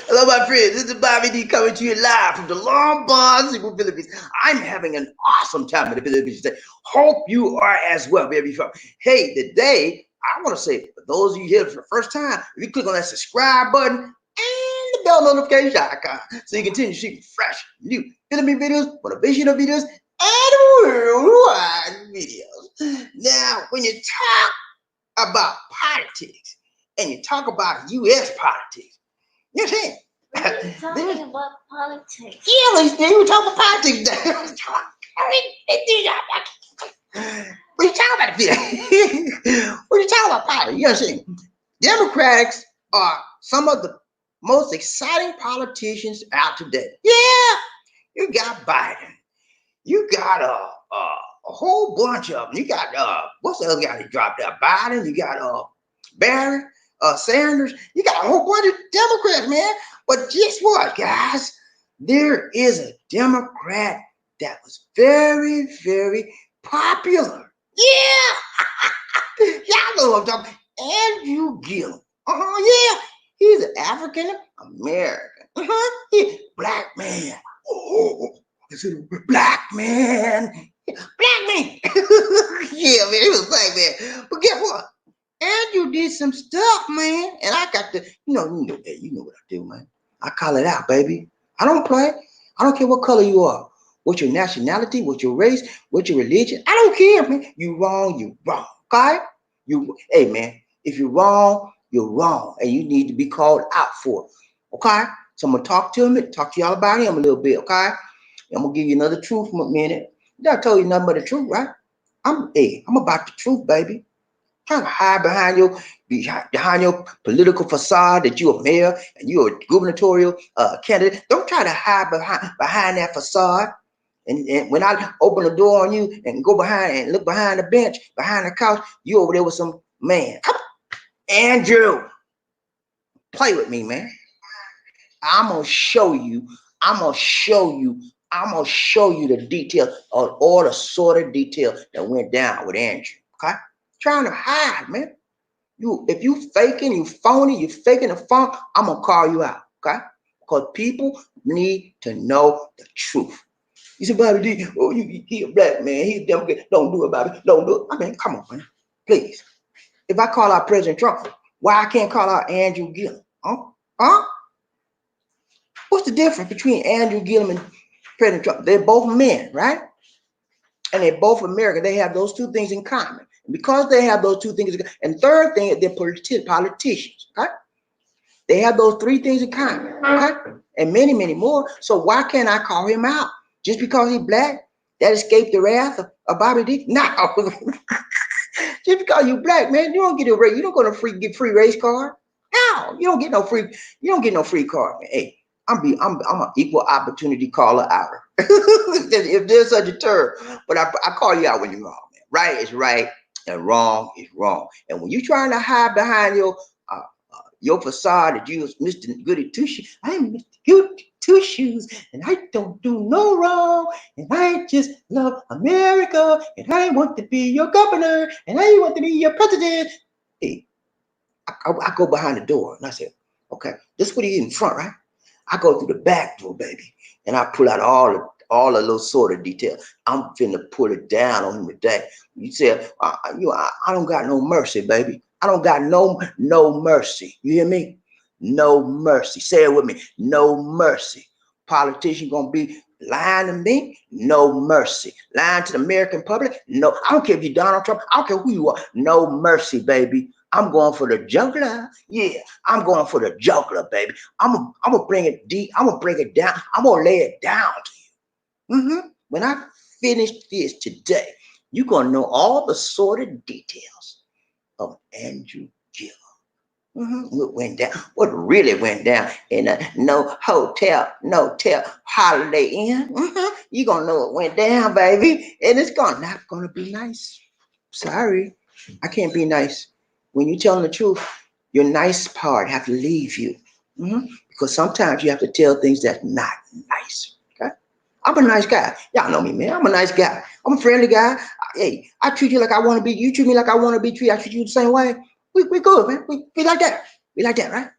Hello, my friends. This is Bobby D coming to you live from the Long Bar, Philippines. I'm having an awesome time in the Philippines today. Hope you are as well, baby. Hey, today, I want to say, for those of you here for the first time, if you click on that subscribe button and the bell notification icon so you continue to see fresh, new Philippine videos, motivational videos, and worldwide videos. Now, when you talk about politics and you talk about U.S. politics, you know what I'm saying? Talking about politics. Yeah, they were talking about politics. What you talking about? What you talking about politics? You know what I'm saying? Democrats are some of the most exciting politicians out today. Yeah, you got Biden. You got a whole bunch of them. You got what's the other guy that dropped out? Biden. You got Barry, Sanders. You got a whole bunch of Democrats, man. But guess what, guys? There is a Democrat that was very, very popular. Yeah, y'all know what I'm talking about. Andrew Gillum. Yeah. He's an African American. He's black man. Oh, is it a black man? Black man. Yeah, man, he was a black man. But guess what? Andrew did some stuff, man. And I got to, hey, you know what I do, man. I call it out, baby. I don't play. I don't care what color you are. What's your nationality? What's your race? What's your religion? I don't care, man. You wrong, you wrong. Okay? Hey, man, if you're wrong, you're wrong. And you need to be called out for it. Okay? So I'm going to talk to y'all about him a little bit, okay? I'm going to give you another truth for a minute. I told you nothing but the truth, right? I'm about the truth, baby. Trying to hide behind your political facade that you're a mayor and you're a gubernatorial candidate. Don't try to hide behind that facade. And when I open the door on you and go behind and look behind the bench, behind the couch, you over there with some man. Come on. Andrew, play with me, man. I'm gonna show you. I'm gonna show you the details of all the sort of detail that went down with Andrew. Okay, trying to hide, man. If you faking, you phony, you faking the phone, I'm gonna call you out. Okay, because people need to know the truth. You say, Bobby D, oh, he a black man, he a Democrat. Don't do it, Bobby. Don't do it. I mean, come on, man. Please. If I call out President Trump, why I can't call out Andrew Gillum? Huh? What's the difference between Andrew Gillum and President Trump? They're both men, right? And they're both American. They have those two things in common. And because they have those two things, and third thing, they're politicians, okay? They have those three things in common, okay? And many, many more. So why can't I call him out? Just because he's black, that escaped the wrath of Bobby D? No. Just because you black, man, you don't get a race. You don't go to get free race card. No, you don't get no free card, man. Hey, I'm an equal opportunity caller outer. If there's such a term. But I call you out when you're wrong, man. Right is right and wrong is wrong. And when you're trying to hide behind your facade that you was Mr. Goody Two Shoes, I'm Mr. Goody Two Shoes, and I don't do no wrong, and I just love America, and I want to be your governor, and I want to be your president. Hey, I go behind the door and I say, okay, this is what he in front, right? I go through the back door, baby, and I pull out all the little sort of detail. I'm finna put it down on him today. You said, I don't got no mercy, baby. I don't got no mercy. You hear me? No mercy. Say it with me. No mercy. Politician gonna be lying to me? No mercy. Lying to the American public? No. I don't care if you're Donald Trump. I don't care who you are. No mercy, baby. I'm going for the juggler. Yeah, I'm going for the juggler, baby. I'm gonna bring it deep. I'm gonna break it down. I'm gonna lay it down to you. When I finish this today, you're gonna know all the sordid details of Andrew Gillum. What went down? What really went down in a no Holiday Inn? You're gonna know what went down, baby, and it's not gonna be nice. Sorry, I can't be nice. When you're telling the truth, your nice part have to leave you. Because sometimes you have to tell things that's not nice. Okay? I'm a nice guy. Y'all know me, man. I'm a nice guy. I'm a friendly guy. Hey, I treat you like I want to be. You treat me like I want to be treated. I treat you the same way. We good, man. We like that. We like that, right?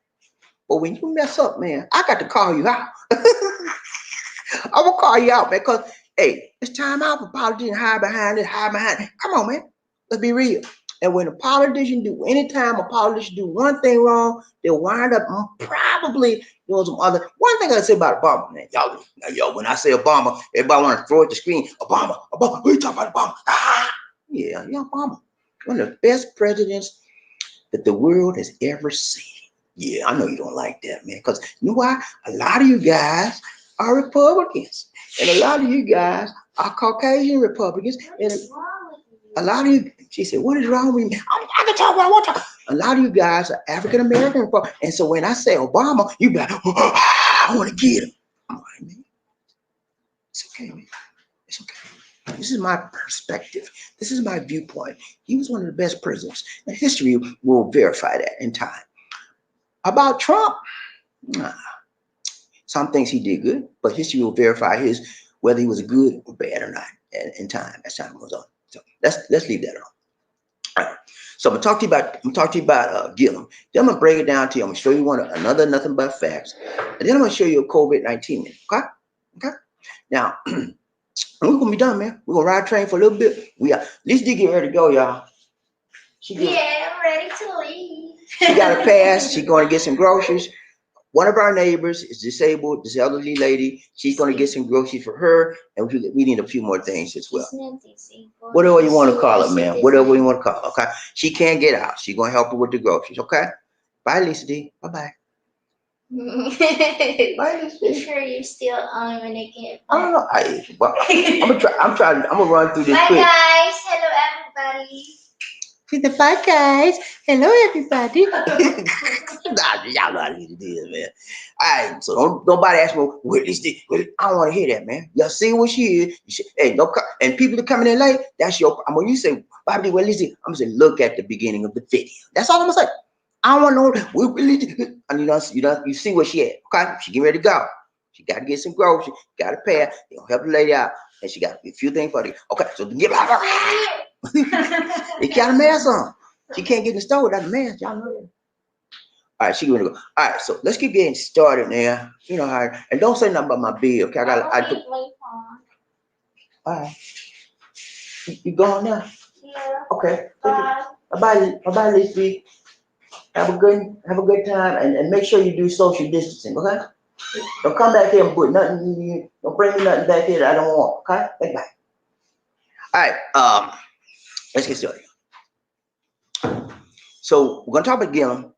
But when you mess up, man, I got to call you out. I'm gonna call you out, man, because hey, it's time out for politicians to hide behind it, hide behind it. Come on, man. Let's be real. And when a politician do, anytime a politician do one thing wrong, they'll wind up probably doing some other. One thing I say about Obama, man, y'all, when I say Obama, everybody want to throw at the screen. Obama, who you talking about Obama? Ah, yeah, Obama, one of the best presidents that the world has ever seen. Yeah, I know you don't like that, man, because you know why? A lot of you guys are Republicans, and a lot of you guys are Caucasian Republicans, and a lot of you, she said, what is wrong with me? I can talk what I want to talk. A lot of you guys are African American, and so when I say Obama, you be like, oh, I want to get him. I'm like, man, it's okay, man. It's okay. This is my perspective. This is my viewpoint. He was one of the best presidents, and history will verify that in time. About Trump, nah, some things he did good, but history will verify his whether he was good or bad or not in time as time goes on. So let's leave that alone. All right. So I'm gonna talk to you about Gillum. Then I'm gonna break it down to you. I'm gonna show you another nothing but facts, and then I'm gonna show you a COVID-19. Okay. Now we're gonna be done, man. We're gonna ride train for a little bit. Lisa D get ready to go, y'all. Yeah, I'm ready to leave. She got a pass. She's going to get some groceries. One of our neighbors is disabled, this elderly lady. She's going to get some groceries for her, and we need a few more things as well. Whatever you want to call it, man. Whatever you want to call it, okay? She can't get out. She's going to help her with the groceries, okay? Bye, Lisa D. Bye-bye. Bye, Lisa D. Sure you're still on when they get I don't know. I'm gonna run through this Bye, quick. guys. Hello, everybody. Bye, guys. Hello, everybody. Nah, y'all know how to do this, man. All right, so don't nobody ask me what is this. I don't want to hear that, man. Y'all see what she is. Hey, and people that coming in late, that's your. I'm when you say, Bobby, what is it? I'm gonna say, look at the beginning of the video. That's all I'm gonna say. I don't want to know what really. And you see where she at. Okay, she getting ready to go. She got to get some groceries. Got to pay her. They gonna help the lady out, and she got a few things for her. Okay, so get out. They got a mask on. She can't get in the store without a mask. Y'all know that. All right, she gonna go. All right, so let's keep getting started now. You know how, and don't say nothing about my bill. Okay, all right, you going now? Yeah. Okay. Bye. Bye, Lizzie. Have a good time, and make sure you do social distancing. Okay. Don't come back here and put nothing. Don't bring me nothing back here that I don't want. Okay. Bye. All right. Let's get started. So we're gonna talk about Gillum.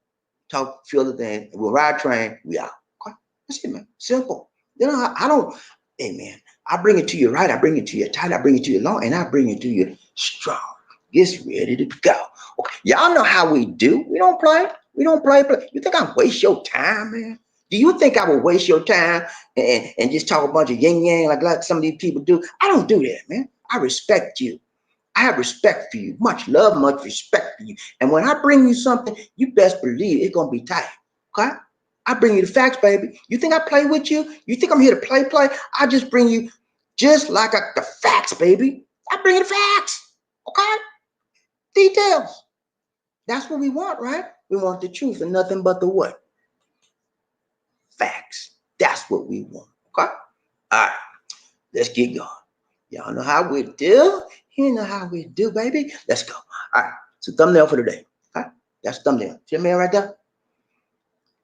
Talk a few other things. We'll ride train. We out. Okay? That's it, man. Simple. You know, I don't. Hey, man. I bring it to you right. I bring it to you tight. I bring it to you long, and I bring it to you strong. Get ready to go. Okay. Y'all know how we do. We don't play. We don't play. You think I waste your time, man? Do you think I will waste your time and just talk a bunch of yin yang like some of these people do? I don't do that, man. I respect you. I have respect for you, much love, much respect for you. And when I bring you something, you best believe it's gonna be tight. Okay? I bring you the facts, baby. You think I play with you? You think I'm here to play? I just bring you just like the facts, baby. I bring you the facts. Okay? Details. That's what we want, right? We want the truth and nothing but the what? Facts. That's what we want. Okay? All right. Let's get going. Y'all know how we do. You know how we do, baby. Let's go. All right. So thumbnail for today. Okay? That's thumbnail. See the man right there?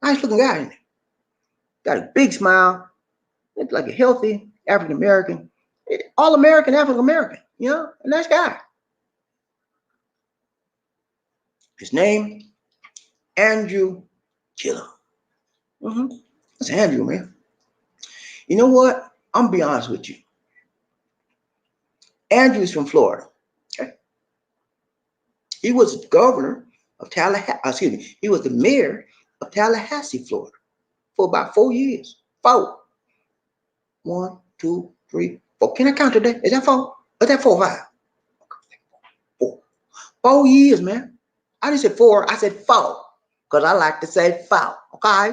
Nice looking guy in there. Got a big smile. Looks like a healthy African American. All American, African American. You know? A nice guy. His name, Andrew Gillum. That's Andrew, man. You know what? I'm gonna be honest with you. Andrew is from Florida. Okay. He was the governor of Tallahassee. Excuse me. He was the mayor of Tallahassee, Florida, for about 4 years. 4. 1, 2, 3, 4. Can I count today? Is that 4? Is that 4 or 5? 4. 4 years, man. I didn't say 4. I said 4 because I like to say 4. Okay.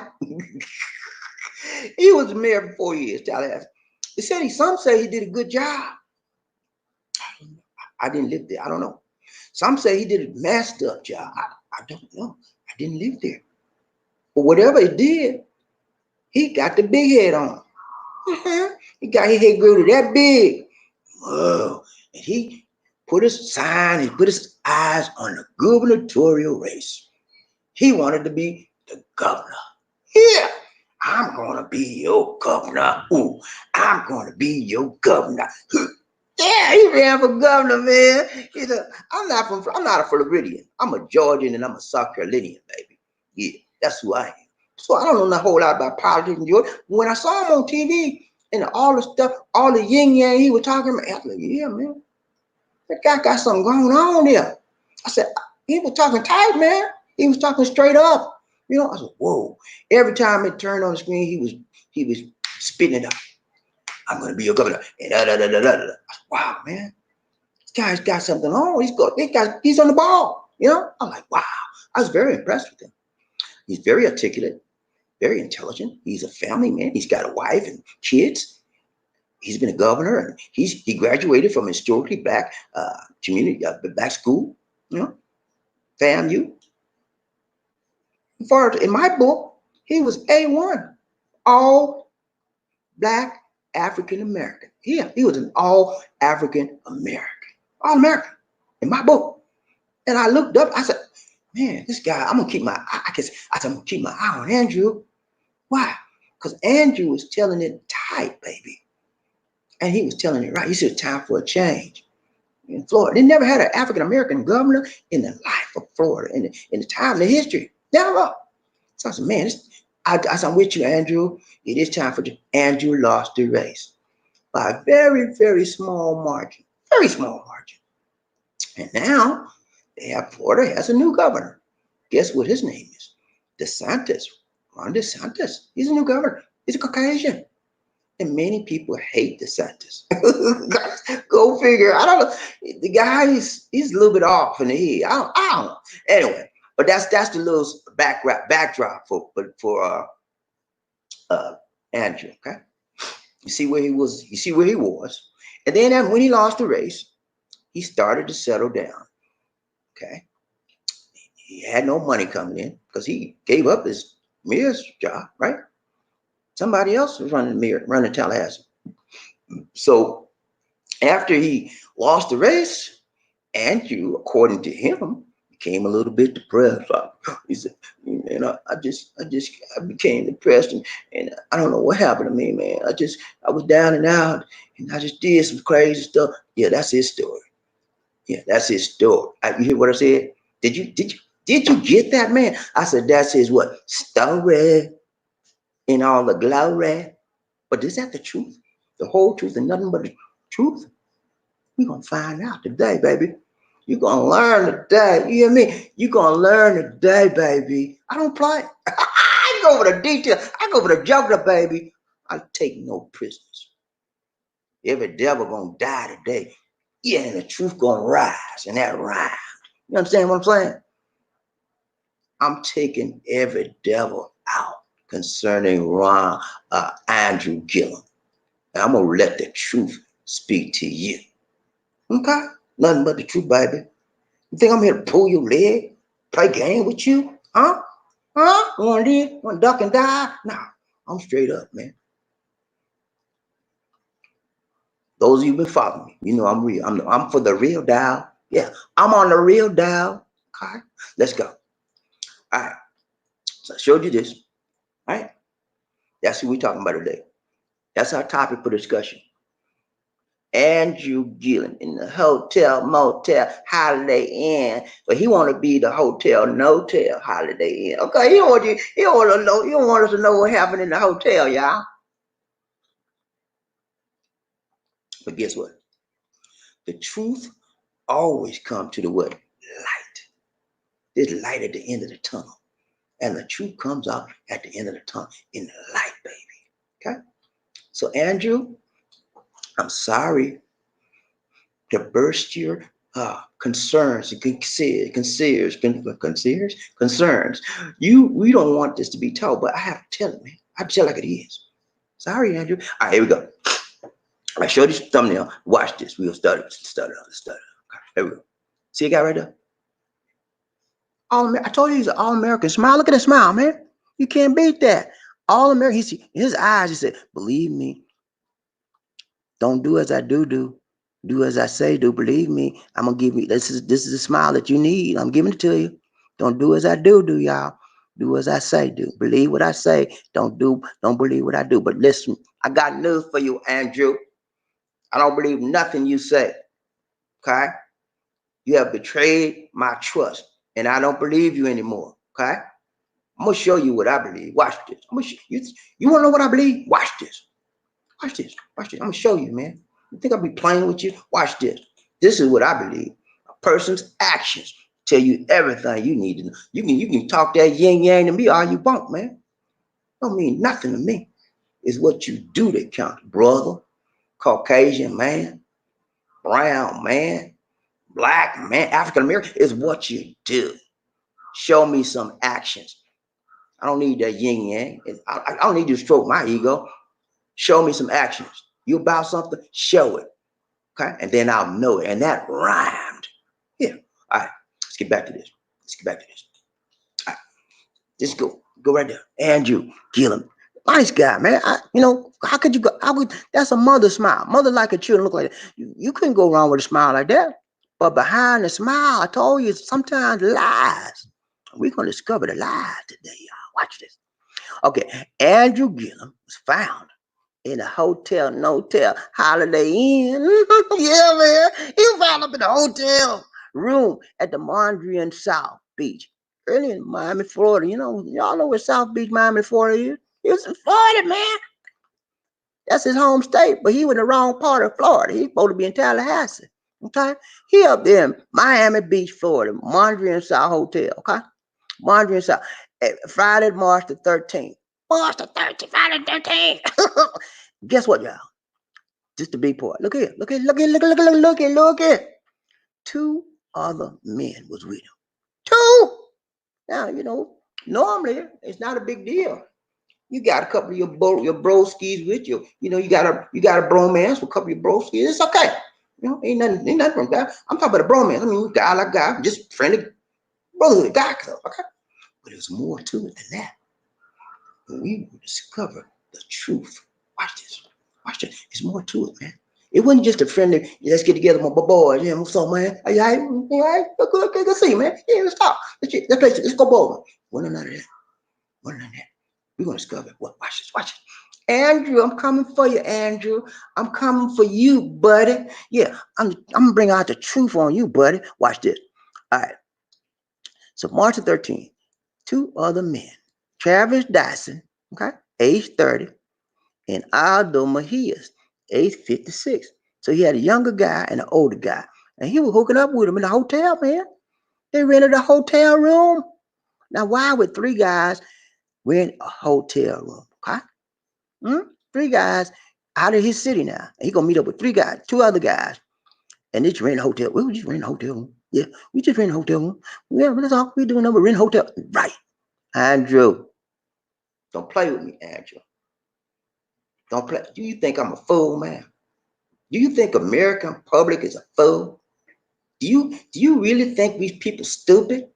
He was the mayor for 4 years, Tallahassee. They said some say he did a good job. I didn't live there. I don't know. Some say he did a messed up job. I don't know. I didn't live there. But whatever he did, he got the big head on. He got his head grew to that big. Whoa. And he put his sign, he put his eyes on the gubernatorial race. He wanted to be the governor. Yeah, I'm gonna be your governor. Ooh, I'm gonna be your governor. Yeah, he ran for governor, man. He said, I'm not a Floridian. I'm a Georgian and I'm a South Carolinian, baby. Yeah, that's who I am. So I don't know a whole lot about politics in Georgia. When I saw him on TV and all the stuff, all the yin yang he was talking about, I was like, yeah, man, that guy got something going on there. I said, he was talking tight, man. He was talking straight up. You know, I said, whoa. Every time it turned on the screen, he was spitting it out. I'm gonna be your governor. And da, da, da, da, da, da. I said, wow, man. This guy's got something on. He's on the ball. You know? I'm like, wow. I was very impressed with him. He's very articulate, very intelligent. He's a family man. He's got a wife and kids. He's been a governor, and he graduated from historically black community, black school. You know, FAMU. In my book, he was A1, all black African American. Yeah, he was an all African American, all American in my book. And I looked up. I said, "Man, this guy. I'm gonna keep my. I said, I'm gonna keep my eye on Andrew. Why? Because Andrew was telling it tight, baby, and he was telling it right. He said, it's time for a change in Florida. They never had an African American governor in the life of Florida in the time of history. Never. So I said, man, I said, I'm with you, Andrew. It is time for Andrew lost the race by a very, very small margin. Very small margin. And now Florida has a new governor. Guess what his name is? DeSantis. Ron DeSantis. He's a new governor. He's a Caucasian. And many people hate DeSantis. Go figure. I don't know. The guy is he's a little bit off in the head. I don't know. Anyway, but that's the little backdrop for Andrew. Okay, you see where he was. You see where he was, and then when he lost the race, he started to settle down. Okay, he had no money coming in because he gave up his mayor's job. Right, somebody else was running Tallahassee. So after he lost the race, Andrew, according to him, became a little bit depressed. He said, man, I became depressed and I don't know what happened to me, man. I was down and out and I just did some crazy stuff. Yeah, that's his story. Yeah, that's his story. You hear what I said? Did you get that, man? I said, that's his what? Story in all the glory. But is that the truth? The whole truth and nothing but the truth? We're going to find out today, baby. You're going to learn today. You hear me? You're going to learn today, baby. I don't play. I go over the detail. I go over the jugular, baby. I take no prisoners. Every devil going to die today. Yeah, and the truth going to rise. And that rise. You understand what I'm saying? I'm taking every devil out concerning Andrew Gillum. And I'm going to let the truth speak to you. Okay? Nothing but the truth, baby. You think I'm here to pull your leg? Play game with you? Huh? Huh? Want to leave? Want to duck and dive? Nah, I'm straight up, man. Those of you been following me, you know I'm real. I'm for the real dial. Yeah, I'm on the real dial. Okay, let's go. All right. So I showed you this. All right. That's who we're talking about today. That's our topic for discussion. Andrew Gillum in the hotel, motel, Holiday Inn, but he want to be the hotel, no-tell, Holiday Inn. Okay, he don't want us to know what happened in the hotel, y'all. But guess what? The truth always comes to the what? Light. There's light at the end of the tunnel, and the truth comes out at the end of the tunnel in the light, baby. Okay. So Andrew, I'm sorry to burst your concerns. We don't want this to be told, but I have to tell it, man. I have to tell it like it is. Sorry, Andrew. All right, here we go. I showed you thumbnail. Watch this. We'll study. Okay, here we go. See a guy right there? I told you he's an all-American. Smile. Look at that smile, man. You can't beat that. All American, his eyes, he said, believe me, don't do as I do. Do as I say do. Believe me, I'm gonna give you this is the smile that you need. I'm giving it to you. Don't do as I do, y'all. Do as I say do. Believe what I say. Don't believe what I do. But listen, I got news for you, Andrew. I don't believe nothing you say. Okay? You have betrayed my trust, and I don't believe you anymore. Okay? I'm gonna show you what I believe. Watch this. I'm gonna you wanna know what I believe? Watch this. Watch this. Watch this. I'm gonna show you, man. You think I'll be playing with you? Watch this. This is what I believe. A person's actions tell you everything you need to know. You can talk that yin yang to me all you want, man. Don't mean nothing to me. It's what you do that counts, brother. Caucasian man, brown man, black man, African American. Is what you do. Show me some actions. I don't need that yin yang. I don't need you to stroke my ego. Show me some actions. You about something? Show it. Okay? And then I'll know it. And that rhymed. Yeah. All right. Let's get back to this. All right. Just go right there. Andrew Gillum. Nice guy, man. How could you go? That's a mother smile. Mother like her children look like that. You couldn't go wrong with a smile like that. But behind the smile, I told you, sometimes lies. We're going to discover the lies today, y'all. Watch this. Okay. Andrew Gillum was found in a hotel, Holiday Inn. Yeah, man. He was found up in a hotel room at the Mondrian South Beach, early in Miami, Florida. Y'all know where South Beach, Miami, Florida is. He was in Florida, man. That's his home state, but he was in the wrong part of Florida. He's supposed to be in Tallahassee. Okay? He up there in Miami Beach, Florida, Mondrian South Hotel. Okay? Mondrian South. Friday, March the 13th. March the 13th, Friday the 13th. Guess what, y'all? Just the big part. Look here. Look here. Two other men was with him. Two. Now, normally it's not a big deal. You got a couple of your broskies with you. You got a bromance with a couple of your broskies. It's okay. Ain't nothing wrong with that. I'm talking about a bromance. I mean, guy like guy, just friendly brotherhood, guy club. Okay. But there's more to it than that. We will discover the truth. Watch this. There's more to it, man. It wasn't just a friendly, let's get together, my boys. Yeah, what's up, man? Are you all right? Good see you, man. Yeah, let's talk. Let's go bowling. Well, none of that. We're going to discover it. Watch this. Andrew, I'm coming for you, Andrew. I'm coming for you, buddy. Yeah, I'm going to bring out the truth on you, buddy. Watch this. All right. So March the 13th, two other men, Travis Dyson, okay, age 30, and Aldo Mejias, age 56. So he had a younger guy and an older guy. And he was hooking up with him in the hotel, man. They rented a hotel room. Now, why would three guys rent a hotel room? Okay? Three guys out of his city now. And he going to meet up with three guys, two other guys. And they just rent a hotel. We just rent a hotel room. Yeah, we just rent a hotel room. Yeah, that's all we're doing. We're renting a hotel. Right. Andrew. Don't play with me, Andrew. Don't play. Do you think I'm a fool, man? Do you think American public is a fool? Do you really think these people stupid?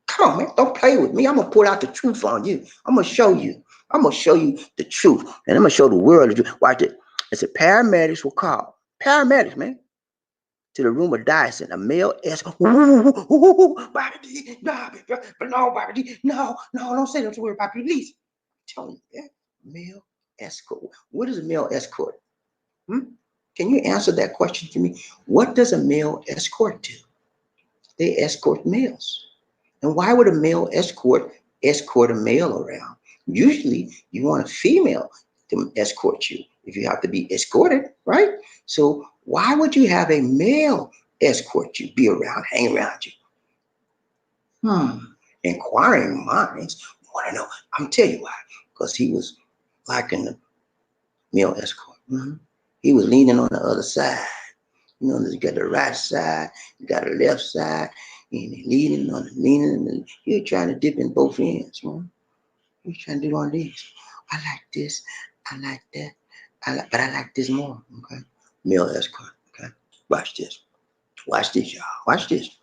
Come on, man. Don't play with me. I'm gonna pull out the truth on you. I'm gonna show you the truth. And I'm gonna show the world the truth. Watch it. It's a paramedics were called. Paramedics, man. To the room of Dyson, a male escort. No, don't say that word about police. I'm telling you, that male escort. What is a male escort? Can you answer that question to me? What does a male escort do? They escort males. And why would a male escort a male around? Usually you want a female to escort you if you have to be escorted, right? So why would you have a male escort you, be around, hang around you? Inquiring minds want to know. I'm telling you why. Because he was liking the male escort. He was leaning on the other side. You got the right side, you got the left side, and leaning. And you're trying to dip in both ends, man. You're trying to do all this. I like this, I like that, but I like this more. Okay, male escort. Okay, watch this, y'all. Watch this.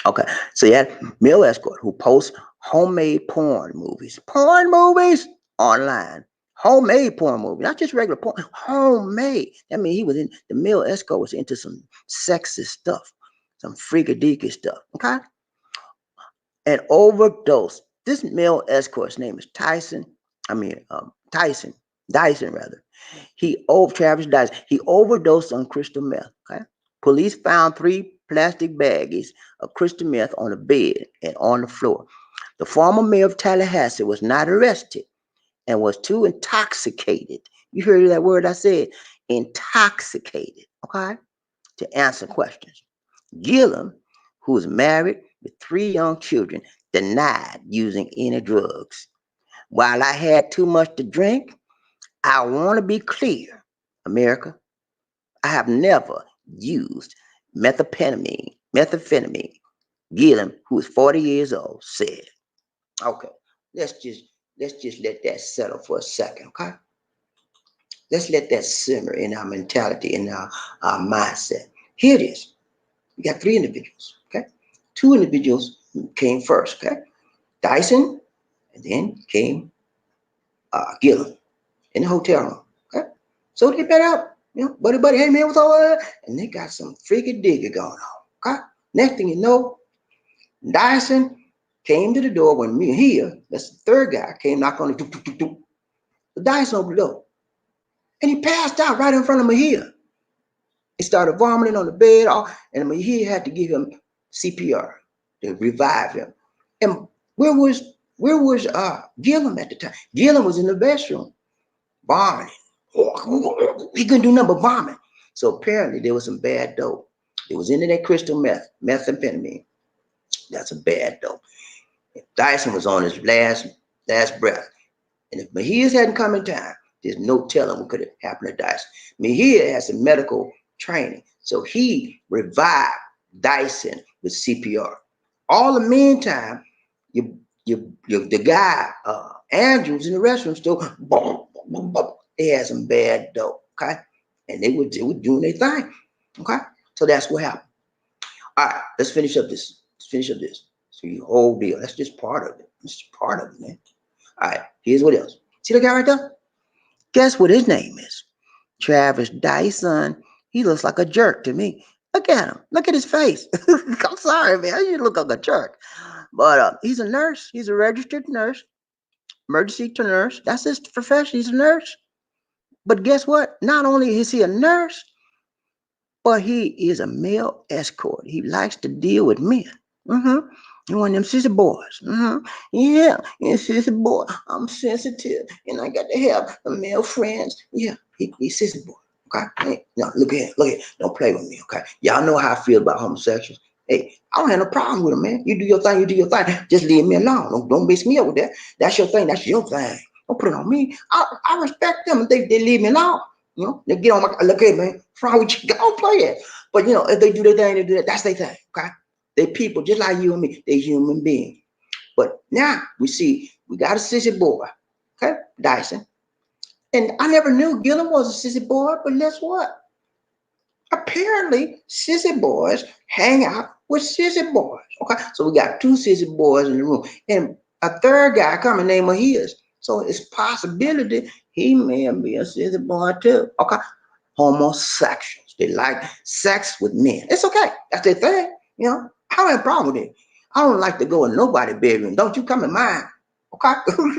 Okay, so you had male escort who posts homemade porn movies. Porn movies online. Homemade porn movies, not just regular porn. Homemade. That means he was in the male escort was into some sexist stuff, some freaky stuff. Okay, an overdose. This male escort's name is Tyson. Tyson. Dyson rather. Travis Dyson. He overdosed on crystal meth. Okay. Police found 3 plastic baggies of crystal meth on the bed and on the floor. The former mayor of Tallahassee was not arrested and was too intoxicated. You heard that word I said? Intoxicated, okay, to answer questions. Gillum, who was married with 3 young children, denied using any drugs. While I had too much to drink, I want to be clear, America, I have never used methamphetamine. Gillum, who is 40 years old, said. Okay, let's just let that settle for a second, okay? Let's let that simmer in our mentality, in our mindset. Here it is. We got 3 individuals, okay? 2 individuals came first, okay? Dyson, and then came Gillum in the hotel room, okay? So they met up, buddy, hey man, what's all that? And they got some freaky diggy going on, okay? Next thing you know, Dyson came to the door when me here, that's the 3rd guy, came knock on the The Dyson opened the door. And he passed out right in front of Mejia. He started vomiting on the bed, and Mejia had to give him CPR to revive him. And where was Gillum at the time? Gillum was in the restroom, vomiting. He couldn't do nothing but vomit. So apparently there was some bad dope. It was into that crystal methamphetamine. That's a bad dope. Dyson was on his last breath. And if Mejia's hadn't come in time, there's no telling what could have happened to Dyson. Mejia has some medical training, so he revived Dyson with CPR. All the meantime, the guy Andrews in the restroom still boom, boom, boom. They had some bad dope, okay, and they were doing their thing, okay. So that's what happened. All right, let's finish up this. So the whole deal. That's just part of it. It's just part of it, man. All right, here's what else. See the guy right there? Guess what his name is? Travis Dyson. He looks like a jerk to me. Look at him. Look at his face. I'm sorry, man. You look like a jerk. But he's a nurse. He's a registered nurse. Emergency nurse. That's his profession. He's a nurse. But guess what? Not only is he a nurse, but he is a male escort. He likes to deal with men. You one of them sissy boys. Yeah, sissy boy. I'm sensitive, and I got to have male friends. Yeah, he's sissy boy. Okay, hey, no, look here. Don't play with me. Okay, y'all know how I feel about homosexuals. Hey, I don't have no problem with them, man. You do your thing. Just leave me alone. Don't mix me up with that. That's your thing. That's your thing. Don't put it on me. I respect them. They leave me alone. They get on my look here, man. What's wrong with you? Don't play it. But if they do their thing, they do that. That's their thing. Okay. They people just like you and me. They human beings. But now we see we got a sissy boy, okay, Dyson. And I never knew Gillum was a sissy boy, but guess what? Apparently, sissy boys hang out with sissy boys. Okay, so we got 2 sissy boys in the room, and a 3rd guy coming name of his. So it's possibility he may be a sissy boy too. Okay, homosexuals. They like sex with men. It's okay. That's their thing. I don't have a problem with it. I don't like to go in nobody's bedroom. Don't you come in mine. Okay?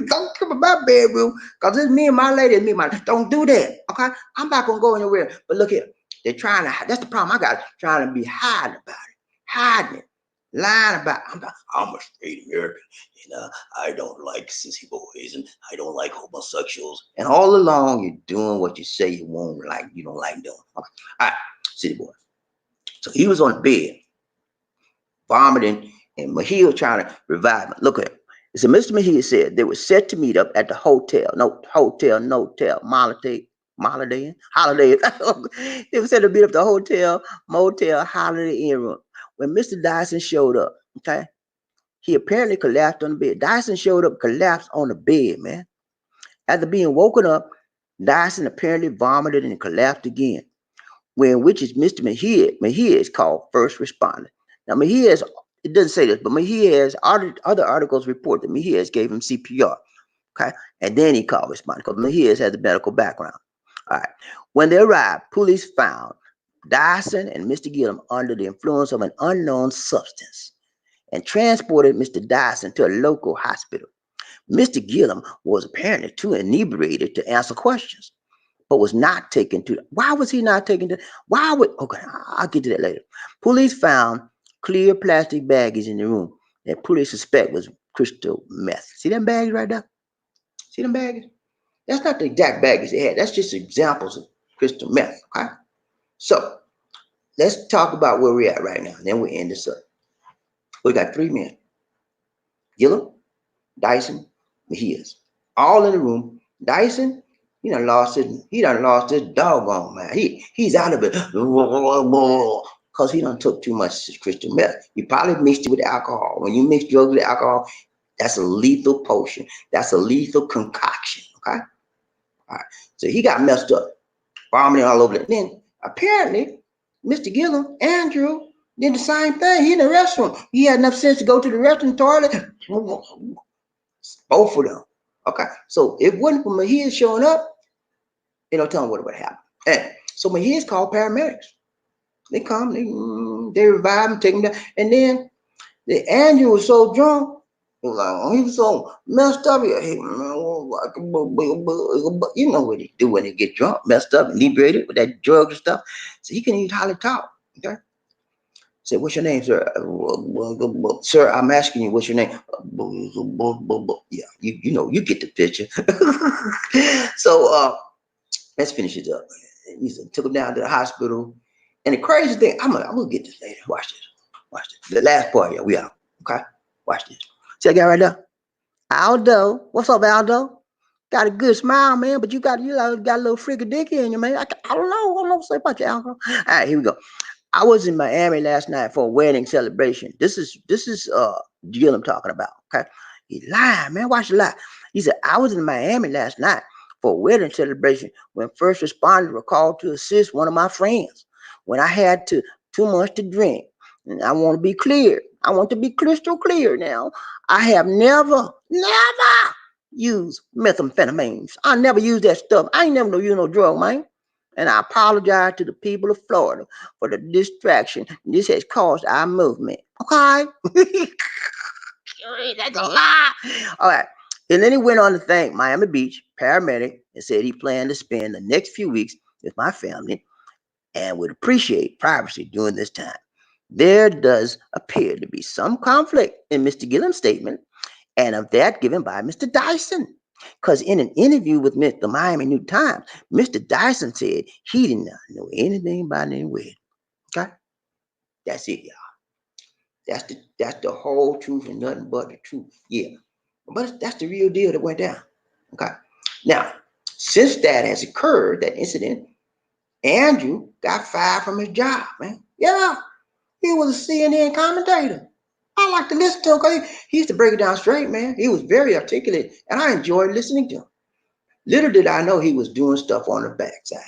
Don't come in my bedroom because it's me and my lady and me and my. Don't do that. Okay? I'm not going to go anywhere. But look here. They're trying to, that's the problem I got. Trying to be hiding about it. Hiding it. Lying about it. I'm a straight American. I don't like sissy boys and I don't like homosexuals. And all along, you're doing what you say you won't like, you don't like doing. Okay. All right. City boy. So he was on the bed, vomiting, and Mejia trying to revive him. Look at him. So Mr. Mejia said they were set to meet up at the hotel. Holiday. They were set to meet up at the hotel, motel, Holiday Inn room. When Mr. Dyson showed up, okay, he apparently collapsed on the bed. Dyson showed up, collapsed on the bed, man. After being woken up, Dyson apparently vomited and collapsed again. Which is Mr. Mejia is called first responder. Now Mejia it doesn't say this, but Mejias, other articles report that Mejias gave him CPR. Okay, and then he called responders because Mejias has a medical background. All right, when they arrived, police found Dyson and Mr. Gillum under the influence of an unknown substance and transported Mr. Dyson to a local hospital. Mr. Gillum was apparently too inebriated to answer questions, but was not taken to. Why was he not taken to? Why would? Okay, I'll get to that later. Police found clear plastic baggies in the room that police suspect was crystal meth. See them bags right there? See them bags? That's not the exact baggies they had. That's just examples of crystal meth. Okay, so let's talk about where we're at right now. Then we end this up. We got 3 men: Gillum, Dyson, Mejias, all in the room. Dyson, he done lost his doggone man. He's out of it because he done took too much crystal meth. He probably mixed it with alcohol. When you mix drugs with alcohol, that's a lethal potion. That's a lethal concoction. Okay, all right. So he got messed up, vomiting all over it. Then apparently, Mr. Gillum, Andrew, did the same thing. He in the restroom. He had enough sense to go to the restroom toilet. Both of them. Okay. So if it wasn't for Mejias showing up, they don't tell him what would happen. And so Mejias called paramedics. They come, they revive him, take him down. And then the Andrew was so drunk, he was so messed up. You know what he do when he get drunk, messed up, inebriated with that drug and stuff. So he couldn't even hardly talk. Okay. Said, what's your name, sir? Sir, I'm asking you, what's your name? Yeah, you know, you get the picture. So let's finish it up. He said, took him down to the hospital. And the crazy thing, I'm gonna get this later. Watch this. Watch this. The last part, yeah, we out. Okay? Watch this. See that guy right there? Aldo. What's up, Aldo? Got a good smile, man, but you got a little freaky dicky in you, man. I don't know. I don't know what to say about you, Aldo. All right, here we go. I was in Miami last night for a wedding celebration. This is Gillum talking about. Okay, he lying, man. Watch the lie. He said I was in Miami last night for a wedding celebration when first responders were called to assist one of my friends when I had too much to drink. And I want to be clear. I want to be crystal clear now. I have never used methamphetamines. I never used that stuff. I ain't never used no drug, man. And I apologize to the people of Florida for the distraction this has caused our movement. Okay? That's a lie. All right. And then he went on to thank Miami Beach paramedic and said he planned to spend the next few weeks with my family and would appreciate privacy during this time. There does appear to be some conflict in Mr. Gillum's statement and of that given by Mr. Dyson. Because in an interview with the Miami New Times, Mr. Dyson said he did not know anything about any wedding. Okay? That's it, y'all. That's the whole truth and nothing but the truth. Yeah. But that's the real deal that went down. Okay. Now, since that has occurred, that incident, Andrew got fired from his job, man. Yeah. He was a CNN commentator. I like to listen to him because he used to break it down straight, man. He was very articulate, and I enjoyed listening to him. Little did I know he was doing stuff on the backside.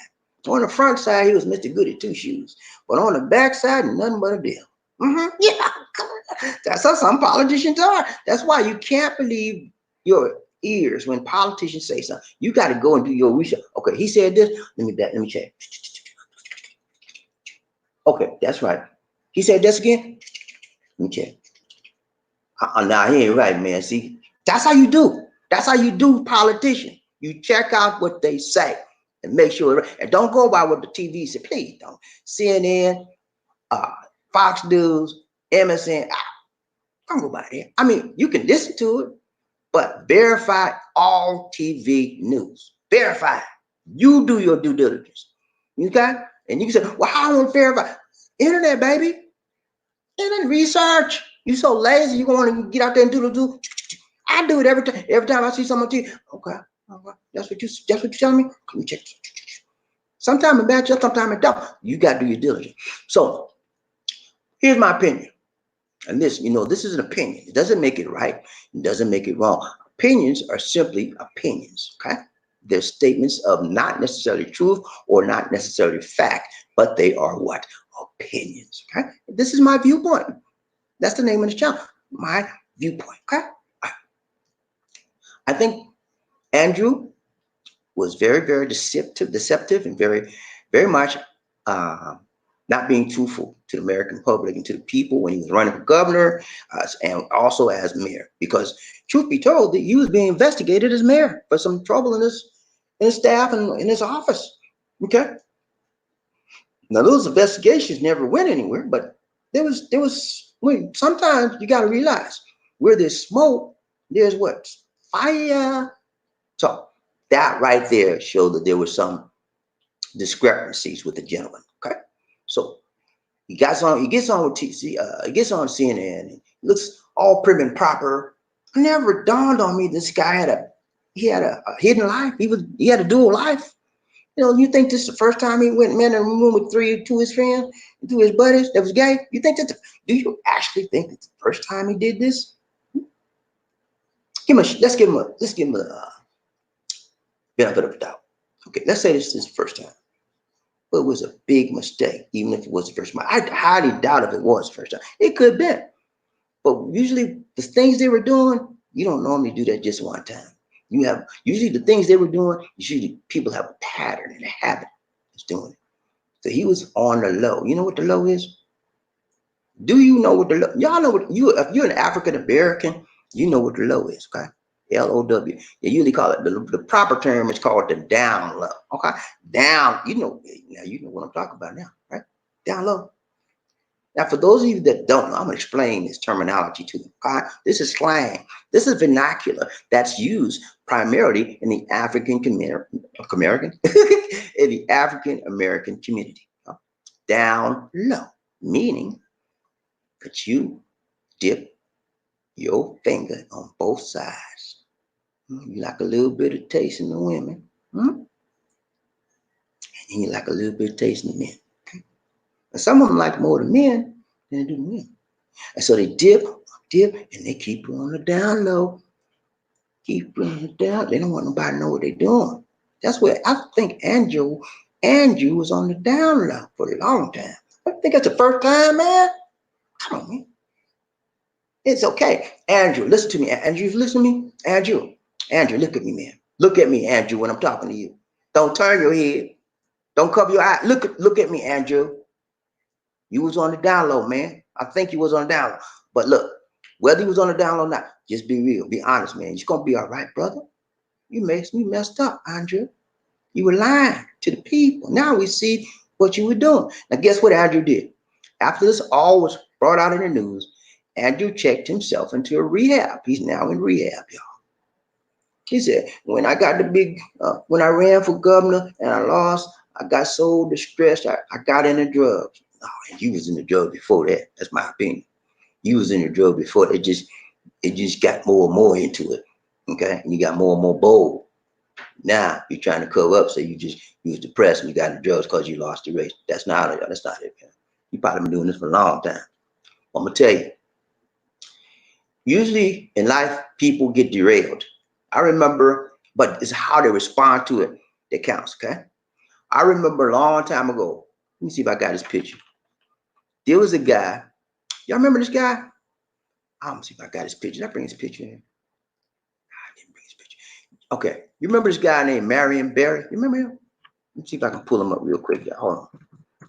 On the front side, he was Mr. Goody Two Shoes, but on the backside, nothing but a deal. Yeah, that's how some politicians are. That's why you can't believe your ears when politicians say something. You got to go and do your research. Okay, he said this. Let me check. Okay, that's right. He said this again. Let me check. Nah, he ain't right, man. See, that's how you do. That's how you do politician. You check out what they say and make sure. And don't go by what the TV said. Please don't. CNN, Fox News, MSN. Don't go by there. I mean, you can listen to it, but verify all TV news. Verify. You do your due diligence. Okay? And you can say, well, how do I verify? Internet, baby. Internet research. You so lazy, you want to get out there and do. I do it every time. Every time I see someone TV. Okay. That's what you telling me? Let me check. Sometimes it matches up, sometimes it don't. You got to do your diligence. So here's my opinion. And this, this is an opinion. It doesn't make it right. It doesn't make it wrong. Opinions are simply opinions. Okay. They're statements of not necessarily truth or not necessarily fact, but they are what? Opinions. Okay. This is my viewpoint. That's the name of the channel, My Viewpoint. Okay. I think Andrew was very, very deceptive, and very, very much uh, not being truthful to the American public and to the people when he was running for governor and also as mayor. Because truth be told, that he was being investigated as mayor for some trouble in his staff and in his office. Okay. Now those investigations never went anywhere, but there was sometimes you got to realize where there's smoke, there's what? Fire. So that right there showed that there was some discrepancies with the gentleman. Okay, so he gets on with TC, he gets on CNN, and he looks all prim and proper. It never dawned on me this guy had a hidden life. He had a dual life. You think this is the first time he went man in a room with two of his friends, two of his buddies that was gay? You think do you actually think it's the first time he did this? Let's give him a benefit of the doubt. Okay, let's say this is the first time. But it was a big mistake, even if it was the first time. I highly doubt if it was the first time. It could have been. But usually the things they were doing, you don't normally do that just one time. Usually the things they were doing, usually people have a pattern and a habit of doing it. So he was on the low. You know what the low is? Do you know what the low? Y'all know if you're an African American, you know what the low is, okay? LOW. They usually call it the proper term is called the down low. Okay. Down, now you know what I'm talking about now, right? Down low. Now, for those of you that don't know, I'm gonna explain this terminology to you. Okay? This is slang. This is vernacular that's used primarily in the African American in the African American community. Down low, meaning that you dip your finger on both sides. You like a little bit of taste in the women, and you like a little bit of taste in the men. Okay? And some of them like more the men than they do the women. And so they dip, and they keep it on the down low. Keep bringing it down. They don't want nobody to know what they're doing. That's where I think Andrew was on the down low for a long time. I think that's the first time, man. Come on, man. It's okay. Andrew, listen to me. Andrew, listen to me. Andrew, look at me, man. Look at me, Andrew, when I'm talking to you. Don't turn your head. Don't cover your eye. Look at me, Andrew. You was on the down low, man. I think you was on the down low. But look, whether you was on the down low or not, just be real. Be honest, man. You're going to be all right, brother. You messed up, Andrew. You were lying to the people. Now we see what you were doing. Now, guess what Andrew did? After this all was brought out in the news, Andrew checked himself into a rehab. He's now in rehab, y'all. He said, when I ran for governor and I lost, I got so distressed, I got into drugs. Oh, and you was in the drug before that. That's my opinion. You was in the drug before. It just got more and more into it. Okay, and you got more and more bold. Now you're trying to cover up, so you was depressed and you got into drugs because you lost the race. That's not it, man. You probably been doing this for a long time. I'm gonna tell you. Usually in life, people get derailed. I remember, but it's how they respond to it that counts. Okay. I remember a long time ago. Let me see if I got his picture. There was a guy. Y'all remember this guy? I'm gonna see if I got his picture. Did I bring his picture in? I didn't bring his picture. Okay. You remember this guy named Marion Barry? You remember him? Let me see if I can pull him up real quick. Yeah, hold on.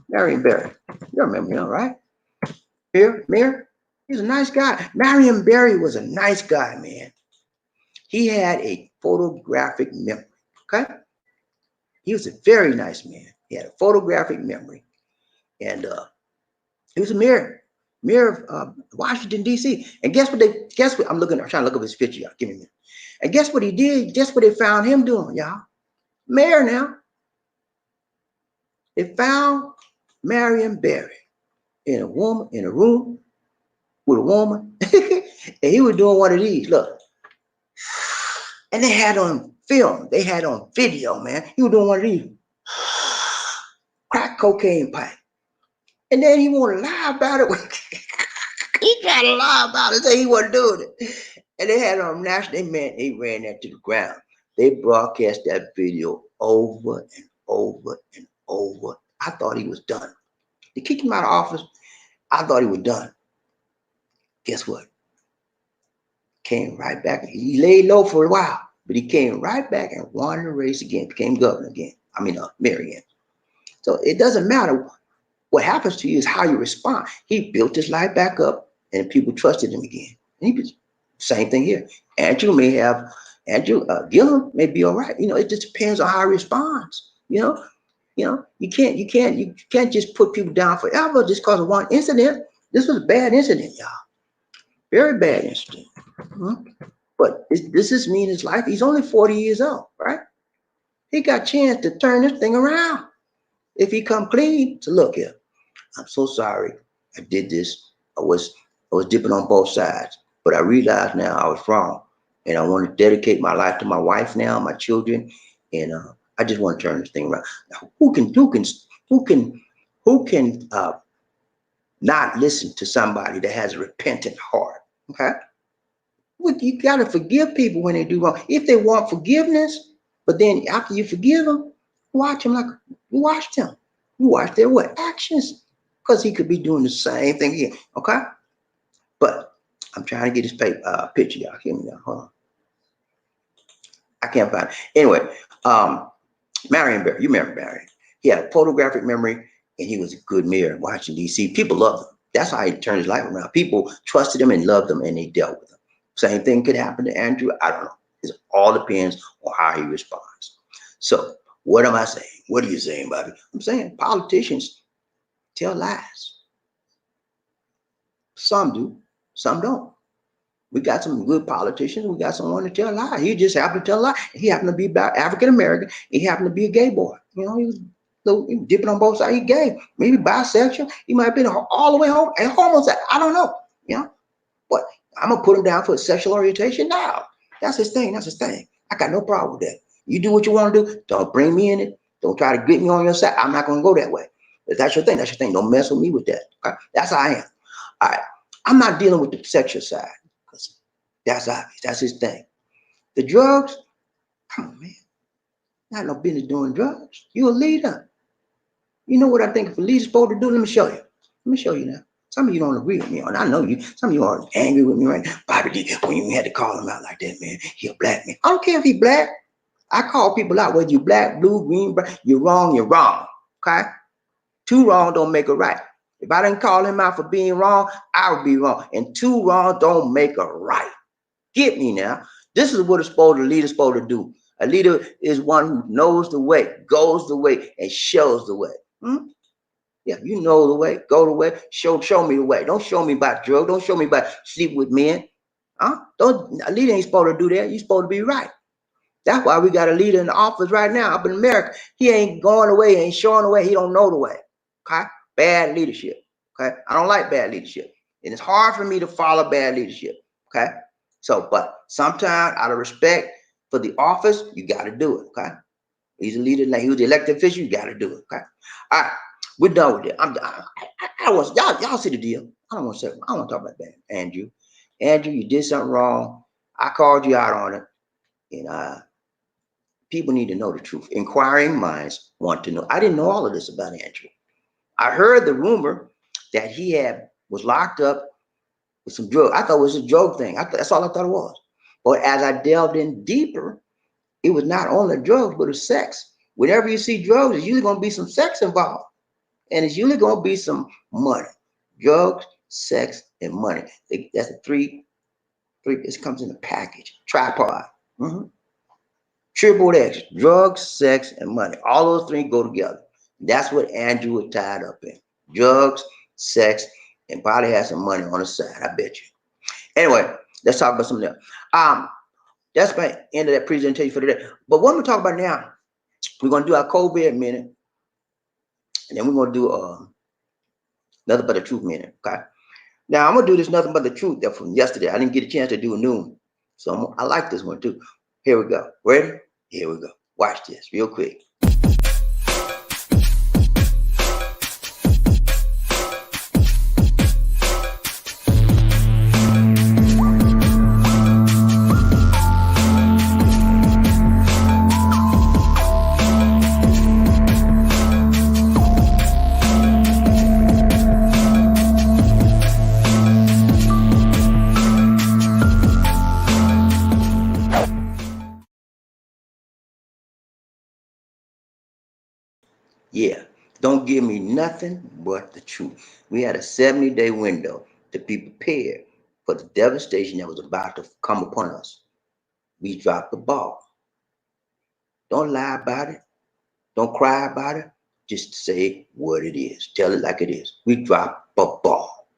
Marion Barry. You remember him, right? Mayor. He's a nice guy. Marion Barry was a nice guy, man. He had a photographic memory. Okay. He was a very nice man. He had a photographic memory. And he was a mayor of Washington, D.C. And guess what? I'm trying to look up his picture, y'all. Give me a minute. And guess what he did? Guess what they found him doing, y'all? Mayor now. They found Marion Barry in a room with a woman. And he was doing one of these. Look. And they had on film. They had on video, man. He was doing one of these. Crack cocaine pipe. And then he want to lie about it. He tried to lie about it, say he wasn't doing it. And they had on national, they ran that to the ground. They broadcast that video over and over and over. I thought he was done. They kicked him out of office. I thought he was done. Guess what? Came right back. He laid low for a while, but he came right back and won the race again, became governor again. Mayor again. So it doesn't matter. What happens to you is how you respond. He built his life back up and people trusted him again. Same thing here. Gillum may be all right. It just depends on how he responds. You can't just put people down forever just because of one incident. This was a bad incident, y'all. Very bad incident. But this is mean his life. He's only 40 years old, right? He got a chance to turn this thing around. If he come clean, to look here, I'm so sorry I did this. I was dipping on both sides, but I realized now I was wrong, and I want to dedicate my life to my wife now, my children, and I just want to turn this thing around. Now, who can not listen to somebody that has a repentant heart? Okay, you got to forgive people when they do wrong. If they want forgiveness, but then after you forgive them, watch them like you watch them. You watch their what actions, because he could be doing the same thing again. Okay, but I'm trying to get this picture, y'all. Hear me now. Hold on. I can't find it. Anyway, Marion Barry. You remember Barry? He had a photographic memory, and he was a good mayor in Washington, D.C. People loved him. That's how he turned his life around. People trusted him and loved him, and they dealt with him. Same thing could happen to Andrew. I don't know. It all depends on how he responds. So what am I saying? What are you saying, Bobby? I'm saying politicians tell lies. Some do, some don't. We got some good politicians. We got someone to tell lies. He just happened to tell lies. He happened to be about African American. He happened to be a gay boy. He was dipping on both sides. He gay, maybe bisexual. He might have been all the way home and homosexual. I don't know. But I'm gonna put him down for sexual orientation now. That's his thing. That's his thing. I got no problem with that. You do what you want to do. Don't bring me in it. Don't try to get me on your side. I'm not gonna go that way. If that's your thing, that's your thing. Don't mess with me with that. Okay? That's how I am. All right. I'm not dealing with the sexual side because that's obvious. That's his thing. The drugs, come on, man. Not no business doing drugs. You a leader. You know what I think if a leader's supposed to do? Let me show you. Let me show you now. Some of you don't agree with me on. I know you. Some of you are angry with me right now. Bobby, when you had to call him out like that, man, he a black man. I don't care if he black. I call people out whether you black, blue, green, brown. You're wrong. You're wrong. Okay. Two wrong don't make a right. If I didn't call him out for being wrong, I would be wrong. And two wrong don't make a right. Get me now. This is what a leader's supposed to do. A leader is one who knows the way, goes the way, and shows the way. Yeah, you know the way, go the way, show me the way. Don't show me about drugs. Don't show me about sleep with men. A leader ain't supposed to do that. You're supposed to be right. That's why we got a leader in the office right now up in America. He ain't going the way, ain't showing the way. He don't know the way. Okay? Bad leadership. Okay? I don't like bad leadership. And it's hard for me to follow bad leadership. Okay? So, but sometimes out of respect for the office, you got to do it. Okay? He's a leader. Like he was the elected official, you got to do it. Okay? All right. We're done with it. Y'all see the deal. I don't want to talk about that. Andrew, you did something wrong. I called you out on it. And people need to know the truth. Inquiring minds want to know. I didn't know all of this about Andrew. I heard the rumor that he was locked up with some drugs. I thought it was a drug thing. That's all I thought it was. But as I delved in deeper, it was not only drugs, but it's sex. Whenever you see drugs, there's usually going to be some sex involved. And it's usually going to be some money. Drugs, sex, and money. That's the three. It comes in a package. Tripod. Triple X. Drugs, sex, and money. All those three go together. That's what Andrew was tied up in. Drugs, sex, and probably has some money on the side. I bet you. Anyway, let's talk about something else. That's my end of that presentation for today. But what we're talking about now, we're going to do our COVID minute. And then we're going to do Nothing But the Truth minute. Okay. Now, I'm going to do this Nothing But the Truth that from yesterday. I didn't get a chance to do a new one. So I like this one too. Here we go. Ready? Here we go. Watch this real quick. Yeah, don't give me nothing but the truth. We had a 70-day window to be prepared for the devastation that was about to come upon us. We dropped the ball. Don't lie about it. Don't cry about it. Just say what it is. Tell it like it is. We dropped the ball.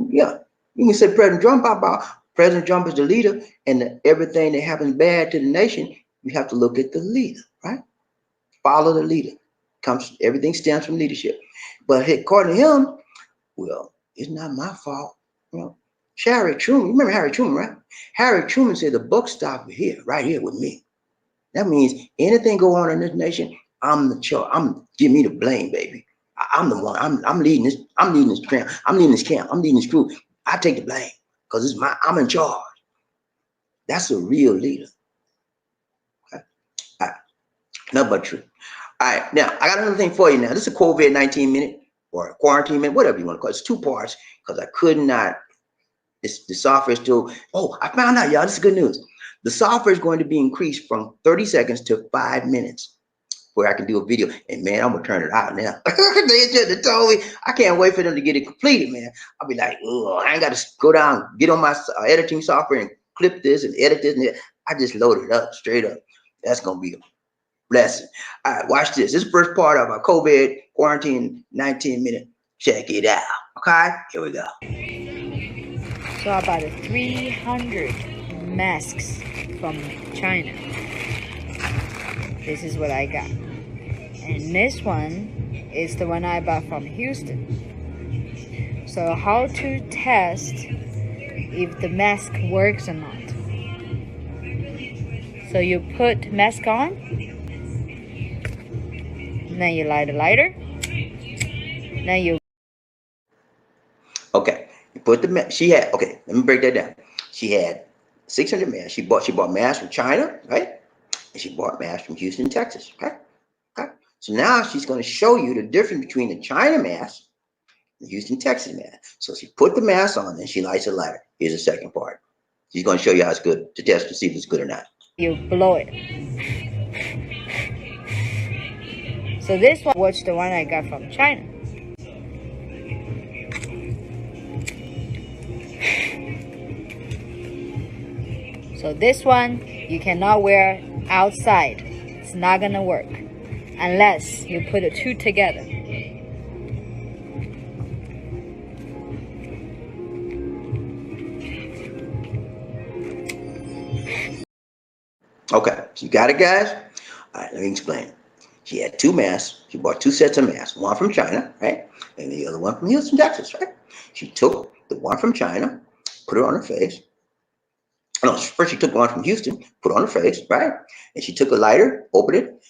Yeah. You can say President Trump about President Trump is the leader, and everything that happens bad to the nation, you have to look at the leader, right? Follow the leader. Comes everything stems from leadership. But according to him, well, it's not my fault. You know, Harry Truman, you remember Harry Truman, right? Harry Truman said the buck stopped here, right here with me. That means anything go on in this nation, I'm the charge. Give me the blame, baby. I'm the one. I'm leading this. I'm leading this camp. I'm leading this camp. I'm leading this crew. I take the blame because it's my. I'm in charge. That's a real leader. Okay? All right. Nothing but true. All right. Now I got another thing for you. Now this is a COVID-19 minute or a quarantine minute, whatever you want to call it. It's two parts because I could not. The software is still. Oh, I found out, y'all. This is good news. The software is going to be increased from 30 seconds to 5 minutes, where I can do a video. And man, I'm gonna turn it out now. They just told me I can't wait for them to get it completed, man. I'll be like, oh, I ain't got to go down, get on my editing software and clip this and edit this and that. I just load it up straight up. That's gonna be a blessing. All right, watch this. This is the first part of our COVID quarantine 19 minute. Check it out. Okay, here we go. So about 300 masks from China. This is what I got. And this one is the one I bought from Houston. So how to test if the mask works or not. So you put mask on, and then you light a lighter, then you Okay, you put the mask. She had, okay, let me break that down. She had 600 masks. She bought masks from China, right? And she bought masks from Houston, Texas. Okay. Okay. So now she's going to show you the difference between the China mask and the Houston, Texas mask. So she put the mask on and she lights a lighter. Here's the second part. She's going to show you how it's good to test to see if it's good or not. you blow it. So this one was the one I got from China. So this one you cannot wear outside. It's not gonna work unless you put the two together. Okay. So you got it, guys? All right. Let me explain. She had two masks. She bought two sets of masks, one from China, right? And the other one from Houston, Texas, right? She took the one from China, put it on her face. No, first she took one from Houston, put it on her face, right? And she took a lighter, opened it,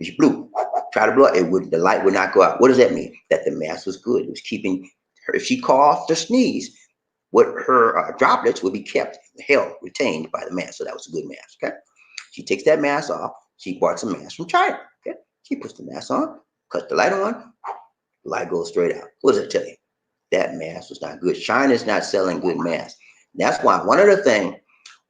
and she blew. Tried to blow it. The light would not go out. What does that mean? That the mask was good. It was keeping her. If she coughed or sneezed, what her droplets would be kept, held, retained by the mask. So that was a good mask. Okay. She takes that mask off. She bought some masks from China. Okay. She puts the mask on, cuts the light on, the light goes straight out. What does it tell you? That mask was not good. China's not selling good masks. That's why one of the things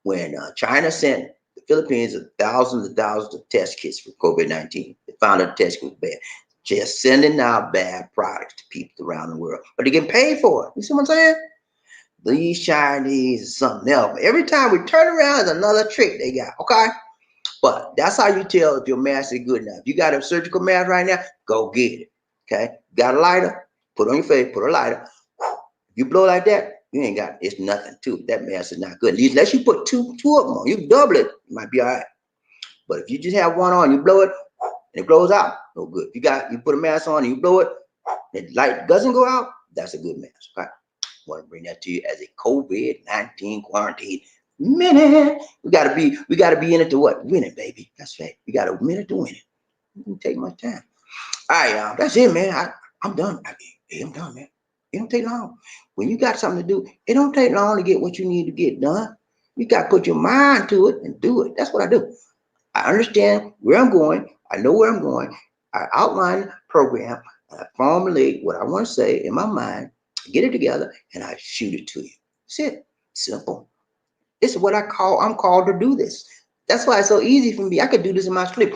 when China sent the Philippines thousands and thousands of test kits for COVID-19, they found out the test kit was bad. Just sending out bad products to people around the world, but they're getting paid for it. You see what I'm saying? These Chinese is something else. Every time we turn around, there's another trick they got. Okay, but that's how you tell if your mask is good enough. You got a surgical mask right now, go get it. Okay, got a lighter, put it on your face, put a lighter. You blow like that, you ain't got, it's nothing to it. That mask is not good. Unless you put two of them on, you double it, you might be all right. But if you just have one on, you blow it, and it blows out, no good. You put a mask on and you blow it, and the light doesn't go out, that's a good mask. Okay? I want to bring that to you as a COVID-19 quarantine minute. We gotta be in it to what? Win it, baby. That's right. We got a minute to win it. It didn't take much time. All right, y'all. That's it, man. I'm done. I'm done, man. It don't take long. When you got something to do, it don't take long to get what you need to get done. You got to put your mind to it and do it. That's what I do. I understand where I'm going. I know where I'm going. I outline the program. I formulate what I want to say in my mind, get it together, and I shoot it to you. That's it. Simple. This is what I'm called to do this. That's why it's so easy for me. I could do this in my sleep.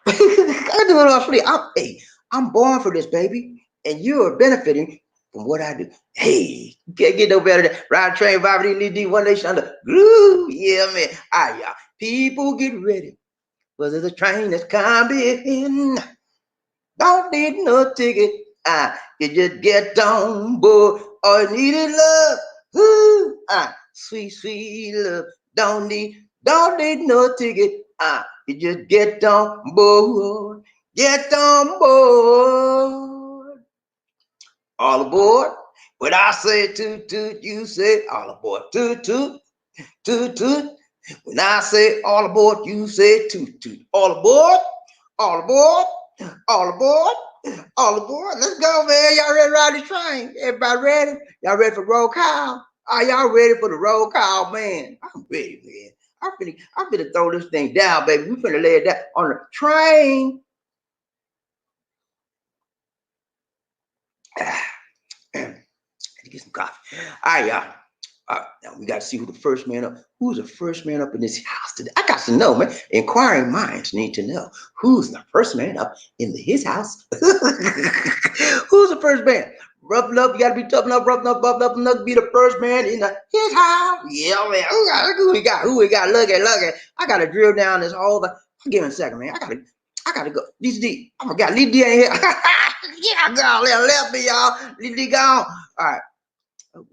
I do it all free. I'm born for this, baby, and you are benefiting from what I do. Hey, can't get no better than ride train, vibe, D, one nation under. Ooh, yeah, man. All right, y'all. People get ready. Was it a train that's coming? Don't need no ticket. You just get on board. All you need is love. Ooh, sweet, sweet love. Don't need no ticket. You just get on board. Get on board. All aboard. When I say toot toot, you say all aboard. Toot toot, toot toot. When I say all aboard, you say toot toot. All aboard, all aboard, all aboard, all aboard. Let's go, man. Y'all ready to ride the train? Everybody ready? Y'all ready for roll call? Are y'all ready for the roll call, man? I'm ready, man. I'm finna throw this thing down, baby. We finna lay it down on the train. Get some coffee. All right, y'all. Now we got to see who the first man up. Who's the first man up in this house today? I got to know, man. Inquiring minds need to know who's the first man up in his house. Who's the first man? Rough enough, you got to be tough enough, rough enough, buff enough to be the first man in his house. Yeah, man. Who we got? Look at. I got to drill down this whole. Give me a second, man. I gotta go. Lisa D. I forgot. Lisa D ain't here. Yeah, girl, left me, y'all. Lisa D gone. All right.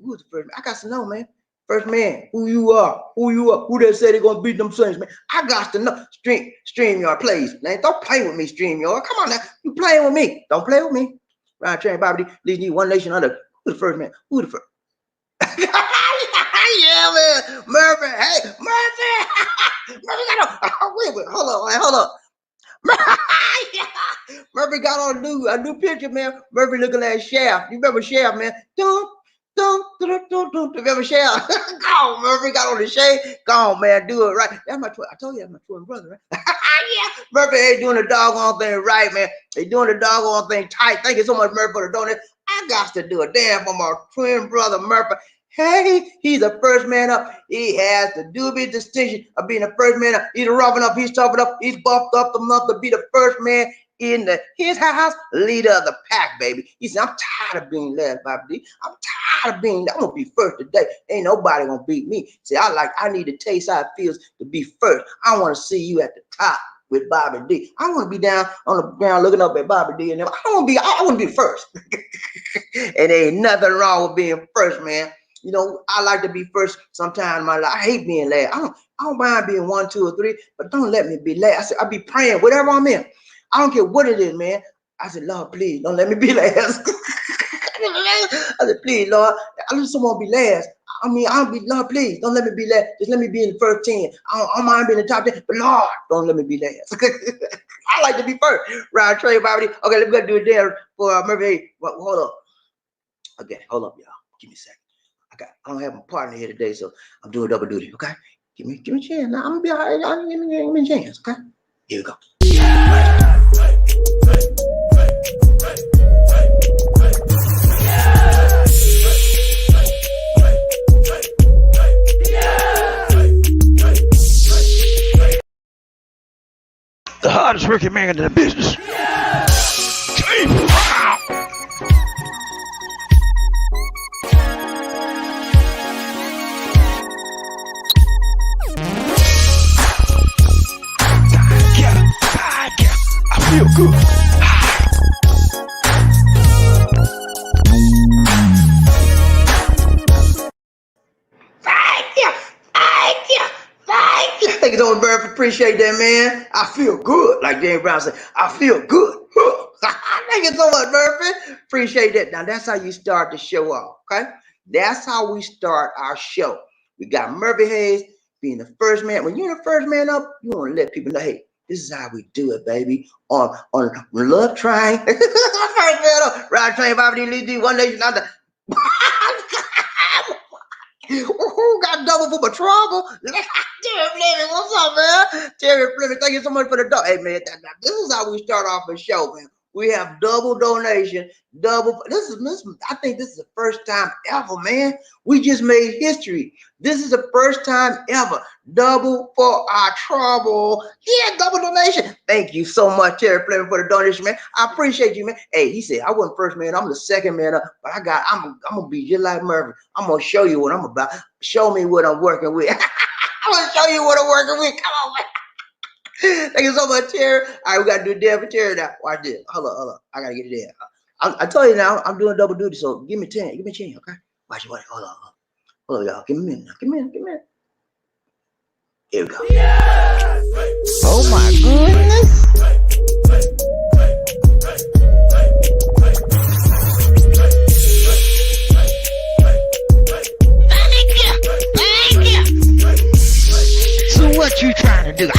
Who's the first man? I got to know, man. First man, who you are? Who they say they gonna beat them Saints, man? I got to know. StreamYard, please. Man, don't play with me, StreamYard. Come on now. You playing with me. Don't play with me. Ryan Train, Bobby D, Lee, one nation under. Who the first man? Who the first? Yeah, man. Murphy. Hey, Murphy. Murphy got on. Wait. Hold on. Murphy got on a new picture, man. Murphy looking like Shaft. You remember Shaft, man? Remember Shaft? Go on, Murphy got on the shade. Go on, man. Do it right. That's I told you that's my twin brother, right? Yeah. Murphy ain't doing the doggone thing right, man. They doing the doggone thing tight. Thank you so much, Murphy, for doing it. I got to do a damn for my twin brother, Murphy. Hey, he's the first man up. He has the dubious distinction of being the first man up. He's rough enough, he's tough enough, he's buffed up enough to be the first man in his house, leader of the pack, baby. He said, I'm tired of being led, Bobby D. I'm tired of I'm gonna be first today. Ain't nobody gonna beat me. See, I need to taste how it feels to be first. I want to see you at the top with Bobby D. I want to be down on the ground looking up at Bobby D and them. I want to be first. And ain't nothing wrong with being first, man. You know, I like to be first sometime in my life. I hate being last. I don't mind being 1, 2, or 3, but don't let me be last. I said, I be praying, whatever I'm in. I don't care what it is, man. I said, Lord, please, don't let me be last. I said, please, Lord, I just don't want to be last. Lord, please, don't let me be last. Just let me be in the first 10. I don't mind being in the top 10, but Lord, don't let me be last. I like to be first. Ryan Trey, Bobby. Okay, let's go do it there for Murphy. Hey, hold up. Okay, hold up, y'all. Give me a second. I don't have a partner here today, so I'm doing double duty. Okay, give me a chance. Now I'm gonna be all right. Give me a chance. Okay, here we go. The hardest working man in the business. I feel good. Thank you so much, Murphy. Appreciate that, man. I feel good. Like James Brown said, I feel good. Thank you so much, Murphy. Appreciate that. Now, that's how you start the show off, okay? That's how we start our show. We got Murphy Hayes being the first man. When you're the first man up, you want to let people know, hey, this is how we do it, baby. On Love Train. First man up. Ride Train, Bobby D, one nation under. Who got double for my trouble? Terry Fleming, what's up, man? Terry Fleming, thank you so much for the dog. Hey, man, this is how we start off the show, man. We have double donation, double. This. I think this is the first time ever, man. We just made history. This is the first time ever. Double for our trouble. Yeah, double donation. Thank you so much, Terry Fleming, for the donation, man. I appreciate you, man. Hey, he said I wasn't first man. I'm the second man up, but I'm gonna be just like Murphy. I'm gonna show you what I'm about. Show me what I'm working with. I'm gonna show you what I'm working with. Come on, man. Thank you so much, Terry. All right, we gotta do a dare for Terry now. Watch this. Hold up. I gotta get it there. I told you now, I'm doing double duty, so give me 10. Give me 10, okay? Watch it. Hold on, y'all. Give me a minute. Give me a minute. Here we go. Oh my goodness. Thank you. So what you trying to do?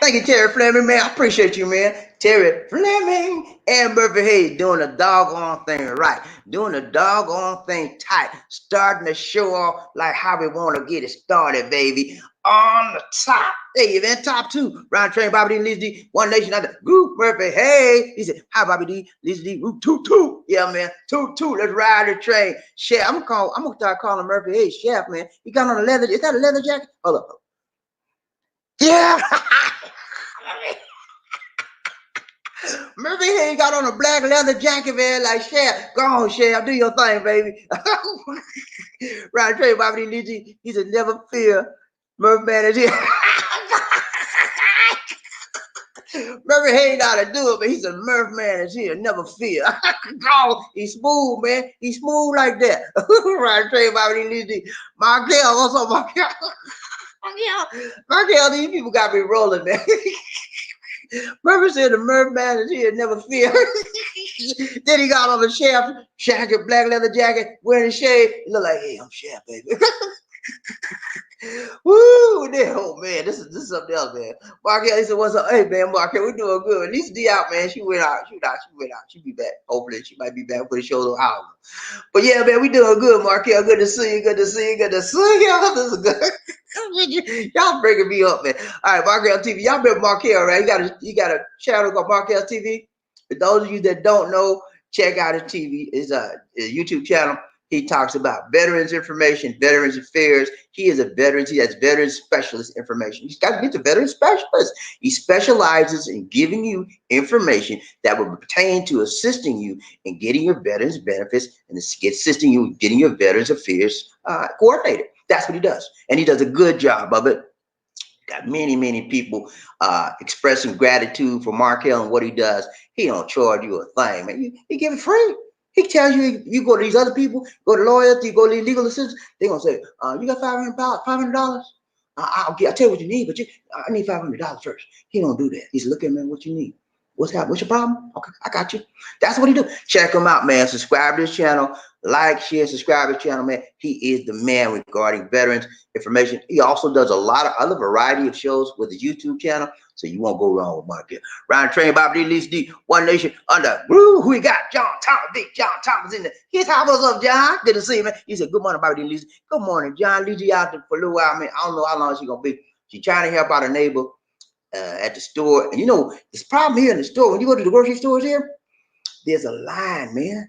Thank you, Terry Fleming, man. I appreciate you, man. Terry Fleming and Murphy Hayes doing the doggone thing right. Doing the doggone thing tight. Starting to show off like how we want to get it started, baby. On the top. Hey, you man, top two. Round train, Bobby D, Lisa D, One Nation under Group Murphy Hayes. He said, hi, Bobby D, Lisa D, Group 2-2. Yeah, man. 2-2. Let's ride the train. Chef, I'm gonna start calling Murphy Hayes Chef, man. He got on a leather. Is that a leather jacket? Hold up. Yeah. Murphy Hayes got on a black leather jacket, man, like Chef. Go on, Chef, do your thing, baby. Right, Trey, Bobby D. He said, never fear. Murphy man is here. Murphy Hayes know how to do it, but he said, Murph man is here, never fear. Go, he's smooth, man. He's smooth like that. Right, Trey, Bobby D. Markel, what's up, Markel? Markel, these people got me rolling, man. Murphy said the Murph man is here, never fear. Then he got on the Chef jacket, black leather jacket, wearing a shade. He looked like, hey, I'm Chef, baby. Woo! Oh man, this is something else, man. Markel, he said, "What's up?" Hey man, Markel, we doing good. At least D out, man. She went out. She'll be back. Hopefully, she might be back for the show hour. But yeah, man, we doing good, Markel. Good to see you. This is good. Y'all breaking me up, man. All right, Markel TV. Y'all remember Markel, right? You got a channel called Markel TV. For those of you that don't know, check out his TV. It's a YouTube channel. He talks about veterans information, veterans affairs. He is a veteran. He has veteran specialist information. He's got to get the veteran specialist. He specializes in giving you information that will pertain to assisting you in getting your veterans benefits and assisting you in getting your veterans affairs coordinated. That's what he does. And he does a good job of it. Got many people expressing gratitude for Markel and what he does. He don't charge you a thing, man. He give it free. He tells you, you go to these other people, go to lawyers, you go to legal assistants, they're going to say, you got $500? I'll tell you what you need, but I need $500 first. He don't do that. He's looking, man, what you need. What's happening? What's your problem? Okay, I got you. That's what he do. Check him out, man. Subscribe to his channel. Like, share, subscribe to his channel, man. He is the man regarding veterans information. He also does a lot of other variety of shows with his YouTube channel, so you won't go wrong with Markel. Round train, Bobby D, Lisa D, One Nation under. Woo, who we got? John Thomas, Big John Thomas in there. His house, what's up, John? Good to see you, man. He said, good morning, Bobby D, Lisa. Good morning, John. Leave you out there for a little while, man. I don't know how long she's going to be. She's trying to help out a neighbor at the store. And you know, this problem here in the store, when you go to the grocery stores here, there's a line, man,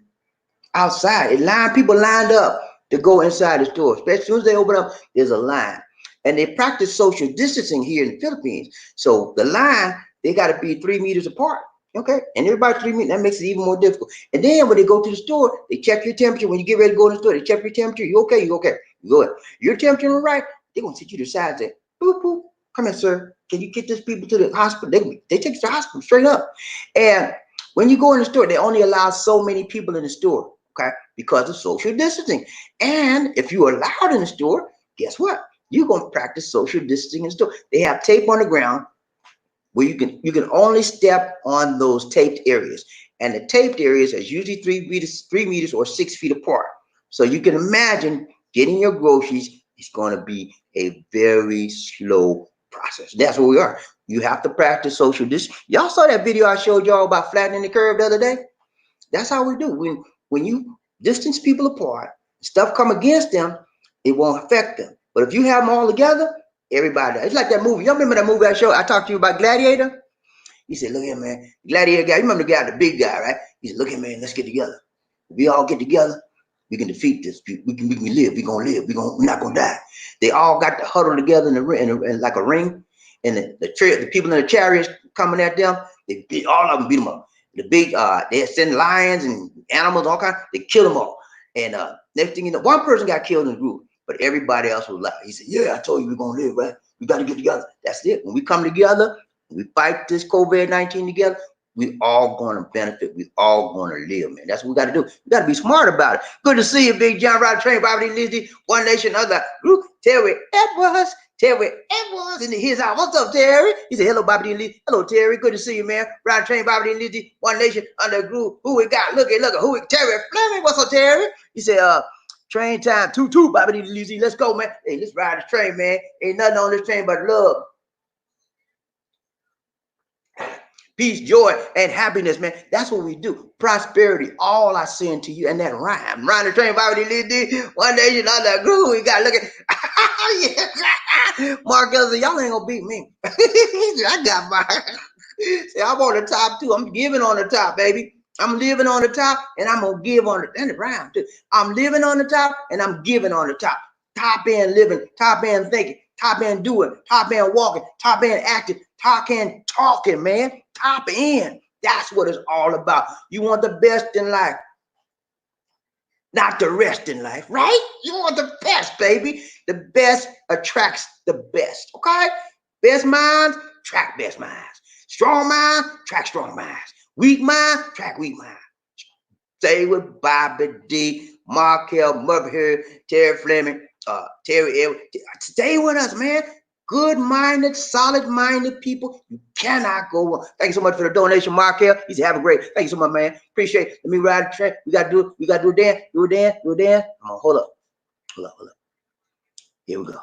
outside. People lined up to go inside the store. Especially as soon as they open up, there's a line. And they practice social distancing here in the Philippines. So the line, they got to be 3 meters apart. Okay. And everybody 3 meters, that makes it even more difficult. And then when they go to the store, they check your temperature. When you get ready to go to the store, they check your temperature. You okay? You okay? You go ahead. Your temperature all right, they're going to sit you to the side and say, boop, boop. Come here, sir. Can you get these people to the hospital? They take you to the hospital straight up. And when you go in the store, they only allow so many people in the store, okay, because of social distancing. And if you're allowed in the store, guess what? You're going to practice social distancing in the store. They have tape on the ground where you can only step on those taped areas. And the taped areas are usually 3 meters or 6 feet apart. So you can imagine getting your groceries, it's going to be a very slow process. That's what we are. You have to practice social distance. Y'all saw that video I showed y'all about flattening the curve the other day? That's how we do. When you distance people apart, stuff come against them, it won't affect them. But if you have them all together, everybody, it's like that movie. Y'all remember that movie I talked to you about, Gladiator? He said, look here, man, Gladiator guy, you remember the guy, the big guy, right? He said, look here, man, let's get together. If we all get together, we can defeat this. We can live. We're gonna live. We're not gonna die. They all got to huddle together in like a ring. And the people in the chariots coming at them, all of them beat them up. The big they send lions and animals, all kinds, they kill them all. And next thing you know, one person got killed in the group, but everybody else was like, he said, yeah, I told you we're gonna live, right? We got to get together. That's it. When we come together, we fight this COVID-19 together, we all going to benefit. We all going to live, man. That's what we got to do. We got to be smart about it. Good to see you, Big John, Rod Train, Bobby Lizzie, One Nation, Other Group, Terry Edwards in his house. What's up, Terry? He said, hello, Bobby D. Lizzie. Hello, Terry. Good to see you, man. Rod Train, Bobby D. Lizzie, One Nation, Under Group. Who we got? Look, who we Terry Fleming. What's up, Terry? He said, train time, 2-2, Bobby D. Lizzie. Let's go, man. Hey, let's ride this train, man. Ain't nothing on this train but love, peace, joy, and happiness, man. That's what we do. Prosperity, all I send to you. And that rhyme. Ride the train, Bobby D. One Nation, Under Group. We got to look at Mark Ellis, y'all ain't gonna beat me. I got mine. See, I'm on the top too. I'm giving on the top, baby. I'm living on the top, and I'm gonna give on the rhyme too. I'm living on the top, and I'm giving on the top. Top end living, top end thinking, top end doing, top end walking, top end acting, top end talking, man. Top end. That's what it's all about. You want the best in life, not the rest in life, right? You want the best, baby. The best attracts the best, okay? Best minds attract best minds. Strong minds attract strong minds. Weak minds attract weak minds. Stay with Bobby D, Markel, Murphy, Terry Fleming, Terry Edwards. Stay with us, man. Good-minded, solid-minded people. You cannot go wrong. Thank you so much for the donation, Markel. He said, have a great. Thank you so much, man. Appreciate it. Let me ride the train. We gotta do it. We gotta do it dance. Do it dance. Do it dance. Come on, hold up. Hold up. Here we go.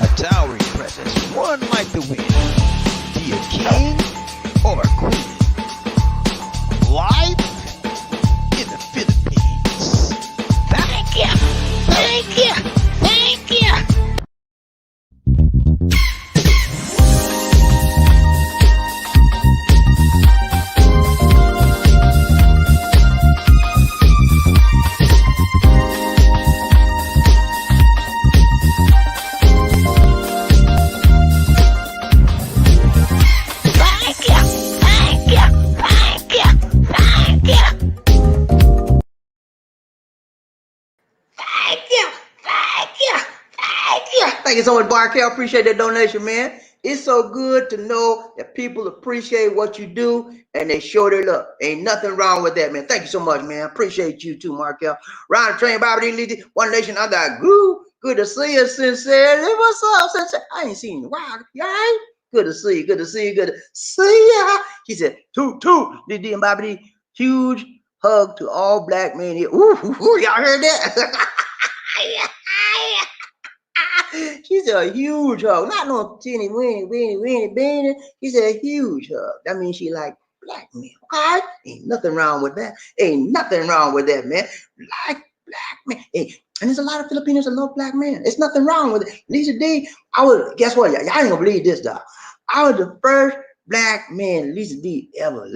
A towering presence, one like the wind. Be a king or a queen. Live in the Philippines. Thank you. Thank you. Thank you. Thank you so much, Barkel. Appreciate that donation, man. It's so good to know that people appreciate what you do and they show their love. Ain't nothing wrong with that, man. Thank you so much, man. Appreciate you too, Markel. Ride the train, Bobby D. Lizzie, One Nation, Under Group. Good to see you, sincerely. What's up, sincerely? I ain't seen you. Wow, you all right? Good to see you. Good to see you. Good to see ya. He said, toot, D and Bobby D. Huge hug to all black men here. Ooh, y'all heard that? She said a huge hug, not no teeny weeny beanie. She said a huge hug. That means she like black men. Okay, ain't nothing wrong with that. Ain't nothing wrong with that, man. Like black men. Hey, and there's a lot of Filipinos that love black men. It's nothing wrong with it. Lisa D, guess what? Y'all ain't gonna believe this, dog. I was the first black man Lisa D ever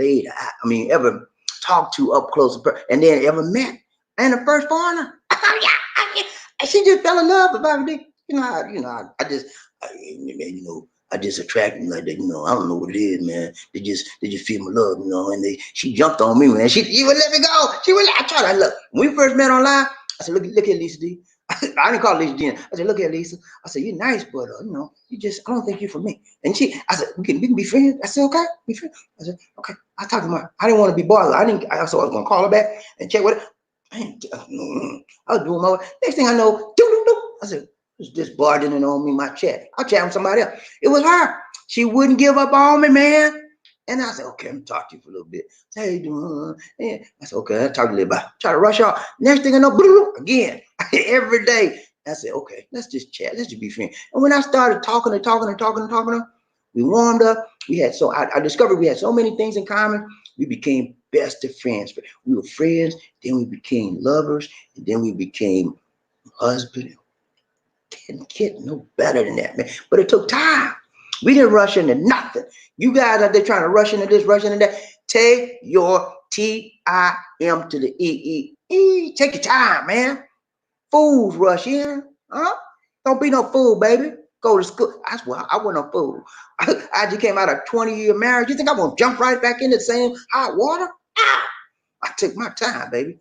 ever talked to up close, and then ever met, and the first foreigner. She just fell in love with Bobby D. I just attract them like that, I don't know what it is, man. They just feel my love, and she jumped on me, man. She would let me go. I tried to look. When we first met online, I said, look at Lisa D. I didn't call Lisa D. I said, look at Lisa. I said, you're nice, but I don't think you're for me. And I said, we can be friends. I said, okay, be friends. I said, okay. I talked to her. I didn't want to be bothered. I was gonna call her back and check with her. I was doing my next thing I know, I said, who's this barging on me, my chat? I'll chat with somebody else. It was her. She wouldn't give up on me, man. And I said, okay, I'm talk to you for a little bit. Say, how you doing? And I said, okay, I'll talk to you about. Try to rush off. Next thing I know, again, every day. I said, okay, let's just chat. Let's just be friends. And when I started talking, we warmed up. We had I discovered we had so many things in common. We became best of friends. We were friends, then we became lovers, and then we became husband. Can't get no better than that, man. But it took time. We didn't rush into nothing. You guys out there trying to rush into this, rush into that. Take your time to the E. Take your time, man. Fools rush in, huh? Don't be no fool, baby. Go to school. That's why I wasn't a fool. I just came out of 20-year marriage. You think I'm gonna jump right back into the same hot water? Ah! I took my time, baby.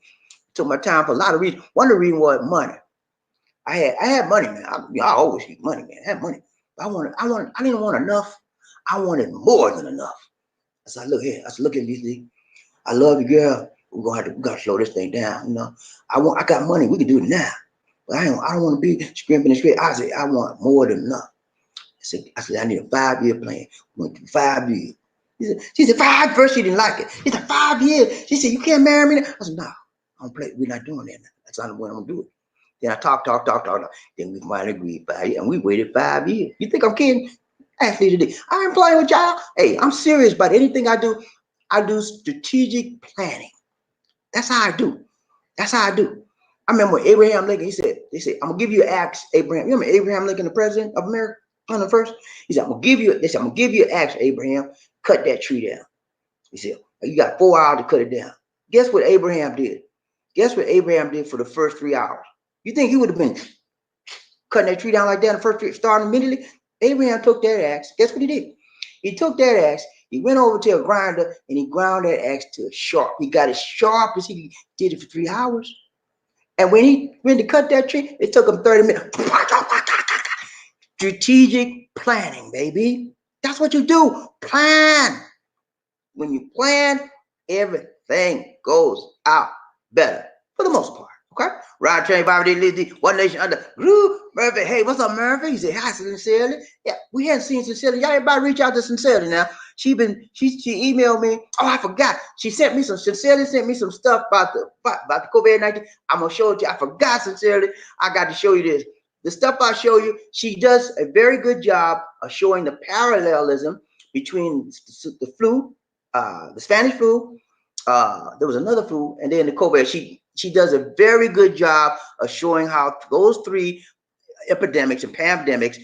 Took my time for a lot of reasons. One of the reasons was money. I had money, man. I always need money, man. I had money. I didn't want enough. I wanted more than enough. I said, look here. I said, look at this. I love you, girl. We gotta slow this thing down. You know, I got money. We can do it now. But I don't want to be scrimping and scraping. I said, I want more than enough. I said, I need a 5-year plan. We went through 5 years. She said, 5. First, she didn't like it. She said, 5 years. She said, you can't marry me now. I said, no, I don't play. We're not doing that now. That's not what I'm gonna do it. Then I talk. Then we finally agreed 5 years, and we waited 5 years. You think I'm kidding? Actually, today I ain't playing with y'all. Hey, I'm serious about anything I do. I do strategic planning. That's how I do. That's how I do. I remember when Abraham Lincoln, they said, I'm gonna give you an axe, Abraham. You remember Abraham Lincoln, the president of America, on the first? He said, I'm gonna give you an axe, Abraham. Cut that tree down. He said, you got 4 hours to cut it down. Guess what Abraham did? Guess what Abraham did for the first 3 hours? You think he would have been cutting that tree down like that in the first 3, starting immediately? Abraham took that axe. Guess what he did? He took that axe. He went over to a grinder and he ground that axe to a sharp. He got as sharp as he did it for 3 hours. And when he went to cut that tree, it took him 30 minutes. Strategic planning, baby. That's what you do. Plan. When you plan, everything goes out better for the most part. Okay? Ride, train, Bobby, Lizzie, one nation under. Murphy, hey, what's up, Murphy? He said, hi, Sincerely. Yeah, we hadn't seen Sincerely. Y'all everybody reach out to Sincerely now. She emailed me. Oh, I forgot. Sincerely sent me some stuff about the COVID-19. I'm gonna show it to you. I forgot, Sincerely. I got to show you this. The stuff I show you, she does a very good job of showing the parallelism between the flu, the Spanish flu, there was another flu, and then the COVID. She does a very good job of showing how those 3 epidemics and pandemics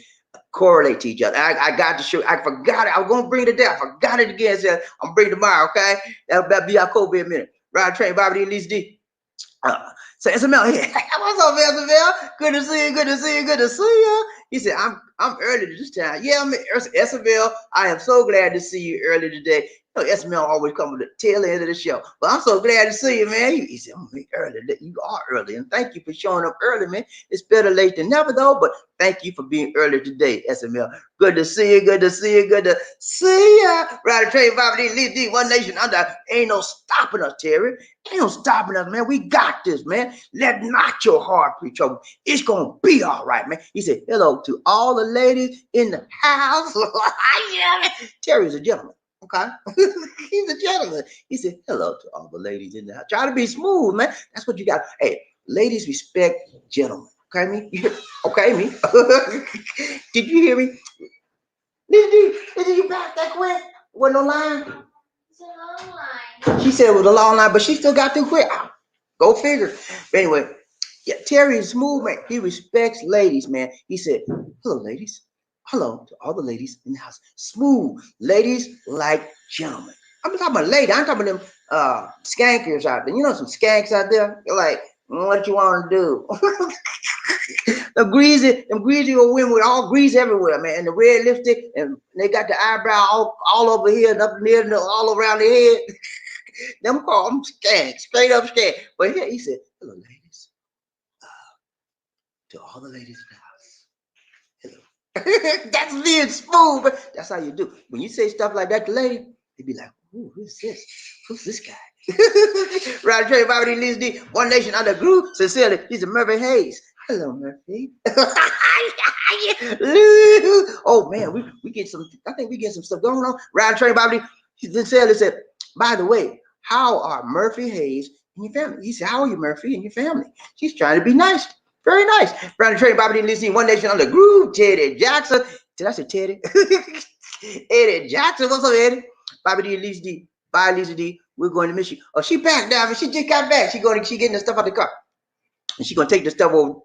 correlate to each other. I got to show. I forgot it. I was gonna bring it down. I forgot it again. So I'm bringing it tomorrow. Okay, that'll be our COVID minute. Ride, train, Bobby, Lizzie D. So SML here. What's up, SML? Good to see you. Good to see you. Good to see you. He said, I'm early this time. Yeah, I'm SML. I am so glad to see you early today. You know, SML always come with the tail end of the show. But I'm so glad to see you, man. He said, I'm early. You are early. And thank you for showing up early, man. It's better late than never, though. But thank you for being early today, SML. Good to see you. Good to see you. Good to see you. Ride a train, Bobby, Lizzie, one nation under. Ain't no stopping us, Terry. Ain't no stopping us, man. We got this, man. Let not your heart be troubled. It's going to be all right, man. He said, hello to all the ladies in the house. Yeah, Terry's a gentleman. Okay. He's a gentleman. He said, hello to all the ladies in the house. Try to be smooth, man. That's what you got. Hey, ladies respect gentlemen. Okay, me? Okay, me? Did you hear me? Did you back that quick? Wasn't no line? It's a long line. She said it was a long line, but she still got through quick. Go figure. But anyway, yeah, Terry is smooth, man. He respects ladies, man. He said, hello, ladies. Hello to all the ladies in the house. Smooth. Ladies like gentlemen. I'm talking about ladies. I'm talking about them skankers out there. You know some skanks out there? They're like, what you want to do? them greasy old women with all grease everywhere, man. And the red lipstick, and they got the eyebrow all over here and up near and all around their head. Them call them skanks, straight up skank. But here he said, hello, ladies. To all the ladies in the house. Hello. That's being smooth, but that's how you do. When you say stuff like that to lady, they be like, ooh, who's this? Who's this guy? Right, Trey, Bobby, Lizzie, one nation under group. Sincerely, he's a Murphy Hayes. Hello, Murphy. Oh man, we get some. I think we get some stuff going on. Ride, Trey, Bobby. Sincerely said, by the way, how are Murphy Hayes and your family? He said, how are you, Murphy, and your family? She's trying to be nice. Very nice. Brandon Trey, Bobby didn't listen. One Nation under Groove, Teddy Jackson. Did I say Teddy? Eddie Jackson. What's up, Eddie? Bobby D, Lisa D. Bye, Lisa D. We're going to miss you. Oh, she back now. She just got back. She getting the stuff out the car. And she gonna take the stuff over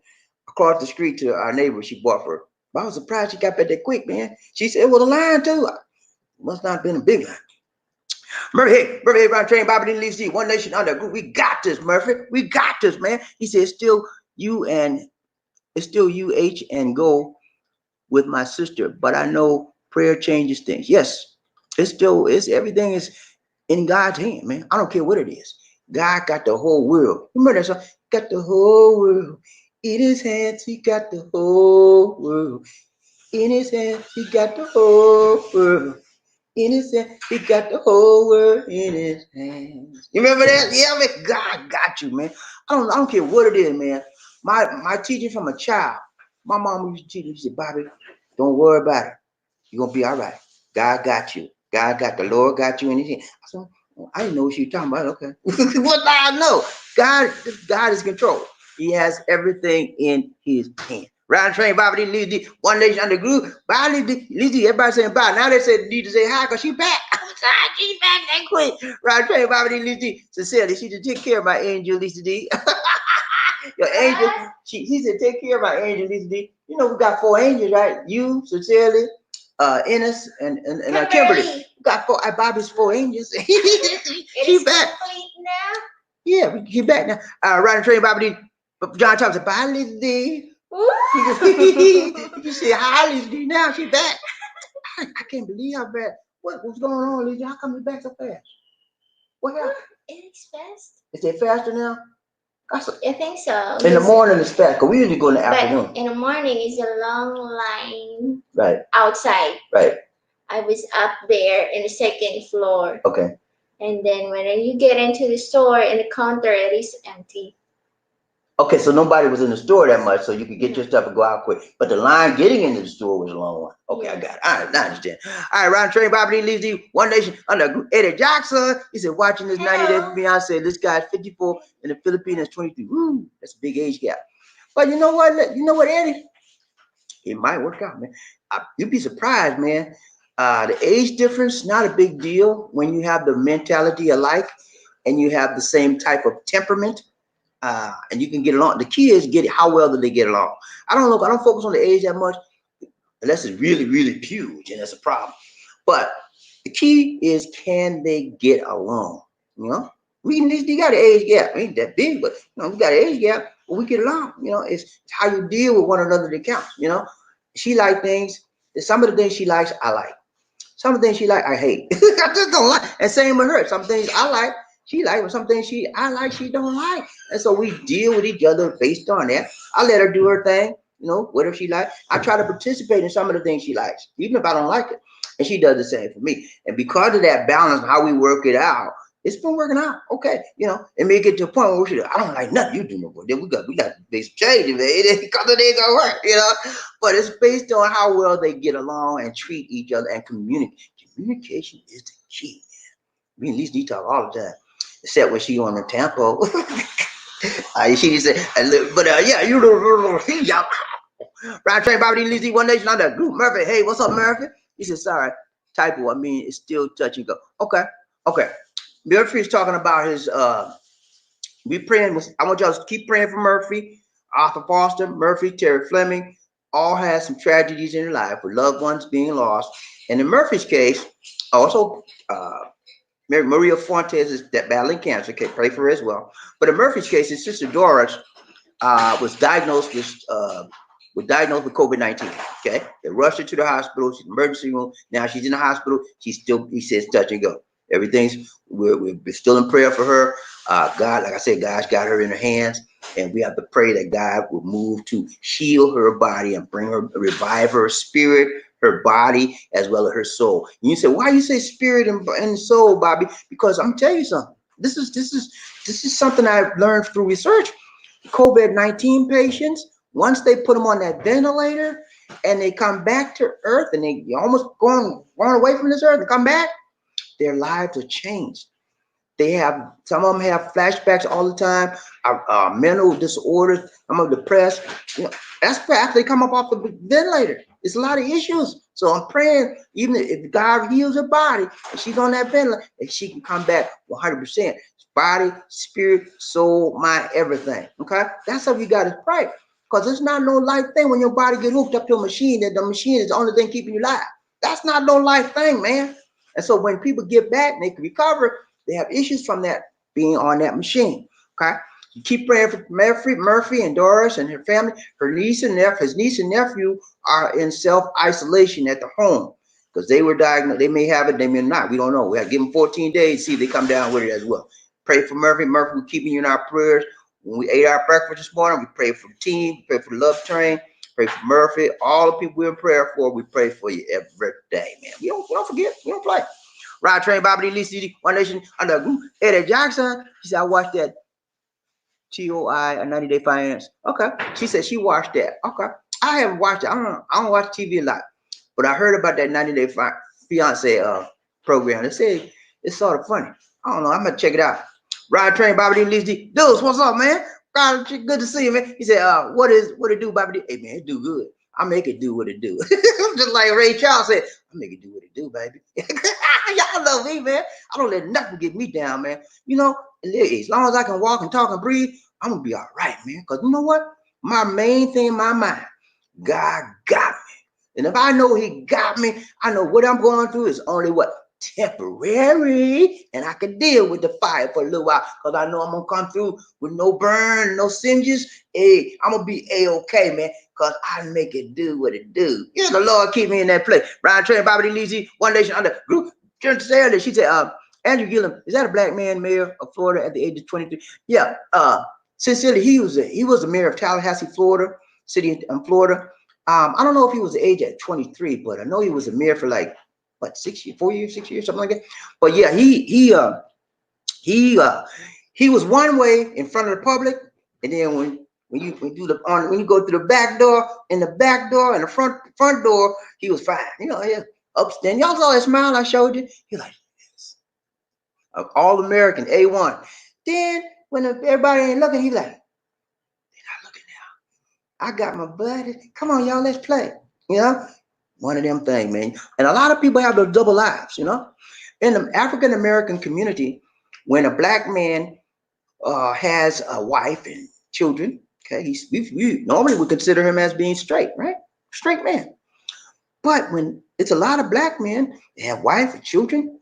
across the street to our neighbor she bought for her. But I was surprised she got back that quick, man. She said it was a line too. Must not have been a big line. Murphy, Brown Train, Bobby didn't leave. One Nation under group. We got this, Murphy. We got this, man. He said, it's still you, H, and go with my sister. But I know prayer changes things. Yes, everything is in God's hand, man. I don't care what it is. God got the whole world. Remember that song? Got the whole world in his hands. He got the whole world in his hands. He got the whole world in his hands. He got the whole world in his hands. You remember that? Yeah, I mean, God got you, man. I don't care what it is, man. My teaching from a child. My mom used to teach me. She said, Bobby, don't worry about it. You're gonna be all right. God got you. God got the Lord got you in his hand. I said, I didn't know what you were talking about. Okay. What do I know? God is control. He has everything in his hand. Round train, Bobby didn't leave the One Nation under group. Bobby leave everybody saying bye. Now they said need to say hi because she back. She's back that quick. Round train, Bobby didn't leave the Sincerely. She just take care of my angel, Lisa D. Your angel. He said take care of my angel, Lisa D. You know we got 4 angels, right? You, Sincerely, Ennis, and Kimberly. We got 4. Bobby's 4 angels. She back. Now? Yeah, she back now. Riding train, Bobby D. John Thompson, bye, Lisa D. You said hi, Lisa D. Now she back. I can't believe how bad. What's going on, Lisa? How come you back so fast? What happened? It's fast. Is it faster now? I think so. In the morning it's fast, because we usually go in the afternoon. But in the morning is a long line. Right. Outside. Right. I was up there in the 2nd floor. Okay. And then when you get into the store and the counter, it is empty. Okay, so nobody was in the store that much, so you could get your stuff and go out quick. But the line getting into the store was a long one. Okay, I got it. All right, I understand. All right, Round Train, Bobby leaves the One Nation under Eddie Jackson. He said, watching this 90 Days with Beyonce, this guy's 54 and the Philippines is 23. Woo, that's a big age gap. But you know what? You know what, Eddie? It might work out, man. You'd be surprised, man. The age difference, not a big deal when you have the mentality alike and you have the same type of temperament. And you can get along. The key is how well do they get along. I don't focus on the age that much unless it's really, really huge and that's a problem. But the key is, can they get along? You know, we got an age gap. It ain't that big, but you know, we got an age gap, but we get along. You know, it's how you deal with one another that counts. You know, she like things. Some of the things she likes, I like. Some of the things she like, I hate. I just don't like. And same with her. Some things I like, she like, but some things I like, she don't like. And so we deal with each other based on that. I let her do her thing, you know, whatever she likes. I try to participate in some of the things she likes, even if I don't like it. And she does the same for me. And because of that balance, how we work it out, it's been working out. Okay, you know, and make it to a point where I don't like nothing you do no more. Then we got to make some changes, man. Because it ain't gonna work, you know. But it's based on how well they get along and treat each other and communicate. Communication is the key, man. We at least need to talk all the time. Except when she on the tempo. She just said, but yeah, you know, Round Train, Bobby Lizzie, One Nation under group. Murphy, hey, what's up, Murphy? He said, sorry, typo. I mean, it's still touch and go. Okay. Murphy's talking about his we praying. I want y'all to keep praying for Murphy, Arthur Foster, Murphy, Terry Fleming. All had some tragedies in their life with loved ones being lost. And in Murphy's case, also Maria Fuentes is battling cancer. Okay, pray for her as well. But in Murphy's case, his sister Doris was diagnosed with COVID-19. Okay, they rushed her to the hospital. She's in the emergency room. Now she's in the hospital. She's still, he says, touch and go. We're still in prayer for her. God, like I said, God's got her in her hands, and we have to pray that God will move to heal her body and revive her spirit, her body, as well as her soul. And you say, why you say spirit and soul, Bobby? Because I'm telling you something. This is something I've learned through research. COVID-19 patients, once they put them on that ventilator and they come back to earth and they almost going away from this earth and come back, their lives are changed. They have, some of them have flashbacks all the time, mental disorders, some are depressed. You know, that's after they come up off the ventilator. It's a lot of issues. So I'm praying, even if God heals her body, and she's on that ventilator, that she can come back 100%. Body, spirit, soul, mind, everything. Okay? That's how you got to pray. Because it's not no life thing when your body get hooked up to a machine, that the machine is the only thing keeping you alive. That's not no life thing, man. And so when people get back and they can recover, they have issues from that being on that machine. Okay, you keep praying for Murphy and Doris and her family. His niece and nephew are in self-isolation at the home because they were diagnosed. They may have it, they may not. We don't know. We have to give them 14 days, see if they come down with it as well. Pray for Murphy. Murphy, we're keeping you in our prayers. When we ate our breakfast this morning, we prayed for the team, we prayed for the love train, pray for Murphy, all the people we're in prayer for. We pray for you every day, man. We don't forget. We don't play. Ride Train, Bobby Lee City, One Nation, under Eddie Jackson. She said, I watched that TOI, a 90-day finance. Okay. She said she watched that. Okay. I haven't watched it. I don't watch TV a lot. But I heard about that 90-day fiance program. They say it's sort of funny. I don't know. I'm gonna check it out. Ride Train, Bobby Lee City. Dudes, what's up, man? God, good to see you, man. He said, what it do, Bobby D? Hey man, it do good. I make it do what it do. Just like Ray Charles said, I make it do what it do, baby. Y'all love me, man. I don't let nothing get me down, man. You know, as long as I can walk and talk and breathe, I'm gonna be all right, man. Because you know what? My main thing in my mind, God got me. And if I know he got me, I know what I'm going through is only what? Temporary, and I can deal with the fire for a little while because I know I'm gonna come through with no burn, no singes. Hey, I'm gonna be a-okay, man, because I make it do what it do. Yeah, the Lord keep me in that place. Ryan Train, Bobby Lee, One Nation under group. She said, Andrew Gillum, is that a black man mayor of Florida at the age of 23? Yeah, sincerely, he was the mayor of Tallahassee, Florida, city in Florida. I don't know if he was the age at 23, but I know he was a mayor for like what, 6 years, 4 years, 6 years, something like that. But yeah, he was one way in front of the public, and then when you go through the back door, and the front door, he was fine. You know, yeah, upstanding. Y'all saw that smile I showed you. He like this, all American A1. Then when everybody ain't looking, he like, they're not looking now. I got my buddy. Come on, y'all, let's play. You know. One of them things, man. And a lot of people have those double lives, you know. In the African American community, when a black man has a wife and children, okay, we normally would consider him as being straight, right? Straight man. But when it's a lot of black men, they have wife and children,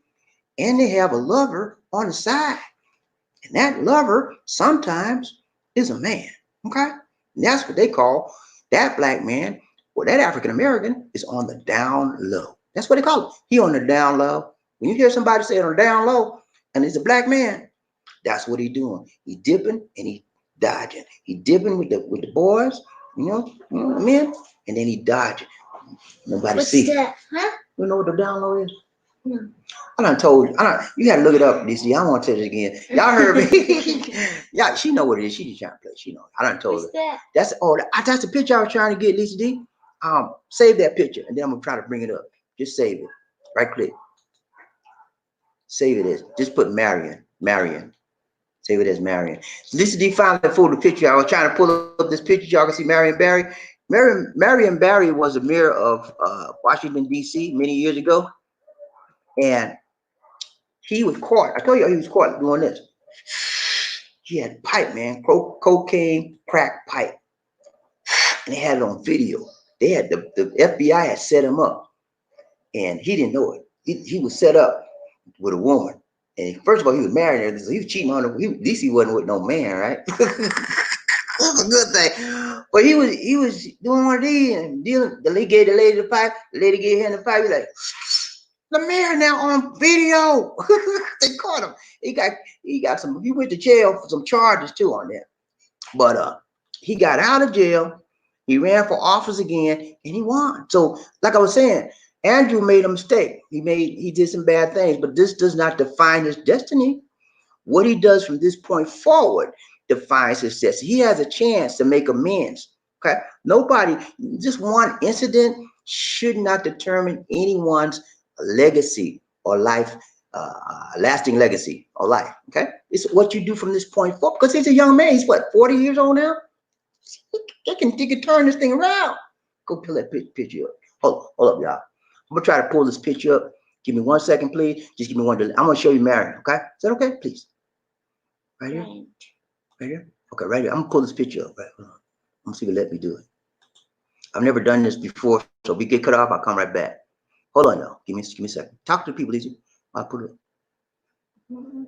and they have a lover on the side. And that lover sometimes is a man, okay? And that's what they call that black man. Well, that African American is on the down low. That's what they call it. He on the down low. When you hear somebody say on the down low, and it's a black man, that's what he doing. He dipping and he dodging. He dipping with the boys, you know, men, and then he dodging. Nobody see. What's that? Huh? You know what the down low is? No. I done told you. You gotta look it up, DC. I don't want to tell you again. Y'all heard me. Yeah, she know what it is. She just trying to play. She know. I done told What's her. that? That's the picture I was trying to get, Lisa D. Save that picture, and then I'm gonna try to bring it up. Just save it. Right click. Save it as. Just put Marion. Save it as Marion. Lisa D finally pulled the picture. I was trying to pull up this picture. Y'all can see Marion Barry. Marion Barry was the mayor of Washington, D.C. many years ago. And he was caught. I told you he was caught doing this. He had pipe, man. Cocaine, crack pipe. And they had it on video. They had the FBI had set him up. And he didn't know it. He was set up with a woman. And first of all, he was married, so he was cheating on her. At least he wasn't with no man, right? That's a good thing. But he was doing one of these and dealing. The lady gave the lady the pipe. The lady gave him the pipe. He's like, the mayor now on video. They caught him. He got some. He went to jail for some charges too on that. But he got out of jail. He ran for office again, and he won. So, like I was saying, Andrew made a mistake. He did some bad things, but this does not define his destiny. What he does from this point forward defines his destiny. He has a chance to make amends. Okay, just one incident should not determine anyone's legacy or life lasting legacy of life. Okay, it's what you do from this point forward. Because he's a young man. He's what, 40 years old now. He can turn this thing around. Go pull that picture up. Hold up, y'all. I'm gonna try to pull this picture up. Give me 1 second, please. Just give me one. I'm gonna show you Marion. Okay, is that okay, please? Right here. Right here. Okay, right here. I'm gonna pull this picture up. Right. Hold on. I'm gonna see if it let me do it. I've never done this before, so if we get cut off, I'll come right back. Hold on, y'all. Give me a second. Talk to the people, easy. I'll put it up.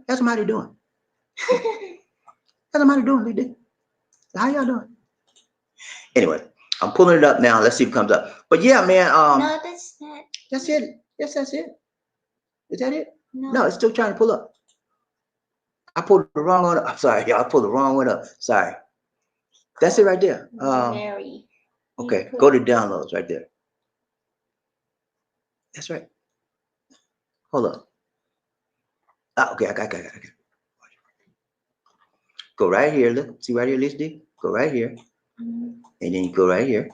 How's somebody doing? How's somebody doing, Lady? How y'all doing? Anyway, I'm pulling it up now. Let's see if it comes up. But yeah, man. No, that's not. That's it. Yes, that's it. Is that it? No, it's still trying to pull up. I pulled the wrong one up. I'm sorry, y'all. I pulled the wrong one up. Sorry. That's it right there. Mary. Okay, go to downloads right there. That's right. Hold up. Okay, I got it. Go right here. Look, see right here, Lisa D. Go right here, and then you go right here.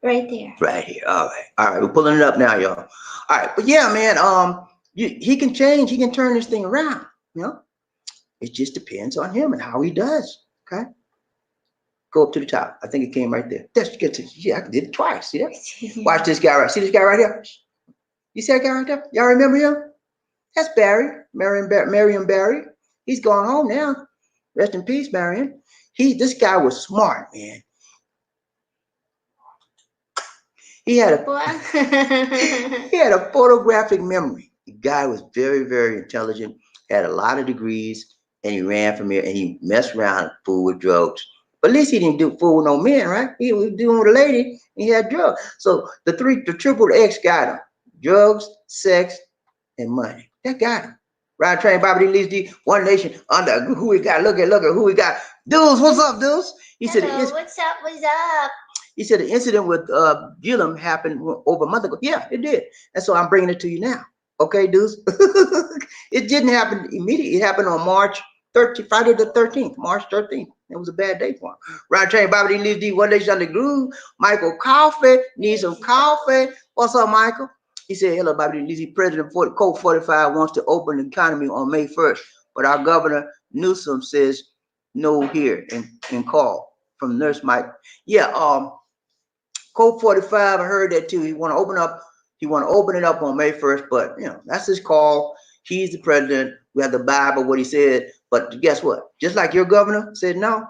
Right there. Right here. All right. We're pulling it up now, y'all. All right, but yeah, man. He can change. He can turn this thing around. You know, it just depends on him and how he does. Okay. Go up to the top. I think it came right there. Yeah, I did it twice. See that? Watch this guy right. See this guy right here? You see that guy right there? Y'all remember him? That's Barry. Marion Barry. He's gone home now. Rest in peace, Marion. This guy was smart, man. He had a photographic memory. The guy was very, very intelligent, had a lot of degrees, and he ran from here and he messed around and fooled with drugs. But at least he didn't fool with no men, right? He was doing with a lady and he had drugs. So the triple X got him. Drugs, sex, and money. That got him. Ride train, Bobby D, Lisa D, One Nation, under who we got. Look at who we got. Dudes, what's up, dudes? He said, what's up? What's up? He said the incident with Gillum happened over a month ago. Yeah, it did. And so I'm bringing it to you now. Okay, dudes? It didn't happen immediately. It happened on Friday the 13th, March 13th. It was a bad day for him. Ride train, Bobby D, Lisa D, One Nation, under groove. Michael Coffee, need some coffee. What's up, Michael? He said, hello, Bobby D, Lisa D. President Code 45 wants to open the economy on May 1st, but our governor Newsom says no here and call from Nurse Mike. Yeah, Code 45, I heard that too. He want to open it up on May 1st, but you know, that's his call. He's the president. We have to abide by what he said. But guess what? Just like your governor said no,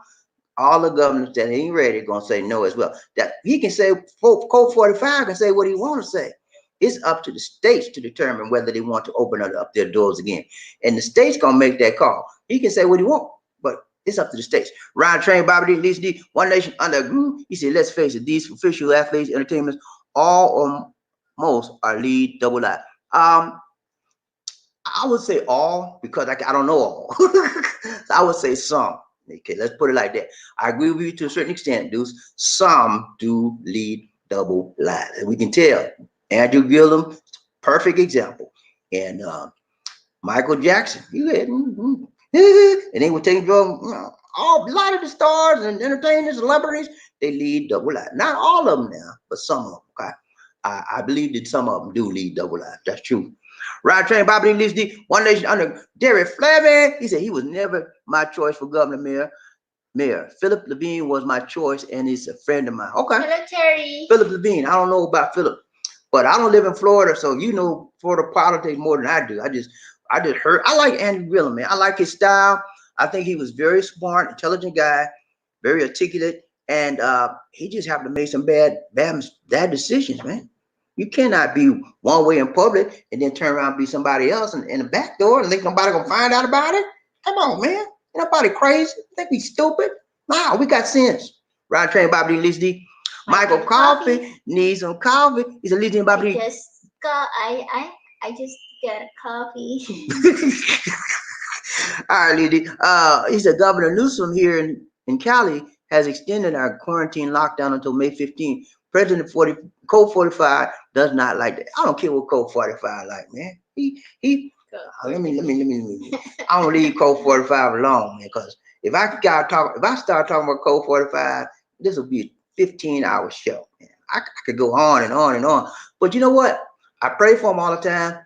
all the governors that ain't ready are gonna say no as well. That he can say, Code 45 can say what he want to say. It's up to the states to determine whether they want to open up their doors again. And the state's gonna make that call. He can say what he want, but it's up to the states. Ryan Train, Bobby D, Lisa D, One Nation, under a groove. He said, let's face it, these official athletes, entertainers, all or most are lead double live. I would say all because I don't know all. So I would say some. Okay, let's put it like that. I agree with you to a certain extent, dudes. Some do lead double live. And we can tell. Andrew Gillum, perfect example. And Michael Jackson, and they were taking drugs. A lot of the stars and entertainers, celebrities, they lead double life. Not all of them now, but some of them. Okay, I believe that some of them do lead double life. That's true. Ride train, Bobby D, Lisa D, One Nation, under Derek Flavin. He said he was never my choice for governor mayor. Philip Levine was my choice, and he's a friend of mine. Okay. Hello, Terry. Philip Levine. I don't know about Philip, but I don't live in Florida, so you know Florida politics more than I do. I just heard. I like Andrew Gillum, man. I like his style. I think he was very smart, intelligent guy, very articulate, and he just happened to make some bad decisions, man. You cannot be one way in public and then turn around and be somebody else in the back door and think nobody gonna find out about it. Come on, man. Ain't nobody crazy. Think we stupid? Nah, we got sense. Ride train, Bobby D, Lisa D. Michael Coffee needs some coffee. He's a Lisa D, Bobby D. I just got a coffee. All right, Lady. He said Governor Newsom here in Cali has extended our quarantine lockdown until May 15th. President Code 45 does not like that. I don't care what Code 45 like, man. Let me. I don't leave Code 45 alone, man, because if I start talking about Code 45, this will be a 15-hour show, man. I could go on and on and on. But you know what? I pray for them all the time,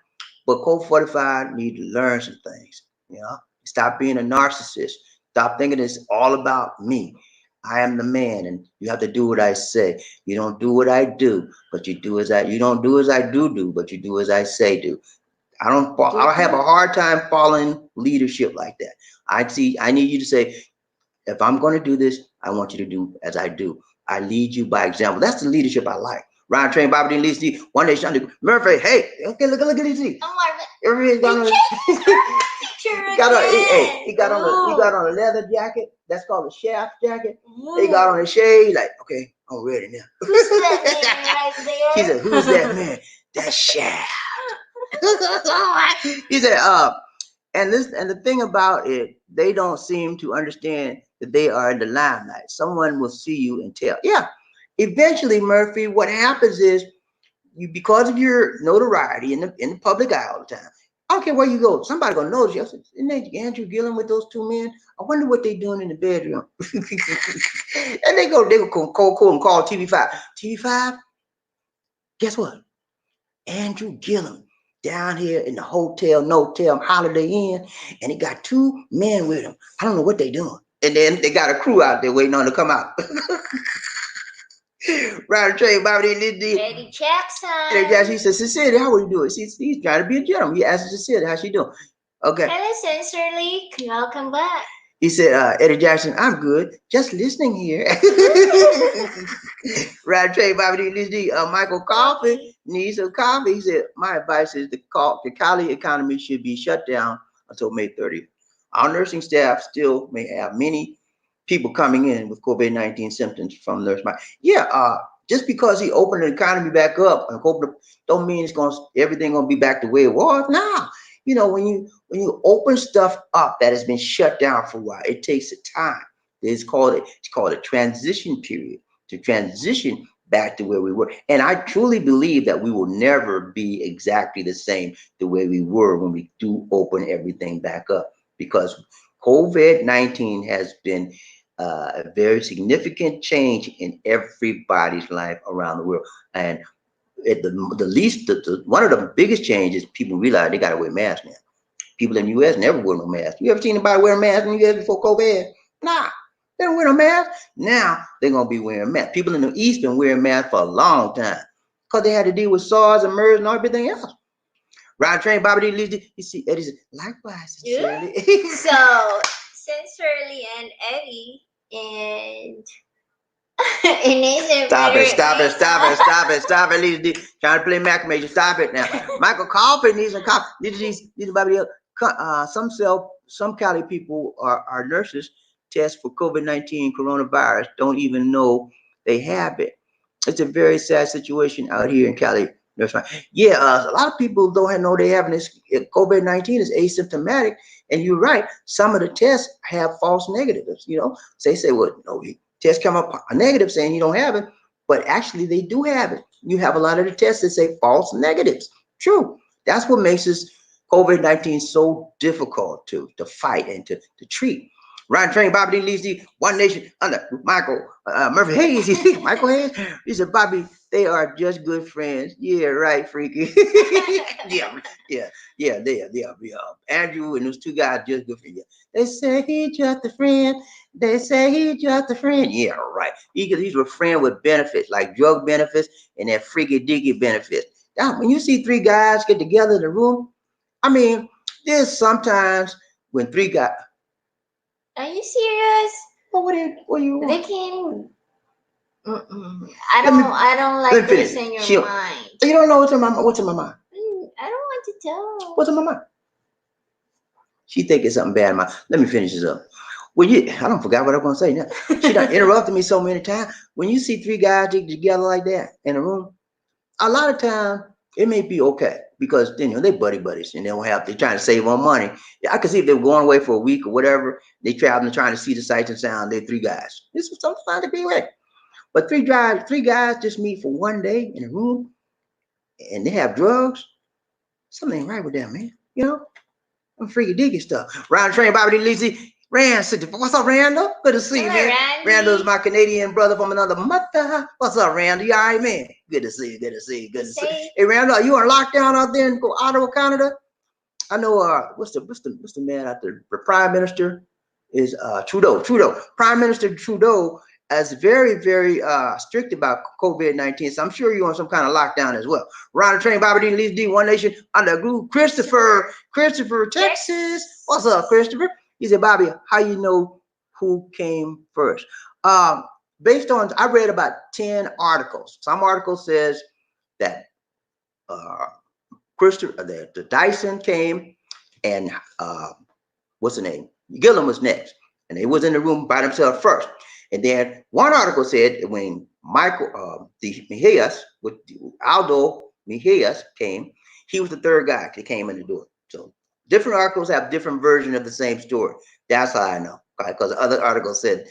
but Code 45 need to learn some things. You know, stop being a narcissist. Stop thinking it's all about me. I am the man, and you have to do what I say. You don't do what I do, but you do as I. You don't do as I do, but you do as I say do. I don't have a hard time following leadership like that. I see. I need you to say, if I'm going to do this, I want you to do as I do. I lead you by example. That's the leadership I like. Ryan Train, Bobby Dean, Lee Steve, one day, Sunday, Murphy. Hey, okay, look at these. I'm Marvin. Everybody's got on. Picture He got on a leather jacket. That's called a shaft jacket. He got on a shade. Like, okay, I'm ready now. Who's that man right there? He said, "Who's that man? That's Shaft." He said, and the thing about it, they don't seem to understand that they are in the limelight. Someone will see you and tell. Yeah, eventually, Murphy, what happens is you, because of your notoriety in the public eye all the time. I don't care where you go, somebody gonna notice you. I said, isn't that Andrew Gillum with those two men? I wonder what they doing in the bedroom. And they go call and call TV5. TV5, guess what? Andrew Gillum down here in the hotel, no-tell, Holiday Inn, and he got two men with him. I don't know what they doing. And then they got a crew out there waiting on to come out. Right, Trey, Bobby, Eddie Jackson. Eddie Jackson, he said, Cecilia, how are you doing? He's trying to be a gentleman. He asked Cecilia, how's she doing? Okay. Hello, Sincerely. Welcome back. He said, Eddie Jackson, I'm good. Just listening here. Right, Trey, Bobby, Michael Coffee needs some coffee. He said, my advice is the college economy should be shut down until May 30th. Our nursing staff still may have many people coming in with COVID-19 symptoms from nurse. Yeah, just because he opened the economy back up and don't mean everything gonna be back the way it was. Nah, you know, when you open stuff up that has been shut down for a while, it takes a time. It's called a transition period to transition back to where we were. And I truly believe that we will never be exactly the same the way we were when we do open everything back up, because COVID-19 has been a very significant change in everybody's life around the world. And at one of the biggest changes, people realize they got to wear masks now. People in the U.S. never wear no mask. You ever seen anybody wear a mask in the U.S. before COVID? Nah, they don't wear no mask. Now they're going to be wearing masks. People in the East been wearing masks for a long time because they had to deal with SARS and MERS and everything else. Ryan Train, Bobby D. You see, Eddie said, likewise, sincerely. So, Sincerely and Eddie and Stop it, Lisa. Trying to play Mac Major. Stop it now. Michael Coffin needs some coffee. These some Cali people are nurses test for COVID-19 coronavirus, don't even know they have it. It's a very sad situation out here in Cali. Yeah, a lot of people don't know they having this COVID-19 is asymptomatic, and you're right. Some of the tests have false negatives. You know, they say, well, no, tests come up a negative saying you don't have it, but actually they do have it. You have a lot of the tests that say false negatives. True. That's what makes this COVID-19 so difficult to fight and to treat. Ryan Train, Bobby D. Lee, One Nation under Michael Murphy Hayes. Michael Hayes. He said, Bobby, they are just good friends. Yeah, right, freaky. Yeah. Andrew and those two guys just good friends. They say he's just a friend. They say he's just a friend. Yeah, right. He's a friend with benefits, like drug benefits and that freaky dicky benefits. Now, when you see three guys get together in the room, I mean, there's sometimes when three guys. Are you serious? Well, what do you want? They can. I don't like this in your mind. You don't know what's in my mind. What's in my mind? I don't want to tell. What's in my mind? She think it's something bad in my. Let me finish this up. Well, I don't forgot what I'm gonna say now. She done interrupted me so many times. When you see three guys get together like that in a room, a lot of times it may be okay because they buddies and they're trying to save on money. I could see if they were going away for a week or whatever, they traveling trying to see the sights and sound. They're three guys. This was something to be with. But three guys just meet for one day in a room and they have drugs. Something ain't right with them, man. You know, I'm freaky diggy stuff. Round train, Bobby D. Lisi. Rand 64. What's up, Randall? Good to see you, Hello, man. Randy. Randall's my Canadian brother from another mother. What's up, Randall? You all right, man? Good to see you. Good to see you. Good to see you. Hey, Randall, are you on lockdown out there in Ottawa, Canada? I know. What's the man out there? The Prime Minister is Trudeau. Prime Minister Trudeau is very strict about COVID-19. So I'm sure you're on some kind of lockdown as well. Ron the Train, Bobby D, Leeds D, One Nation under group. Christopher, Texas. What's up, Christopher? He said, Bobby, how you know who came first? Based on, I read about 10 articles. Some articles says that Christopher, the Dyson came, and what's the name? Gillum was next, and they was in the room by themselves first. And then one article said when Michael, the Mejias, with Aldo Mejias came, he was the third guy that came in the door. So different articles have different versions of the same story. That's how I know, because other articles said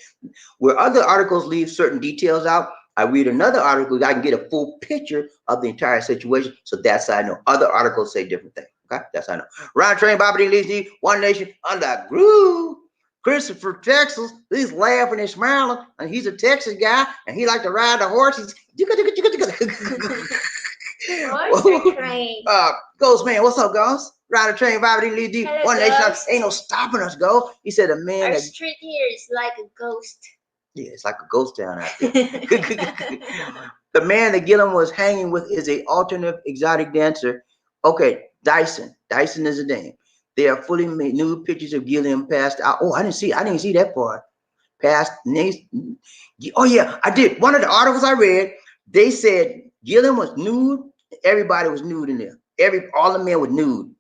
where other articles leave certain details out. I read another article, I can get a full picture of the entire situation. So that's how I know. Other articles say different things. Okay, that's how I know. Ron Train, Bobby D, Leeds, One Nation under groove. Christopher, Texas, he's laughing and smiling, and he's a Texas guy, and he like to ride the horses. Horse train. Ghost man, what's up, Ghost? Ride a train, Bobby D, Leeds, One Nation. Ain't no stopping us, Ghost. He said, a man. Our street here is like a ghost. Yeah, it's like a ghost town out there. The man that Gillum was hanging with is a alternate exotic dancer. Okay, Dyson. Dyson is a name. They are fully made nude pictures of Gillum passed out. Oh, I didn't see that part. Passed. Oh yeah, I did. One of the articles I read, they said Gillum was nude. Everybody was nude in there. All the men were nude.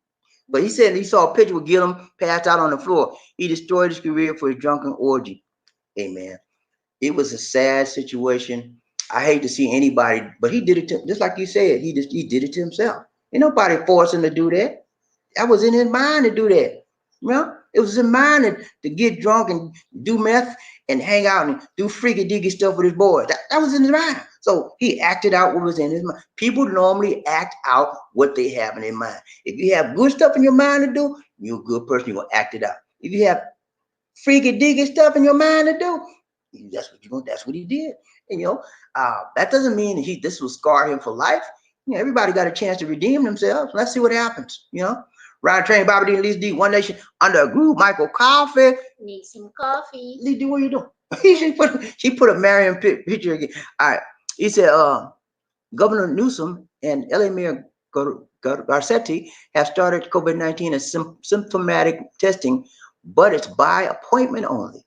But he said he saw a picture with Gillum passed out on the floor. He destroyed his career for his drunken orgy. Amen. It was a sad situation. I hate to see anybody, but he did it to, just like you said, he did it to himself. Ain't nobody forced him to do that. That was in his mind to do that. You know, it was in mind to get drunk and do meth and hang out and do freaky deaky stuff with his boys. That was in his mind. So he acted out what was in his mind. People normally act out what they have in their mind. If you have good stuff in your mind to do, you're a good person, you're gonna act it out. If you have freaky deaky stuff in your mind to do, that's what he did. And that doesn't mean this will scar him for life. Everybody got a chance to redeem themselves. Let's see what happens. Ryan Train, Bobby D, Leeds D, One Nation under a groove. Michael Coffee. Need some coffee. Leeds D, what are you doing? she put a Marion picture again. All right. He said Governor Newsom and LA Mayor Garcetti have started COVID-19 as symptomatic testing, but it's by appointment only.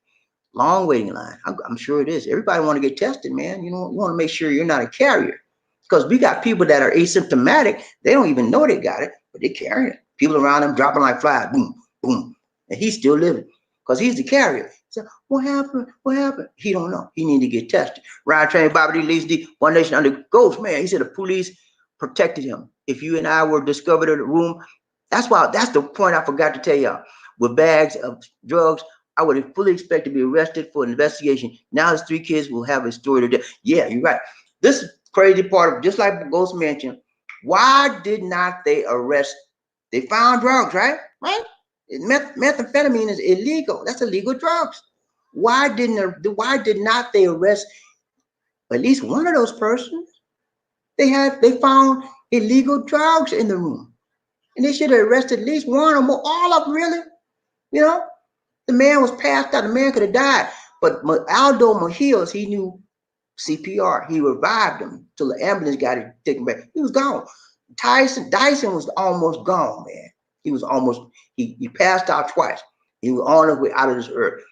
Long waiting line. I'm sure it is. Everybody want to get tested, man. You want to make sure you're not a carrier, because we got people that are asymptomatic. They don't even know they got it, but they carry it. People around them dropping like flies. Boom, boom, and he's still living because he's the carrier. So what happened? What happened? He don't know. He need to get tested. Ryan Train, Bobby D, Leeds D, One Nation under Ghost man. He said the police protected him. If you and I were discovered in the room, that's the point I forgot to tell y'all. With bags of drugs, I would fully expect to be arrested for an investigation. Now his 3 kids will have a story to tell. Yeah, you're right. This crazy part of, just like Ghost mentioned, why did not they arrest? They found drugs, right? Methamphetamine is illegal. That's illegal drugs. Why did not they arrest at least one of those persons? They found illegal drugs in the room, and they should have arrested at least one or more, all of them, really. The man was passed out. The man could have died. But Aldo Mejias, he knew CPR. He revived him till the ambulance got it taken back. He was gone. Dyson was almost gone, man. He passed out twice. He was on his way out of this earth.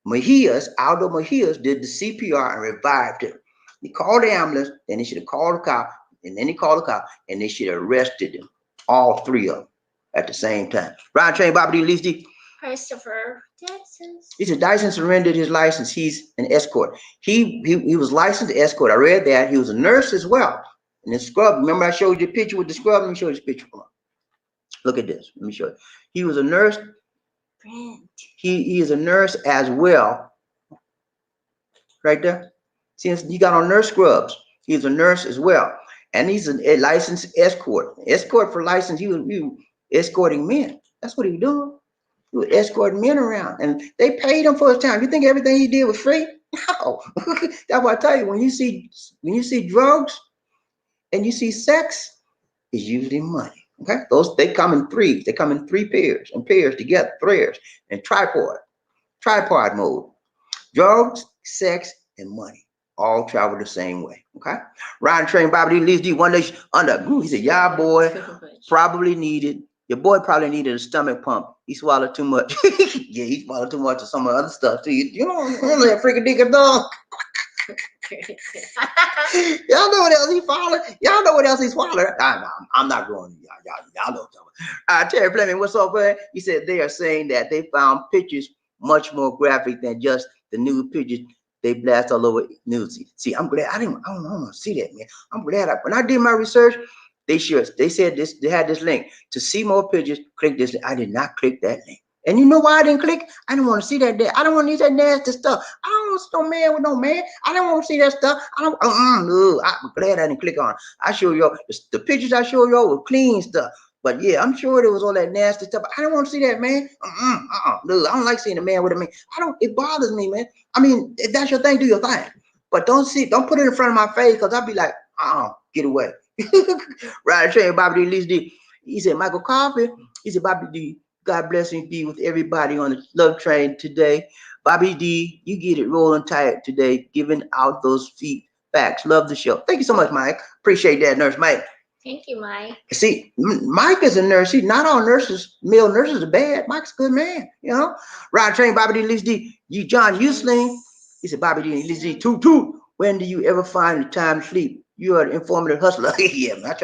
Aldo Mejias did the CPR and revived him. He called the ambulance, then he should have called the cop, and then he called the cop, and they should have arrested him, all 3 of them, at the same time. Ryan Train, Bobby D, Leeds D. Christopher, Texas. He said Dyson surrendered his license. He's an escort. He was licensed to escort. I read that. He was a nurse as well. And the scrub, remember I showed you a picture with the scrub? Let me show you this picture. Look at this. Let me show you. He was a nurse. He is a nurse as well. Right there. See, he got on nurse scrubs. He's a nurse as well. And he's a licensed escort. Escort for license. He was escorting men. That's what he was doing. He was escorting men around, and they paid him for his time. You think everything he did was free? No. That's why I tell you, when you see drugs and you see sex, it's usually money. Okay, those they come in threes. They come in three pairs and pairs together, pairs and tripod mode. Drugs, sex, and money all travel the same way. Okay. Riding train, Bobby D, leads D one day under. Ooh, he said, "Yeah, boy, probably needed. Your boy probably needed a stomach pump. He swallowed too much. Yeah, he swallowed too much of some other stuff too. You know that freaking dick dog. Y'all know what else he swallowed? Y'all know what else he swallowed? I'm not going. Y'all know what I'm talking about. Terry Fleming, what's up, man? He said they are saying that they found pictures much more graphic than just the nude pictures they blast all over news. See, I'm glad I don't want to see that, man. I'm glad when I did my research, they said this, they had this link to see more pictures. Click this link. I did not click that link. And you know why I didn't click? I didn't want to see that. I don't want to see that nasty stuff. I don't want to see no man with no man. I don't want to see that stuff. I don't. No, I'm glad I didn't click on it. I show y'all the pictures I show y'all were clean stuff. But yeah, I'm sure there was all that nasty stuff. I don't want to see that, man. No, I don't like seeing a man with a man. It bothers me, man. I mean, if that's your thing, do your thing. But don't put it in front of my face, because I'll be like, get away. Right, train, Bobby D, Lisa D. He said, Michael Coffee. He said, Bobby D, God bless and be with everybody on the love train today. Bobby D, you get it rolling tight today, giving out those facts. Love the show. Thank you so much, Mike. Appreciate that, Nurse Mike. Thank you, Mike. See, Mike is a nurse. Not all male nurses are bad. Mike's a good man, you know. Ride train, Bobby D, Lisa D. John Usling. He said, Bobby D, Lisa D, toot. When do you ever find the time to sleep? You are an informative hustler. Yeah, man.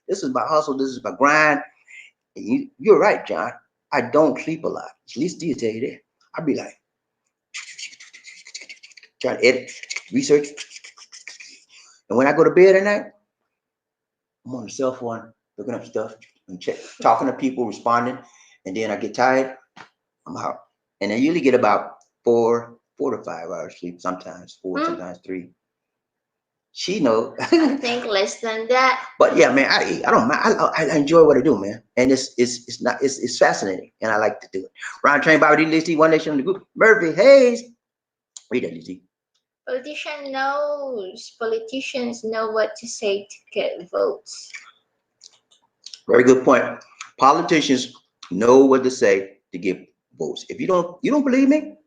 This is my hustle. This is my grind. You're right, John. I don't sleep a lot. At least D tell you that. I'll be like, trying to edit, research. And when I go to bed at night, I'm on the cell phone, looking up stuff and talking to people, responding. And then I get tired, I'm out. And I usually get about 4 to 5 hours sleep, sometimes 4, sometimes 3. She knows. I think less than that. But yeah, man, I don't mind. I enjoy what I do, man, and it's fascinating, and I like to do it. Ron Train, Bobby D, Lizzie, One Nation on the group. Murphy Hayes, read that, Lizzie. Politicians know what to say to get votes. Very good point. Politicians know what to say to get votes. If you don't believe me,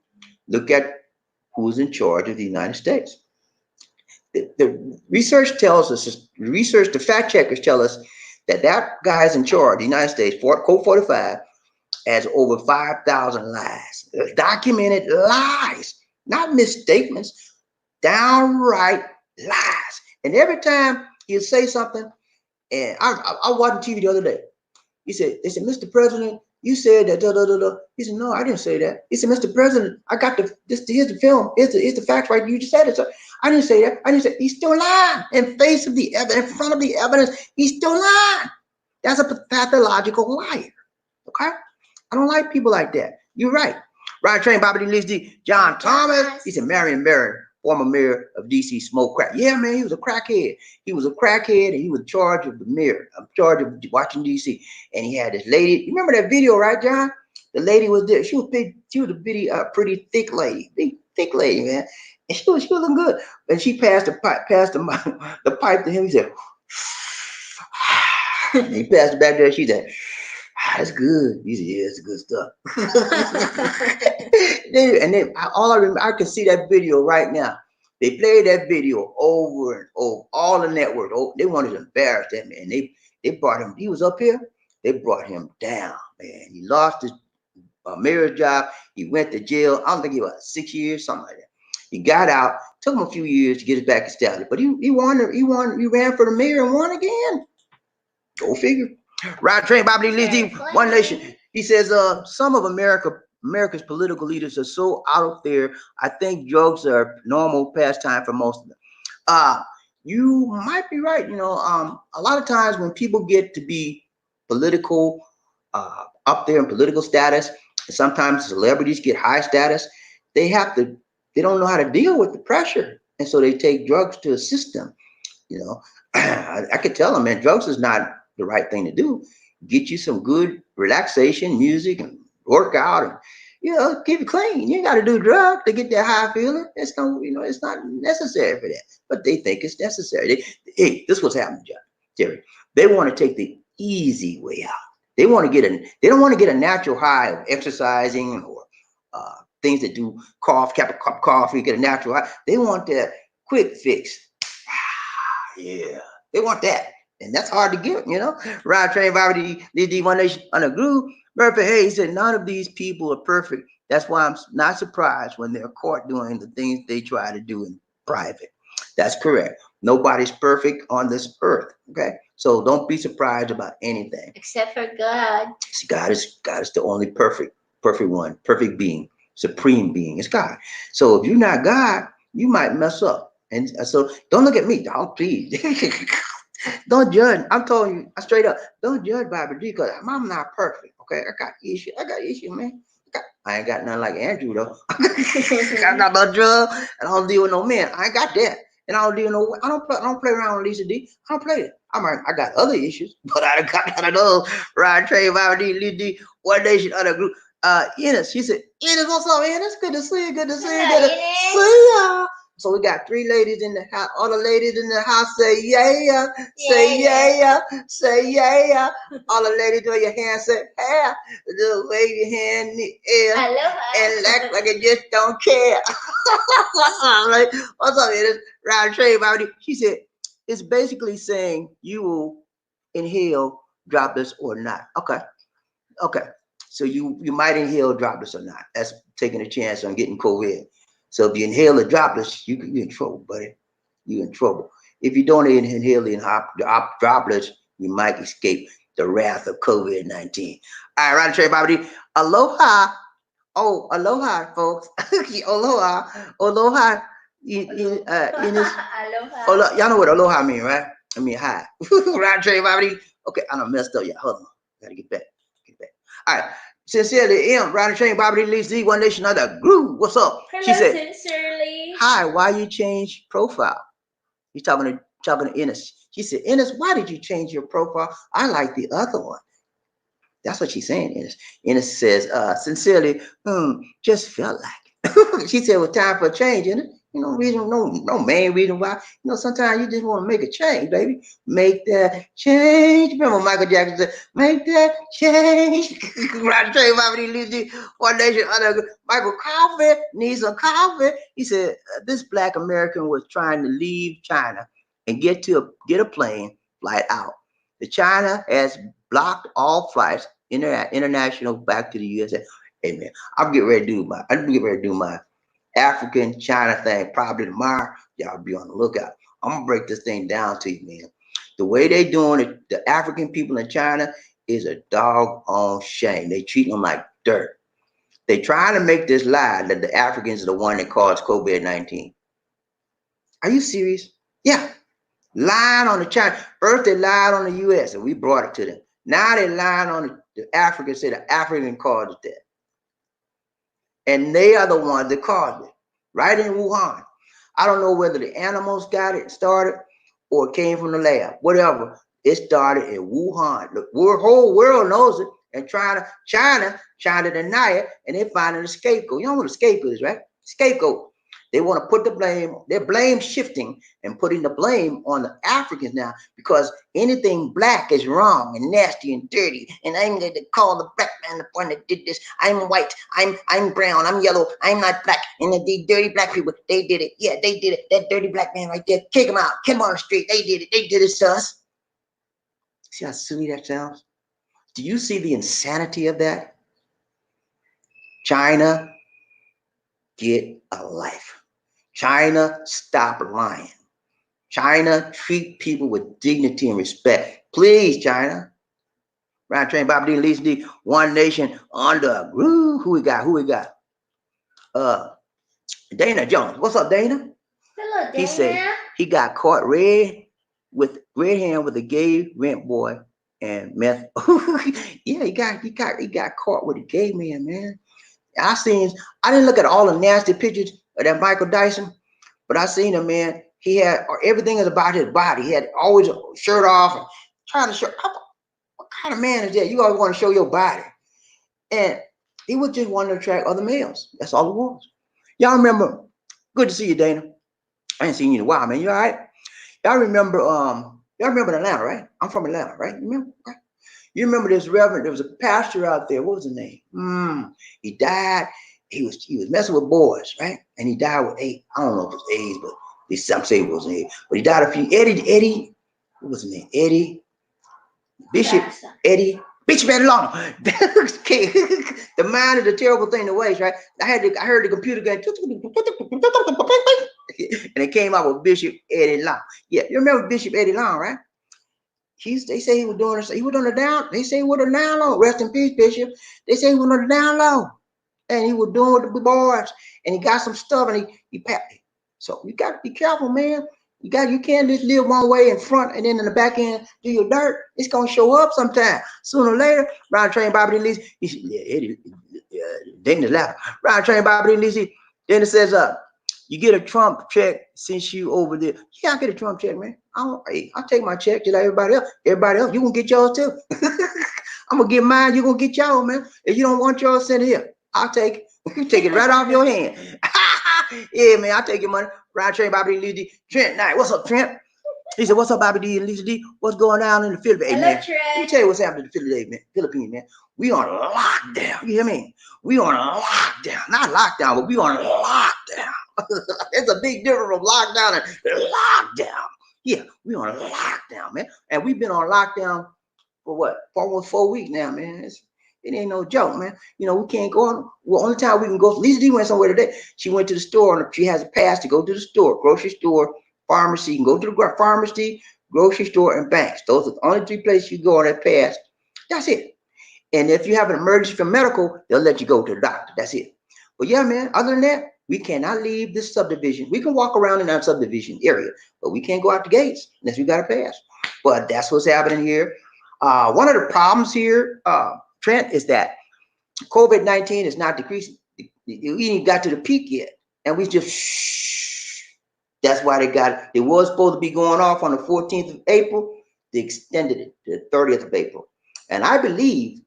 look at who's in charge of the United States. The research tells us, the fact checkers tell us that guy's in charge of the United States, Code 45, has over 5,000 lies, documented lies, not misstatements, downright lies. And every time he'll say something, and I watched TV the other day. They said, Mr. President, you said that, da, da, da, da. He said, no, I didn't say that. He said, Mr. President, I got here's the film. Here's the facts right. You just said it. So I didn't say that. I didn't say. He's still lying in face of the evidence, in front of the evidence. He's still lying. That's a pathological liar. Okay? I don't like people like that. You're right. Ryan Train, Bobby D. Lizzie, John Thomas. He said, Marion Barry, former mayor of DC, smoked crack. Yeah, man, he was a crackhead. He was a crackhead, and he was in charge of the mayor, in charge of watching DC. And he had this lady. You remember that video, right, John? The lady was there. She was big. She was a pretty thick lady, big thick lady, man. And she was looking good. And she passed the pipe to him. He said, and he passed it back there. She said, that's good. He said, yeah, it's good stuff. And then all I remember, I can see that video right now. They played that video over and over, all the network. Oh, they wanted to embarrass that man. They brought him. He was up here. They brought him down, man. He lost his mayor's job. He went to jail. I don't think he was 6 years, something like that. He got out. Took him a few years to get his back established, but he won. He ran for the mayor and won again. Go figure. Ride Train, Bobby Lizzie, One Nation. He says, some of America's political leaders are so out there. I think drugs are normal pastime for most of them. You might be right. You know, a lot of times when people get to be political, up there in political status, sometimes celebrities get high status. They don't know how to deal with the pressure, and so they take drugs to assist them. You know, I could tell them, man, drugs is not the right thing to do. Get you some good relaxation music and work out and keep it clean. You got to do drugs to get that high feeling. It's no, it's not necessary for that. But they think it's necessary. Hey, this was happening, John, Jerry. They want to take the easy way out. They want to get they don't want to get a natural high of exercising or things that do cup of coffee, get a natural high. They want that quick fix. Yeah, they want that. And that's hard to get, Ride, train, vibrate, lead one nation on a groove. Murphy Hayes said none of these people are perfect. That's why I'm not surprised when they're caught doing the things they try to do in private. That's correct. Nobody's perfect on this earth. Okay. So don't be surprised about anything. Except for God. See, God is the only perfect one, perfect being, supreme being. It's God. So if you're not God, you might mess up. And so don't look at me. Don't please. Don't judge. I'm telling you straight up. Don't judge Bible G because I'm not perfect. Okay. I got issue, man. I ain't got nothing like Andrew though. I got no drug. I don't deal with no men. I ain't got that. And I don't deal with I don't play around with Lisa D. I don't play it. I got other issues, but I got none of those. Ride, train, Bible D, Lisa D, one nation, other group. Enos, she said, Enos, what's up, Enos? Good to see you. Good to see you. Good to see ya. So we got 3 ladies in the house. All the ladies in the house say yeah, say yeah, say yeah. All the ladies do your hand, say yeah. Just wave your hand in the air and act like it just don't care. Like, what's up, Enos? Round trade, she said it's basically saying you will inhale droplets or not. Okay. So you might inhale droplets or not. That's taking a chance on getting COVID. So if you inhale the droplets, you're in trouble, buddy. You're in trouble. If you don't inhale the droplets, you might escape the wrath of COVID-19. All right, Trey Bobby. Aloha. Oh, aloha, folks. Aloha. Aloha. Aloha. Y'all know what aloha mean, right? I mean, hi. Right, Trey Bobby. Okay, I done messed up. Yeah, hold on. Gotta get back. All right. Sincerely, M. Riding train, Bobby Lee, Z, One Nation, Other Groove. What's up? Hello, she said, sincerely. Hi, why you change profile? He's talking to Ennis. She said, Ennis, why did you change your profile? I like the other one. That's what she's saying, Ennis. Ennis says, sincerely, just felt like it. She said, well, time for a change, isn't it? No main reason why. Sometimes you just want to make a change, baby. Make that change. Remember Michael Jackson said, make that change. One nation, other. Michael Coffee needs some coffee. He said, this Black American was trying to leave China and get a plane flight out. The China has blocked all flights international back to the USA. Hey man, I'm getting ready to do my African China thing probably tomorrow. Y'all be on the lookout. I'm gonna break this thing down to you, man. The way they doing it, the African people in China is a doggone shame. They treat them like dirt. They trying to make this lie that the Africans are the one that caused COVID-19. Are you serious? Yeah. Lying on the China. First they lied on the US and we brought it to them. Now they lying on the Africans, say the African caused it. And they are the ones that caused it, right in Wuhan. I don't know whether the animals got it started or it came from the lab, whatever. It started in Wuhan. The whole world knows it, and China trying to deny it, and they finding a scapegoat. You know what a scapegoat is, right? Scapegoat. They want to put the blame, they're blame shifting and putting the blame on the Africans now because anything black is wrong and nasty and dirty. And I'm going to call the black man the one that did this. I'm white, I'm brown, I'm yellow, I'm not black. And the dirty black people, they did it. Yeah, they did it. That dirty black man right there, kick him out, kick him on the street. They did it. They did it to us. See how silly that sounds? Do you see the insanity of that? China, get a life. China, stop lying. China, treat people with dignity and respect. Please, China. Round train, Bob D, Lisa D, One Nation, under a groove. Who we got? Dana Jones. What's up, Dana? Hello, Dana. He said he got caught red hand with a gay rent boy and meth. Yeah, he got caught with a gay man. I didn't look at all the nasty pictures of that Michael Dyson, but I seen him, man. He had everything is about his body. He had always a shirt off and trying to show. What kind of man is that? You always want to show your body. And He was just wanting to attract other males. That's all it was. Y'all remember? Good to see you, Dana. I ain't seen you in a while, man. You all right? Y'all remember Atlanta, right? I'm from Atlanta, right? You remember? Right? You remember this reverend? There was a pastor out there. What was his name? He died. He was messing with boys, right? And he died with AIDS. I don't know if it was AIDS, but some say it was AIDS. But he died a few. Eddie. What was his name? Eddie Bishop. Jackson. Eddie Bishop Eddie Long. The mind is a terrible thing to waste, right? I heard the computer going, and it came out with Bishop Eddie Long. Yeah, you remember Bishop Eddie Long, right? They say he was doing the down. They say he was on the down low. Rest in peace, Bishop. They say he was on the down low, and he was doing with the boys, and he got some stuff, and he packed it. So you got to be careful, man. You can't just live one way in front and then in the back end do your dirt. It's gonna show up sometime. Sooner or later, Ron Train Bobby Lee. He said, yeah, Dana's laughing. Ron Train Bobby Lee. Then it says, you get a Trump check since you over there. Yeah, I get a Trump check, man. I'll take my check just like everybody else. Everybody else, you gonna get yours too. I'm gonna get mine. You gonna get yours, man. If you don't want yours, send it here. I'll take it. You take it right off your hand. Yeah, man, I'll take your money. Ryan Train, Bobby D, Lizzie, Trent Knight. What's up, Trent? He said, what's up, Bobby D and Lizzie D? What's going on in the Philippines, Hello, man? Trent. Let me tell you what's happening in the Philippines, man. We on lockdown. You hear me? We on lockdown. Not lockdown, but we on lockdown. There's a big difference from lockdown and lockdown. Yeah, we on lockdown, man. And we've been on lockdown for what? For almost 4 weeks now, man. It ain't no joke, man. You know, we can't go on. Well, only time we can go. Lisa D went somewhere today. She went to the store, and she has a pass to go to the store, grocery store, pharmacy. You can go to the pharmacy, grocery store, and banks. Those are the only 3 places you go on that pass. That's it. And if you have an emergency for medical, they'll let you go to the doctor. That's it. But yeah, man, other than that, we cannot leave this subdivision. We can walk around in our subdivision area, but we can't go out the gates unless we got a pass. But that's what's happening here. One of the problems here, Trent, is that COVID-19 is not decreasing. We ain't got to the peak yet, and we just shh. That's why they got it. It was supposed to be going off on the 14th of April. They extended it to the 30th of April, and I believe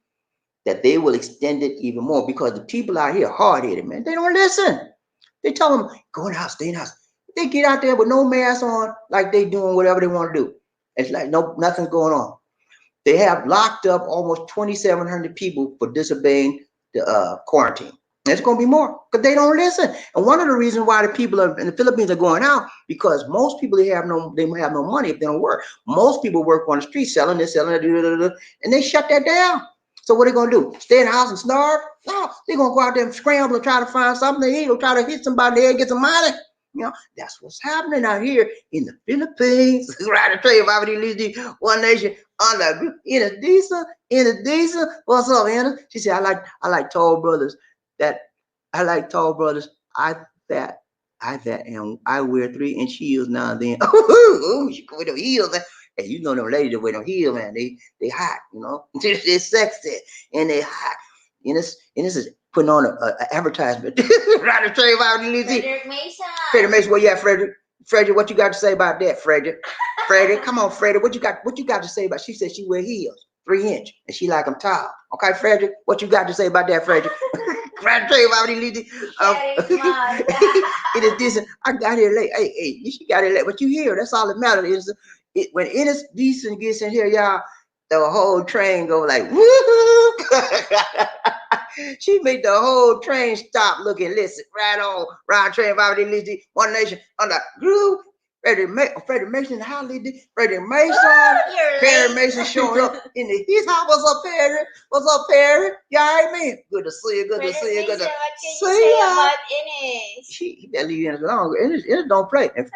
that they will extend it even more because the people out here are hard-headed, man. They don't listen. They tell them go in the house, stay in the house. They get out there with no mask on, like they doing whatever they want to do. It's like nothing's going on. They have locked up almost 2,700 people for disobeying the quarantine. There's going to be more because they don't listen. And one of the reasons why the people in the Philippines are going out, because most people they have no money if they don't work. Most people work on the street selling, and they shut that down. So what are they going to do? Stay in the house and starve? No, they're going to go out there and scramble and try to find something to eat or try to hit somebody there and get some money. You know, that's what's happening out here in the Philippines. Right, to tell you about these one nation under in a decent. What's up, Anna? She said, I like tall brothers. I like tall brothers. I that, and I wear 3-inch heels now and then. She go with them heels. And you know them ladies that wear them heels, man. They hot, you know. They're sexy and they hot. And this is putting on an advertisement. Right, to tell you about Frederick Mason. Frederick Mason, where you at, Frederick? Frederick, what you got to say about that, Frederick? Frederick, come on, Frederick. What you got to say about? She said she wear heels, 3-inch, and she like them tall. Okay, Frederick, what you got to say about that, Frederick? Trying to tell you about it is decent. I got here late. Hey, she got here late. But you here? That's all that matters. When it is decent gets in here, y'all, the whole train go like woo. She made the whole train stop, look and listen. Right on, round train, One Nation on the groove. Freddie Mason, how they did. Freddie Mason, Perry Mason showing up in his house. What's up, Perry? What's up, Perry? You all right, man? Good to see you. Good to see you. Good to see you. About Ines? He better leave Ines alone. Ines don't play. And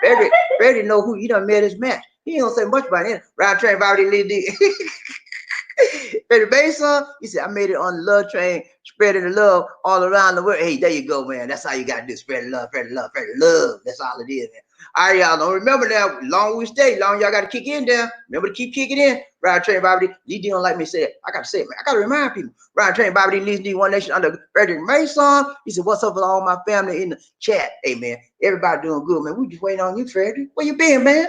Freddie know who he done met his match. He ain't gonna say much about it. Round train, Freddie Mason, he said, I made it on the love train, spreading the love all around the world. Hey, there you go, man. That's how you got to do. Spread the love, spread the love, spread the love. That's all it is, man. All right, y'all. Don't remember now. Long we stay, long y'all got to kick in there. Remember to keep kicking in. Ride train, Bobby D. Lee don't like me to say it. I got to say it, man. I got to remind people. Ride train, Bobby D. Lee D. One Nation under Frederick Mason. He said, what's up with all my family in the chat? Hey, man. Everybody doing good, man. We just waiting on you, Frederick. Where you been, man?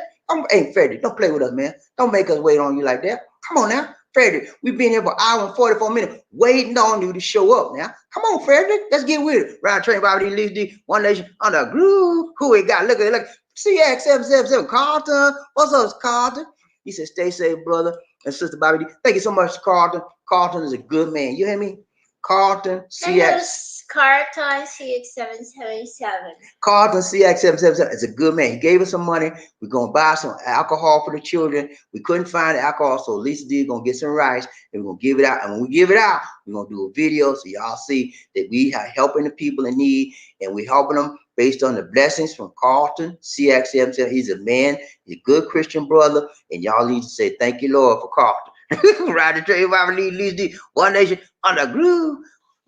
Hey, Frederick, don't play with us, man. Don't make us wait on you like that. Come on now. Frederick, we've been here for an hour and 44 minutes waiting on you to show up now. Come on, Frederick. Let's get with it. Round train, Bobby D, Lee, One Nation, on the groove. Who we got? Look at it. CX777. Carlton. What's up, Carlton? He said, stay safe, brother and sister Bobby D. Thank you so much, Carlton. Carlton is a good man. You hear me? Carlton CX. Carlton CX777. Carlton CX777 is a good man. He gave us some money. We're going to buy some alcohol for the children. We couldn't find alcohol, so Lisa D is going to get some rice, and we're going to give it out. And when we give it out, we're going to do a video so y'all see that we are helping the people in need, and we're helping them based on the blessings from Carlton CX777. He's a man. He's a good Christian brother, and y'all need to say thank you, Lord, for Carlton. Ride the train, Lisa D, One Nation, on the groove.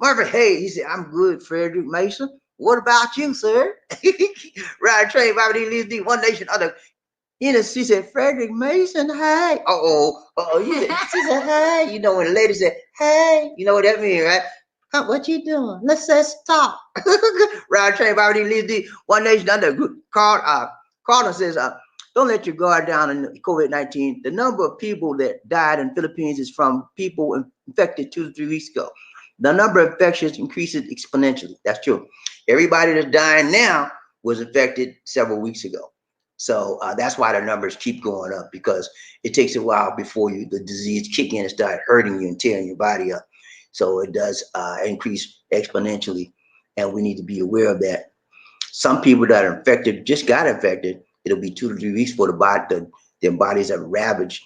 Marvin Hayes, he said, I'm good, Frederick Mason. What about you, sir? Ride train, Bobby D, Lisa D, One Nation, other. You know, she said, Frederick Mason, hey. She said, hey. You know, when the lady said, hey, you know what that means, right? Huh, what you doing? Let's talk. Ride train, Bobby D, Lisa D, One Nation, under. Carter says, don't let your guard down in COVID-19. The number of people that died in the Philippines is from people infected 2 to 3 weeks ago. The number of infections increases exponentially. That's true. Everybody that's dying now was infected several weeks ago. So that's why the numbers keep going up, because it takes a while before the disease kick in and start hurting you and tearing your body up. So it does increase exponentially, and we need to be aware of that. Some people that are infected just got infected. It'll be 2 to 3 weeks for their bodies are ravaged,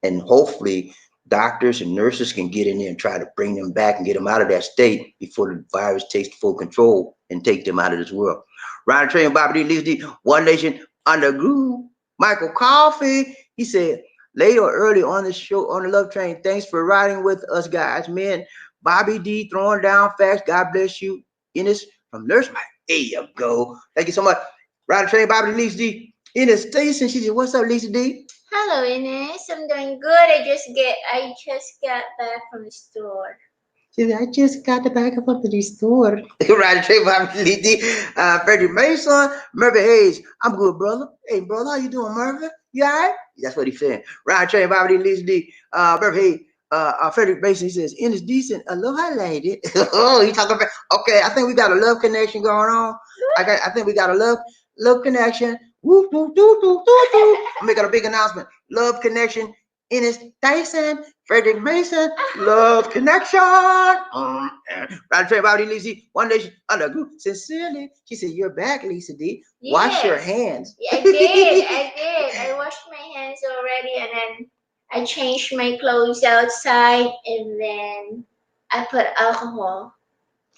and hopefully doctors and nurses can get in there and try to bring them back and get them out of that state before the virus takes full control and take them out of this world. Ryan Train, Bobby D, Lisa D, One Nation, under groove. Michael Coffee, he said, late or early on the show, on the Love Train, thanks for riding with us, guys. Man, Bobby D throwing down facts. God bless you. Ines from Nurse Mike. There you go. Thank you so much. Ryan Train, Bobby D, Lisa D. Ines Station, she said, what's up, Lisa D? Hello, Ines. I'm doing good. I just got back from the store. She said, I just got back from the store. Right, Trey, Lisa D. Freddie Mason, Murphy Hayes. I'm good, brother. Hey, brother, how you doing, Murphy? You all right? That's what he's saying. Ryan Trey, Bobby D, Lisa D. Murphy Hayes. Frederick Mason, he says, in is decent. Aloha, lady. Oh, he talking about, okay, I think we got a love connection going on. I think we got a love connection. Woo, woo, doo, doo, doo, doo. I'm making a big announcement. Love connection. Ines Dyson, Frederick Mason, love connection. Right, Trey, Bobby, Lisa D, One Nation, under group. Sincerely, she said, you're back, Lisa D. Yes. Wash your hands. Yeah, I did. I washed my hands already, and then I changed my clothes outside, and then I put alcohol.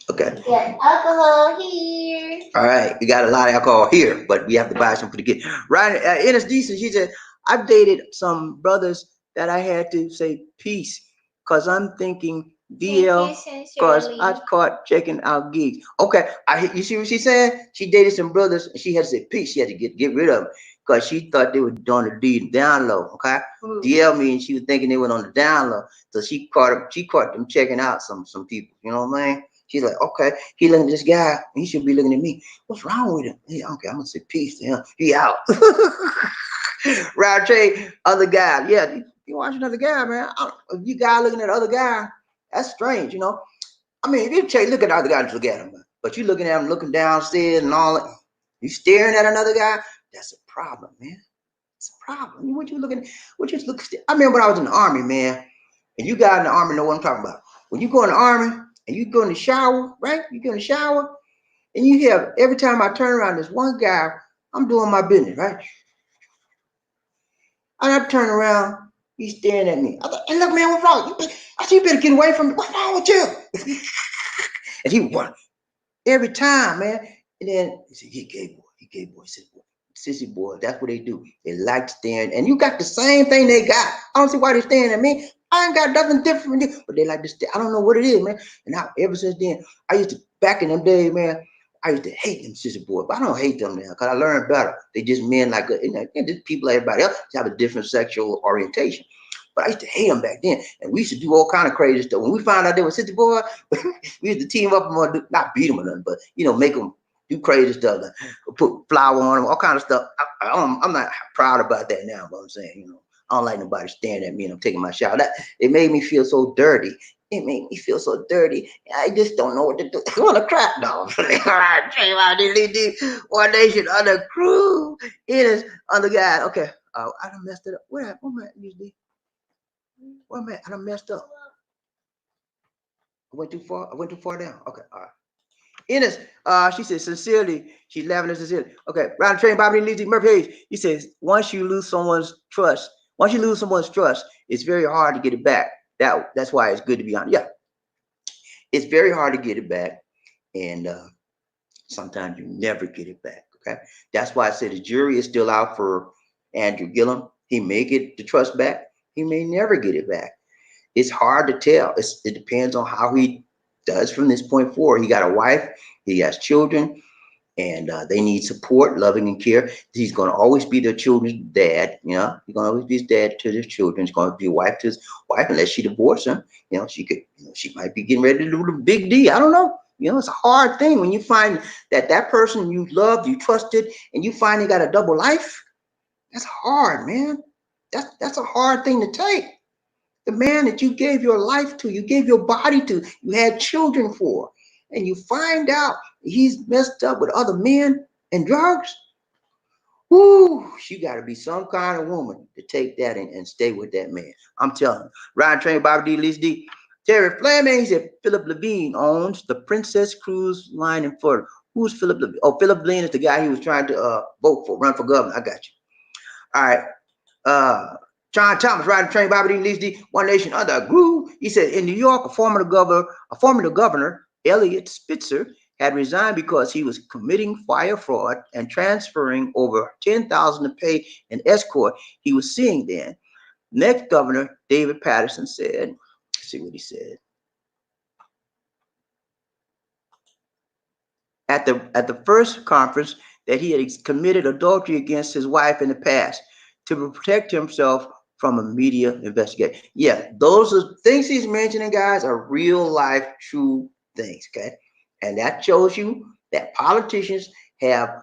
Okay. Yeah, alcohol here. All right, we got a lot of alcohol here, but we have to buy some for the kids. Right, Ines Decent, she said, I've dated some brothers that I had to say peace, because I'm thinking DL, because I caught checking out gigs. Okay, you see what she said? She dated some brothers and she had to say peace. She had to get rid of them because she thought they were doing the down low. Okay, DL means she was thinking they were on the down low, so she caught them checking out some people. You know what I mean? She's like, okay, he looking at this guy, he should be looking at me. What's wrong with him? Yeah, okay, I'm gonna say peace to him. He out. Right, Trey, other guy. Yeah, you watch another guy, man. If you guy looking at other guy, that's strange, you know. I mean, if you look at the other guy, just look at him, but you looking at him, looking downstairs and all that, you staring at another guy, that's a problem, man. It's a problem. What you looking at? I remember when I was in the army, man, and you guys in the army know what I'm talking about. When you go in the army and you go in the shower, right? You go in the shower and you hear every time I turn around, there's one guy, I'm doing my business, right? And I turn around, he's staring at me. I thought, hey, look, man, what's wrong? I said, you better get away from me. What's wrong with you? And he won every time, man. And then he said, he gay boy, sissy boy. That's what they do. They like staring. And you got the same thing they got. I don't see why they're staring at me. I ain't got nothing different from you. But they like to stare. I don't know what it is, man. And ever since then, I used to, back in them days, man, I used to hate them sissy boys, but I don't hate them now because I learned better. They just men like, just people like everybody else have a different sexual orientation. But I used to hate them back then. And we used to do all kind of crazy stuff. When we found out they were sissy boys, we used to team up and not beat them or nothing, but, make them do crazy stuff, like put flour on them, all kind of stuff. I'm not proud about that now, but I'm saying, I don't like nobody staring at me and I'm taking my shower. That it made me feel so dirty. It made me feel so dirty. I just don't know what to do. I want to crap dog. All right, Trey, One Nation under crew. It is under God. Okay. I done messed it up. Where am I usually? Where am I? I done messed up. I went too far. I went too far down. Okay. All right. Ines, she says sincerely, she's laughing at sincerely. Okay, round the train, Bobby Lee Murphy Hayes. He says, once you lose someone's trust, it's very hard to get it back. That's why it's good to be honest. Yeah, it's very hard to get it back, and sometimes you never get it back. Okay, that's why I said the jury is still out for Andrew Gillum. He may get the trust back. He may never get it back. It's hard to tell. It depends on how he does from this point forward. He got a wife, he has children, and they need support, loving and care. He's going to always be their children's dad. You know, he's going to always be his dad to their children. He's going to be a wife to his wife unless she divorces him. You know, she could, she might be getting ready to do the big D. I don't know. You know, it's a hard thing when you find that person you loved, you trusted, and you find they got a double life. That's hard, man. That's a hard thing to take. The man that you gave your life to, you gave your body to, you had children for, and you find out he's messed up with other men and drugs. Whoo, you got to be some kind of woman to take that and stay with that man. I'm telling you. Ryan Train, Bobby D, Lisa D. Terry Fleming, he said Philip Levine owns the Princess Cruise Line in Florida. Who's Philip Levine? Oh, Philip Levine is the guy he was trying to vote for, run for governor. I got you. All right. John Thomas, riding train, Bobby D, Lisa D, One Nation under a groove. He said in New York, a former governor, Elliot Spitzer, had resigned because he was committing fire fraud and transferring over $10,000 to pay an escort he was seeing then. Next governor, David Patterson, said, let's see what he said. At the first conference that he had committed adultery against his wife in the past to protect himself from a media investigation. Yeah, those are things he's mentioning, guys, are real life true things, okay? And that shows you that politicians have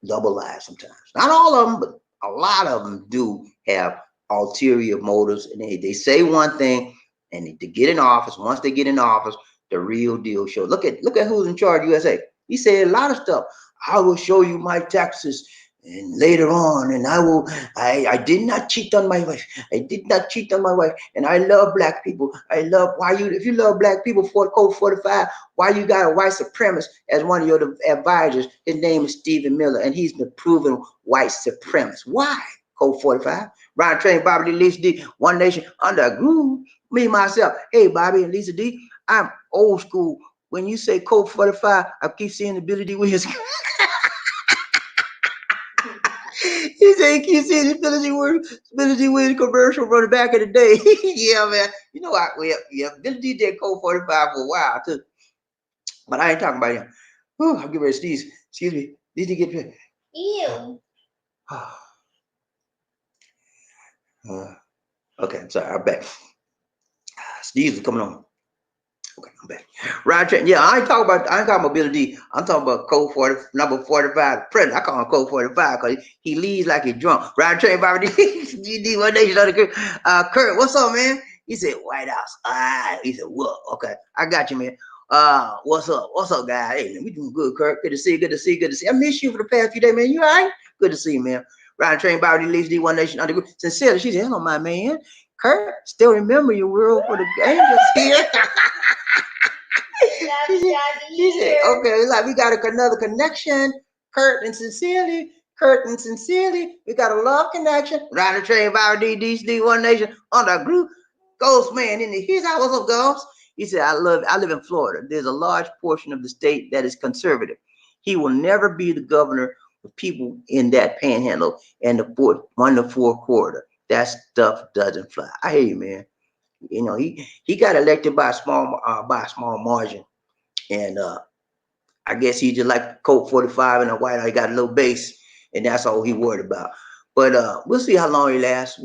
double lives sometimes. Not all of them, but a lot of them do have ulterior motives, and they say one thing, and to get in office, once they get in office, the real deal shows. Look at who's in charge of USA. He said a lot of stuff. I will show you my taxes. And later on, and I did not cheat on my wife. I did not cheat on my wife. And I love black people. If you love black people for code 45, why you got a white supremacist as one of your advisors? His name is Stephen Miller, and he's been proven white supremacist. Why? Code 45. Ryan Train, Bobby D, Lisa D, One Nation under a groove. Me, myself. Hey, Bobby and Lisa D, I'm old school. When you say code 45, I keep seeing the Billy D Williams. He said he keeps seeing the Billy D Williams commercial from the back of the day. Yeah, man. You know what? Yeah, Billy D did code 45 for a while too. But I ain't talking about him. Whew, I'm getting ready to sneeze. Excuse me. Did he get Ew. Okay, I'm sorry. I'm back. Sneeze is coming on. Okay, I'm back. Right, yeah, I ain't talking about Billy D. I'm talking about code 40, number 45, president. I call him code 45 because he leads like he's drunk. Right, train, Bobby D, One Nation under Kurt, what's up, man? He said White House. He said, what? Okay, I got you, man. What's up? What's up, guys? Hey, man, we doing good, Kurt. Good to see you. Good to see you. Good to see you. I missed you for the past few days, man. You all right? Good to see you, man. Right, train, Bobby D, One Nation under. Sincerely, she said, hello, my man. Kurt, still remember your world for the angels here. She said, okay, like we got another connection. Kurt and sincerely. We got a love connection. Ride the train, Bobby D, One Nation on the group. Ghost man in the his house. What's up, Ghost? He said, I live in Florida. There's a large portion of the state that is conservative. He will never be the governor of people in that panhandle and the 1 to 4 corridor. That stuff doesn't fly. I hear you, man. You know, he got elected by a small margin. And I guess he just like Colt 45 and a White House. He got a little base, and that's all he worried about. But we'll see how long he lasts.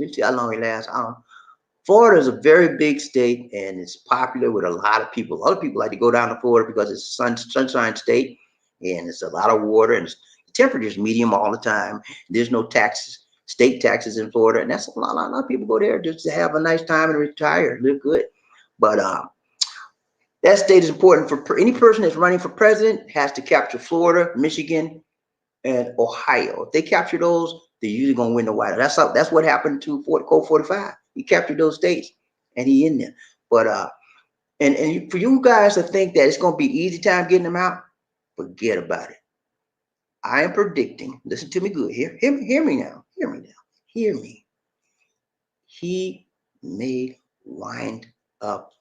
Florida is a very big state, and it's popular with a lot of people. A lot of people like to go down to Florida because it's a sunshine state, and it's a lot of water, and the temperature is medium all the time. There's no taxes state taxes in Florida, and that's a lot of people go there just to have a nice time and retire, live good. But that state is important for any person that's running for president. Has to capture Florida, Michigan, and Ohio. If they capture those, they're usually gonna win the White House. That's what happened to Code 45. He captured those states, and he in there. But for you guys to think that it's gonna be easy time getting them out, forget about it. I am predicting. Listen to me good. Hear me now. Hear me now. Hear me. He may wind up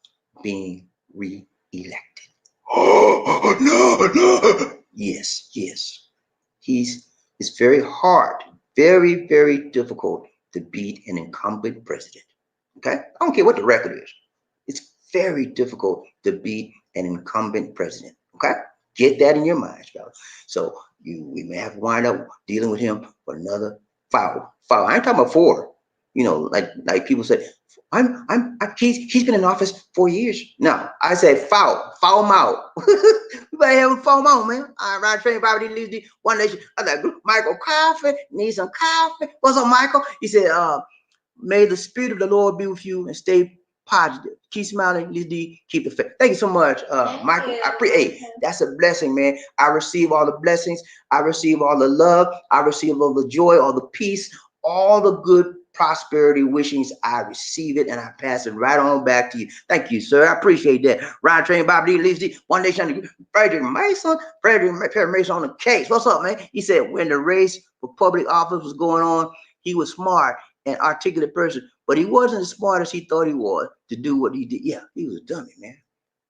being re-elected. Oh no! Yes. It's very hard, very difficult to beat an incumbent president. Okay, I don't care what the record is. It's very difficult to beat an incumbent president. Okay, get that in your minds, fellas. So we may have to wind up dealing with him for another foul. I ain't talking about 4. You know, like people say, he's been in office 4 years. No, I said foul him out. We better have him foul him out, man. I ride train property leads the one nation. I like Michael coffee, need some coffee. What's up, Michael? He said, may the spirit of the Lord be with you and stay positive. Keep smiling, keep the faith. Thank you so much, Michael. I appreciate. That's a blessing, man. I receive all the blessings. I receive all the love. I receive all the joy, all the peace, all the good prosperity wishings. I receive it and I pass it right on back to you. Thank you, sir. I appreciate that. Ryan Train, Bob D, Leaves D, One Nation, Frederick Mason on the case. What's up, man? He said when the race for public office was going on, he was smart and articulate person, but he wasn't as smart as he thought he was to do what he did. Yeah, he was a dummy, man.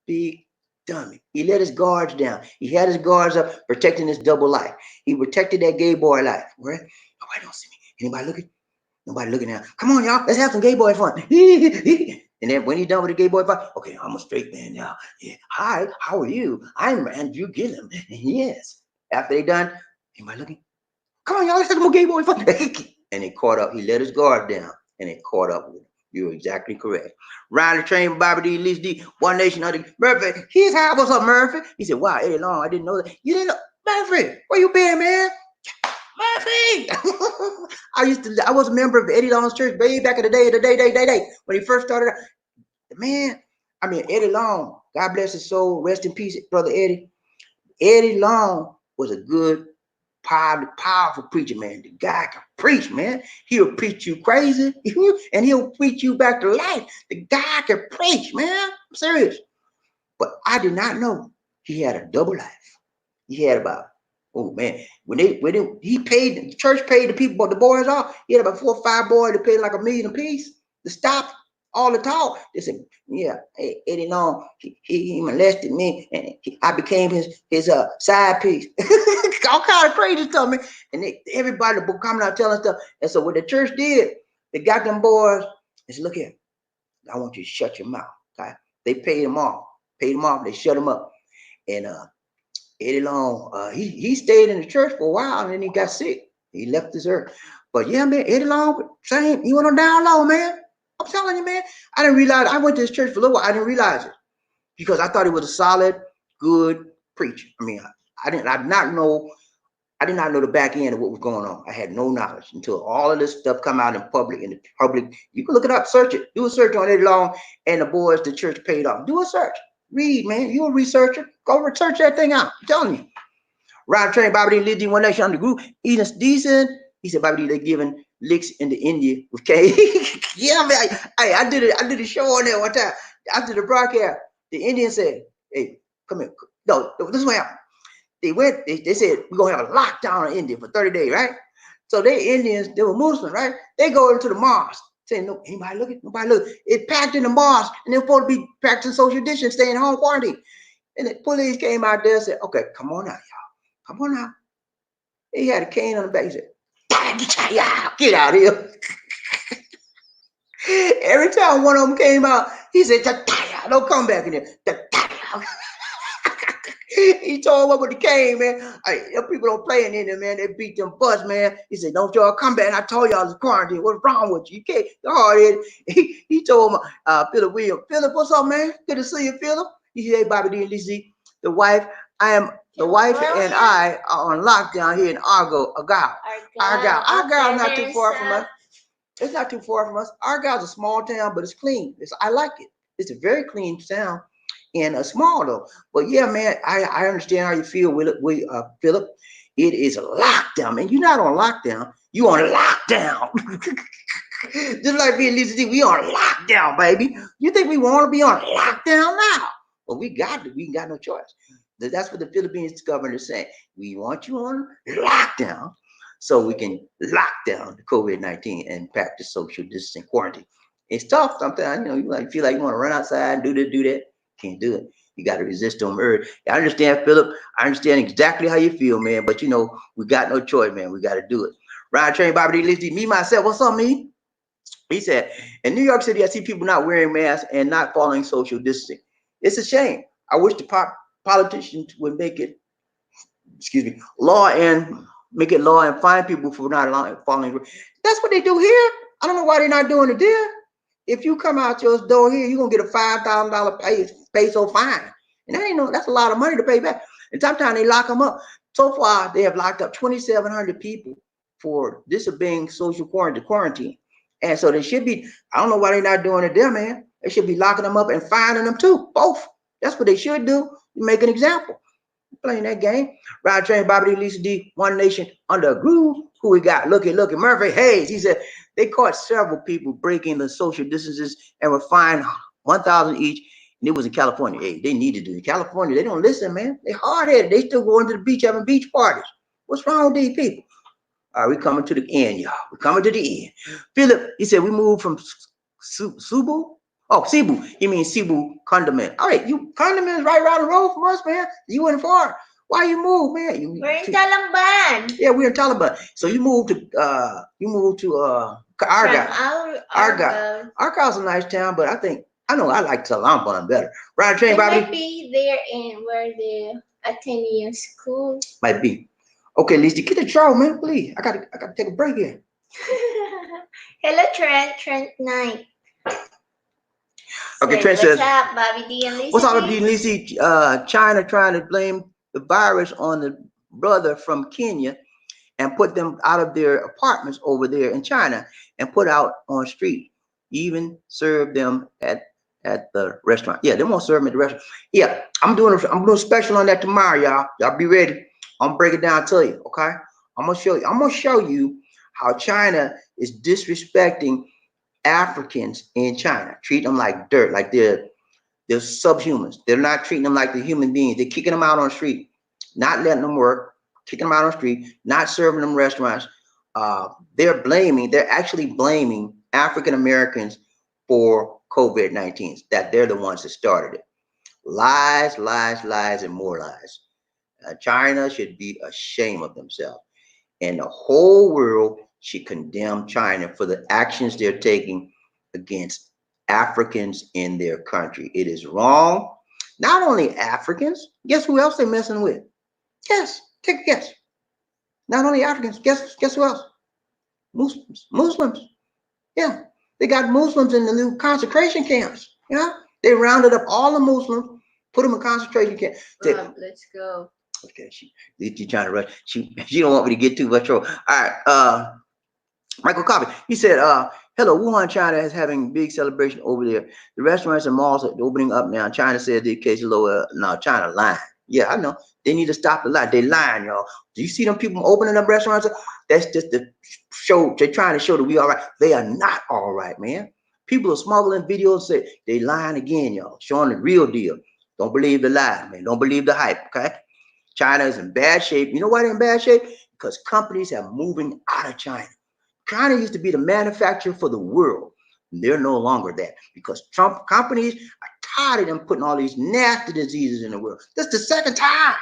Big dummy. He let his guards down. He had his guards up, protecting his double life. He protected that gay boy life. Right? Nobody don't see me. Anybody looking? Nobody looking now. Come on, y'all. Let's have some gay boy fun. And then when he's done with the gay boy fun, okay, I'm a straight man now. Yeah. Hi, how are you? I'm Andrew Gillum. Yes. After they done, anybody looking? Come on, y'all. Let's have some gay boy fun. And it caught up. He let his guard down, and it caught up with him. You're exactly correct. Ryan the Train, Bobby D, Liz D, One Nation, Murphy. Here's how. What's up, Murphy? He said, wow, Eddie Long, I didn't know that. You didn't know? Murphy, where you been, man? Murphy! I was a member of Eddie Long's church way back in the day, when he first started out. Man, I mean, Eddie Long, God bless his soul, rest in peace, brother Eddie. Eddie Long was a good, powerful preacher, man. The guy can preach, man. He'll preach you crazy, and he'll preach you back to life. The guy can preach, man. I'm serious. But I did not know he had a double life. He had about, oh man, when he paid, the church paid the people, the boys off. He had about 4 or 5 boys that paid like $1 million apiece to stop all the talk. They said, yeah, hey, Eddie Long, he molested me, and I became his side piece. All kind of crazy stuff, man. And everybody coming out telling stuff. And so what the church did, they got them boys and said, look here, I want you to shut your mouth. Okay? They paid him off. They shut him up. And Eddie Long, he stayed in the church for a while, and then he got sick. He left this earth. But yeah, man, Eddie Long, same. He went on down low, man. I'm telling you, man. I didn't realize. I went to his church for a little while. I didn't realize it because I thought he was a solid, good preacher. I mean, I did not know the back end of what was going on. I had no knowledge until all of this stuff come out in public. In the public, you can look it up, search it, do a search on Eddie Long and the boys the church paid off. Do a search, read, man. You're a researcher. Go research that thing out. I'm telling you. Ryan Train, Bobby D, Liz D, One Nation on the group. Eating decent. He said, Bobby D, they giving licks into India with K. Yeah, man. I did a show on there one time. After the broadcast, the Indian said, hey, come here. No, this is what happened. They said, we're going to have a lockdown in India for 30 days, right? So they Indians, they were Muslims, right? They go into the mosque saying, no, anybody looking? Nobody looking. It packed in the mosque, and they're supposed to be practicing social distance, staying home quarantine. And the police came out there and said, okay, come on out, y'all. Come on out. He had a cane on the back. He said, get out here. Every time one of them came out, he said, don't come back in there. He told him with the cane, man. Hey, people don't play in India, man. They beat them butts, man. He said, don't y'all come back. And I told y'all it's quarantine. What's wrong with you? You can't, you're hard-headed. He told him, Philip Williams. Philip, what's up, man? Good to see you, Philip. He said, hey, Bobby D and Lizzie, the wife, I am The wife and I are on lockdown here in Argyle. Argyle not too far from us. It's not too far from us. Argyle's a small town, but it's clean. I like it. It's a very clean town and small though. But yeah, man, I understand how you feel, Philip. It is a lockdown, man. You're not on lockdown. You on lockdown. Just like me and Lisa D, we on lockdown, baby. You think we want to be on lockdown now? Well, we got to. We got no choice. That's what the Philippines government is saying. We want you on lockdown so we can lock down the COVID-19 and practice social distancing quarantine. It's tough sometimes. You feel like you want to run outside and do this, do that. Can't do it. You got to resist them urge. I understand, Philip. I understand exactly how you feel, man. But we got no choice, man. We got to do it. Ryan Train, Bobby D, Lizzie, me, myself. What's up, me? He said, in New York City, I see people not wearing masks and not following social distancing. It's a shame. I wish the politicians would make it, law and fine people for not following. That's what they do here. I don't know why they're not doing it there. If you come out your door here, you're gonna get a $5,000 peso fine, and that's a lot of money to pay back. And sometimes they lock them up. So far, they have locked up 2,700 people for disobeying social quarantine. And so they should be. I don't know why they're not doing it there, man. They should be locking them up and fining them too. Both. That's what they should do. You make an example. Playing that game. Ride Train, Bobby D, Lisa D, One Nation Under a Groove. Who we got? Look at Murphy Hayes. He said they caught several people breaking the social distances and were fined 1,000 each. And it was in California. Hey, they need to do it. In California, they don't listen, man. They hard-headed. They still going to the beach having beach parties. What's wrong with these people? All right, we coming to the end, y'all. We're coming to the end. Philip, he said we moved from Cebu. Oh, Cebu. He means Cebu condiment. All right, you condiments right around the road from us, man. You went far. Why you move, man? We're in Taliban. Yeah, we're in Taliban. So you moved to Argyle. Argyle's a nice town, but I like Taliban better. Ride Train, Bobby. Might be there in where the Ateneo school. Might be. Okay, Lisa, get the show, man, please. I gotta take a break here. Hello, Trent Knight. Okay, Trent says, what's up, Bobby D and Lisa? What's up, Bobby D and Lisa? China trying to blame the virus on the brother from Kenya and put them out of their apartments over there in China and put out on street. Even serve them at the restaurant. Yeah, they won't serve them at the restaurant. Yeah, I'm doing a special on that tomorrow, y'all. Y'all be ready. I'm gonna break it down to you, okay? I'm gonna show you how China is disrespecting Africans in China, treat them like dirt, like they're subhumans. They're not treating them like the human beings. They're kicking them out on the street, not letting them work, kicking them out on the street, not serving them restaurants. They're actually blaming African Americans for COVID-19, that they're the ones that started it. Lies, lies, lies, and more lies. China should be ashamed of themselves, and the whole world should condemn China for the actions they're taking against Africans in their country. It is wrong. Not only Africans, guess who else they're messing with? Guess, take a guess. Not only Africans, guess who else? Muslims. Yeah, they got Muslims in the new concentration camps. They rounded up all the Muslims, put them in concentration camps. Let's go. Okay, she trying to rush. She don't want me to get too much trouble. All right, Michael Coffey, he said, hello, Wuhan, China is having big celebration over there. The restaurants and malls are opening up now. China said the case is lower. Now China lying. Yeah, I know. They need to stop the lie. They lying, y'all. Do you see them people opening up restaurants? That's just the show. They're trying to show that we all right. They are not all right, man. People are smuggling videos, say they lying again, y'all. Showing the real deal. Don't believe the lie, man. Don't believe the hype, okay? China is in bad shape. You know why they're in bad shape? Because companies are moving out of China. China used to be the manufacturer for the world. They're no longer that because Trump companies are tired of them putting all these nasty diseases in the world. That's the second time.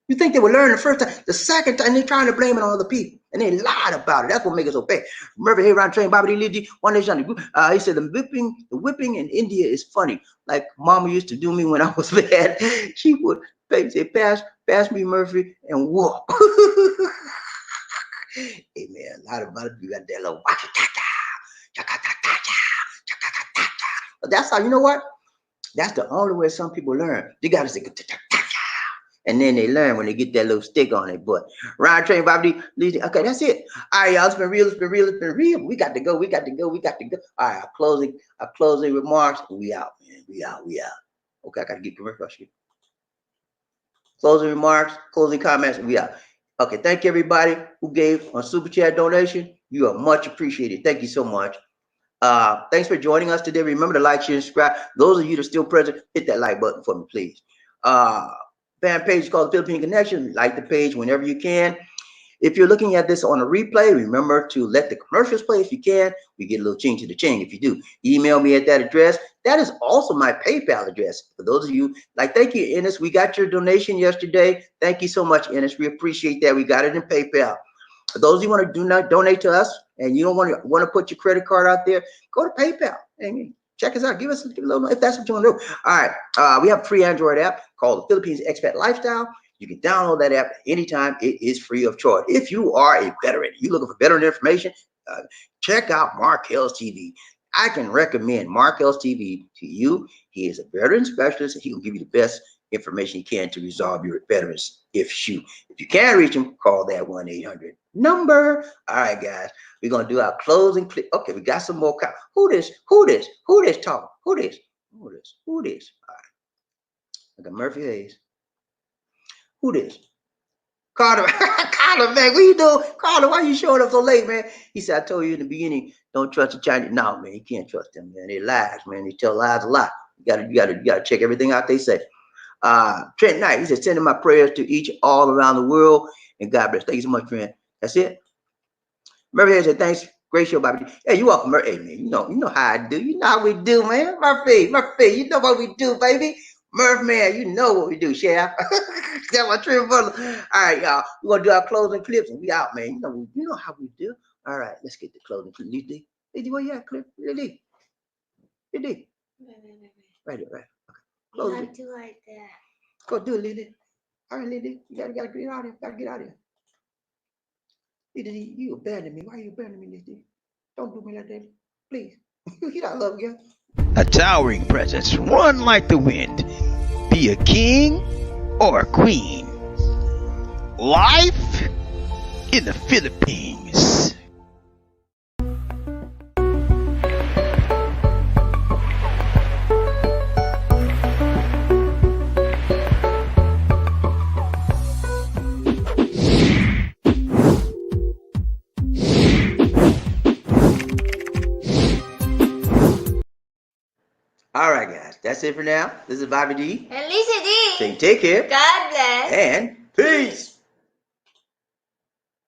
You think they would learn the first time? The second time, they're trying to blame it on other people. And they lied about it. That's what makes it so bad. Remember, here around train, Bobby D. One Nation. He said the whipping in India is funny. Like Mama used to do me when I was bad. She would say, pass me Murphy and whoop. Hey man, a lot of people got that little but that's how, you know what? That's the only way some people learn. They gotta say, And then they learn when they get that little stick on their butt. Ryan Train, Bobby D. Okay, that's it. All right, y'all. It's been real. It's been real. It's been real. We got to go. We got to go. We got to go. All right, our closing remarks. We out, man. We out. We out. Okay, I got to get commercial. Closing remarks, closing comments. We out. Okay, thank you everybody who gave on Super Chat donation. You are much appreciated. Thank you so much. Thanks for joining us today. Remember to like, share, and subscribe. Those of you that are still present, hit that like button for me, please. Fan page is called the Philippine Connection. Like the page whenever you can. If you're looking at this on a replay, remember to let the commercials play if you can. We get a little ching to the ching if you do. Email me at that address. That is also my PayPal address. For those of you, thank you, Ennis. We got your donation yesterday. Thank you so much, Ennis. We appreciate that. We got it in PayPal. For those of you who want to donate to us and you don't want to put your credit card out there, go to PayPal. And check us out. Give us a little, if that's what you want to do. All right. We have a free Android app called the Philippines Expat Lifestyle. You can download that app anytime. It is free of charge. If you are a veteran, you're looking for veteran information, check out Markel's TV. I can recommend Markel's TV to you. He is a veteran specialist, and he will give you the best information he can to resolve your veterans issue. If you can't reach him, call that 1-800 number. All right, guys, we're gonna do our closing clip. Okay, we got some more. Who this talking? Who this? All right, I got Murphy Hayes. Who this? Carter. Carter, man, what you doing? Carter, why you showing up so late, man? He said, I told you in the beginning, don't trust the Chinese. No, man, you can't trust them, man. They lies, man. They tell lies a lot. You gotta check everything out they say. Trent Knight, he said, sending my prayers to each all around the world, and God bless. Thank you so much, friend. That's it. Murphy said, thanks. Great show, Bobby. Hey, you welcome, Murphy. Hey, man, you know how I do. You know how we do, man. Murphy, you know what we do, baby. Murph, man, you know what we do, Chef. That's my trip, brother. All right, y'all. We're going to do our closing clips, and we out, man. You know how we do. All right, let's get the closing clip. Lily, where you at, Clip? Lily. Wait. Right there, right. Okay. Close it. Do like that. Go do it, Lily. All right, Lily. You gotta get out of here. Gotta get out of here. Lily, you abandoned me. Why you abandoned me, Lily? Don't do me like that. Please. You know I love you. A towering presence, run like the wind. Be a king or a queen. Life in the Philippines. All right, guys. That's it for now. This is Bobby D. And Lisa D. Say take care. God bless. And peace.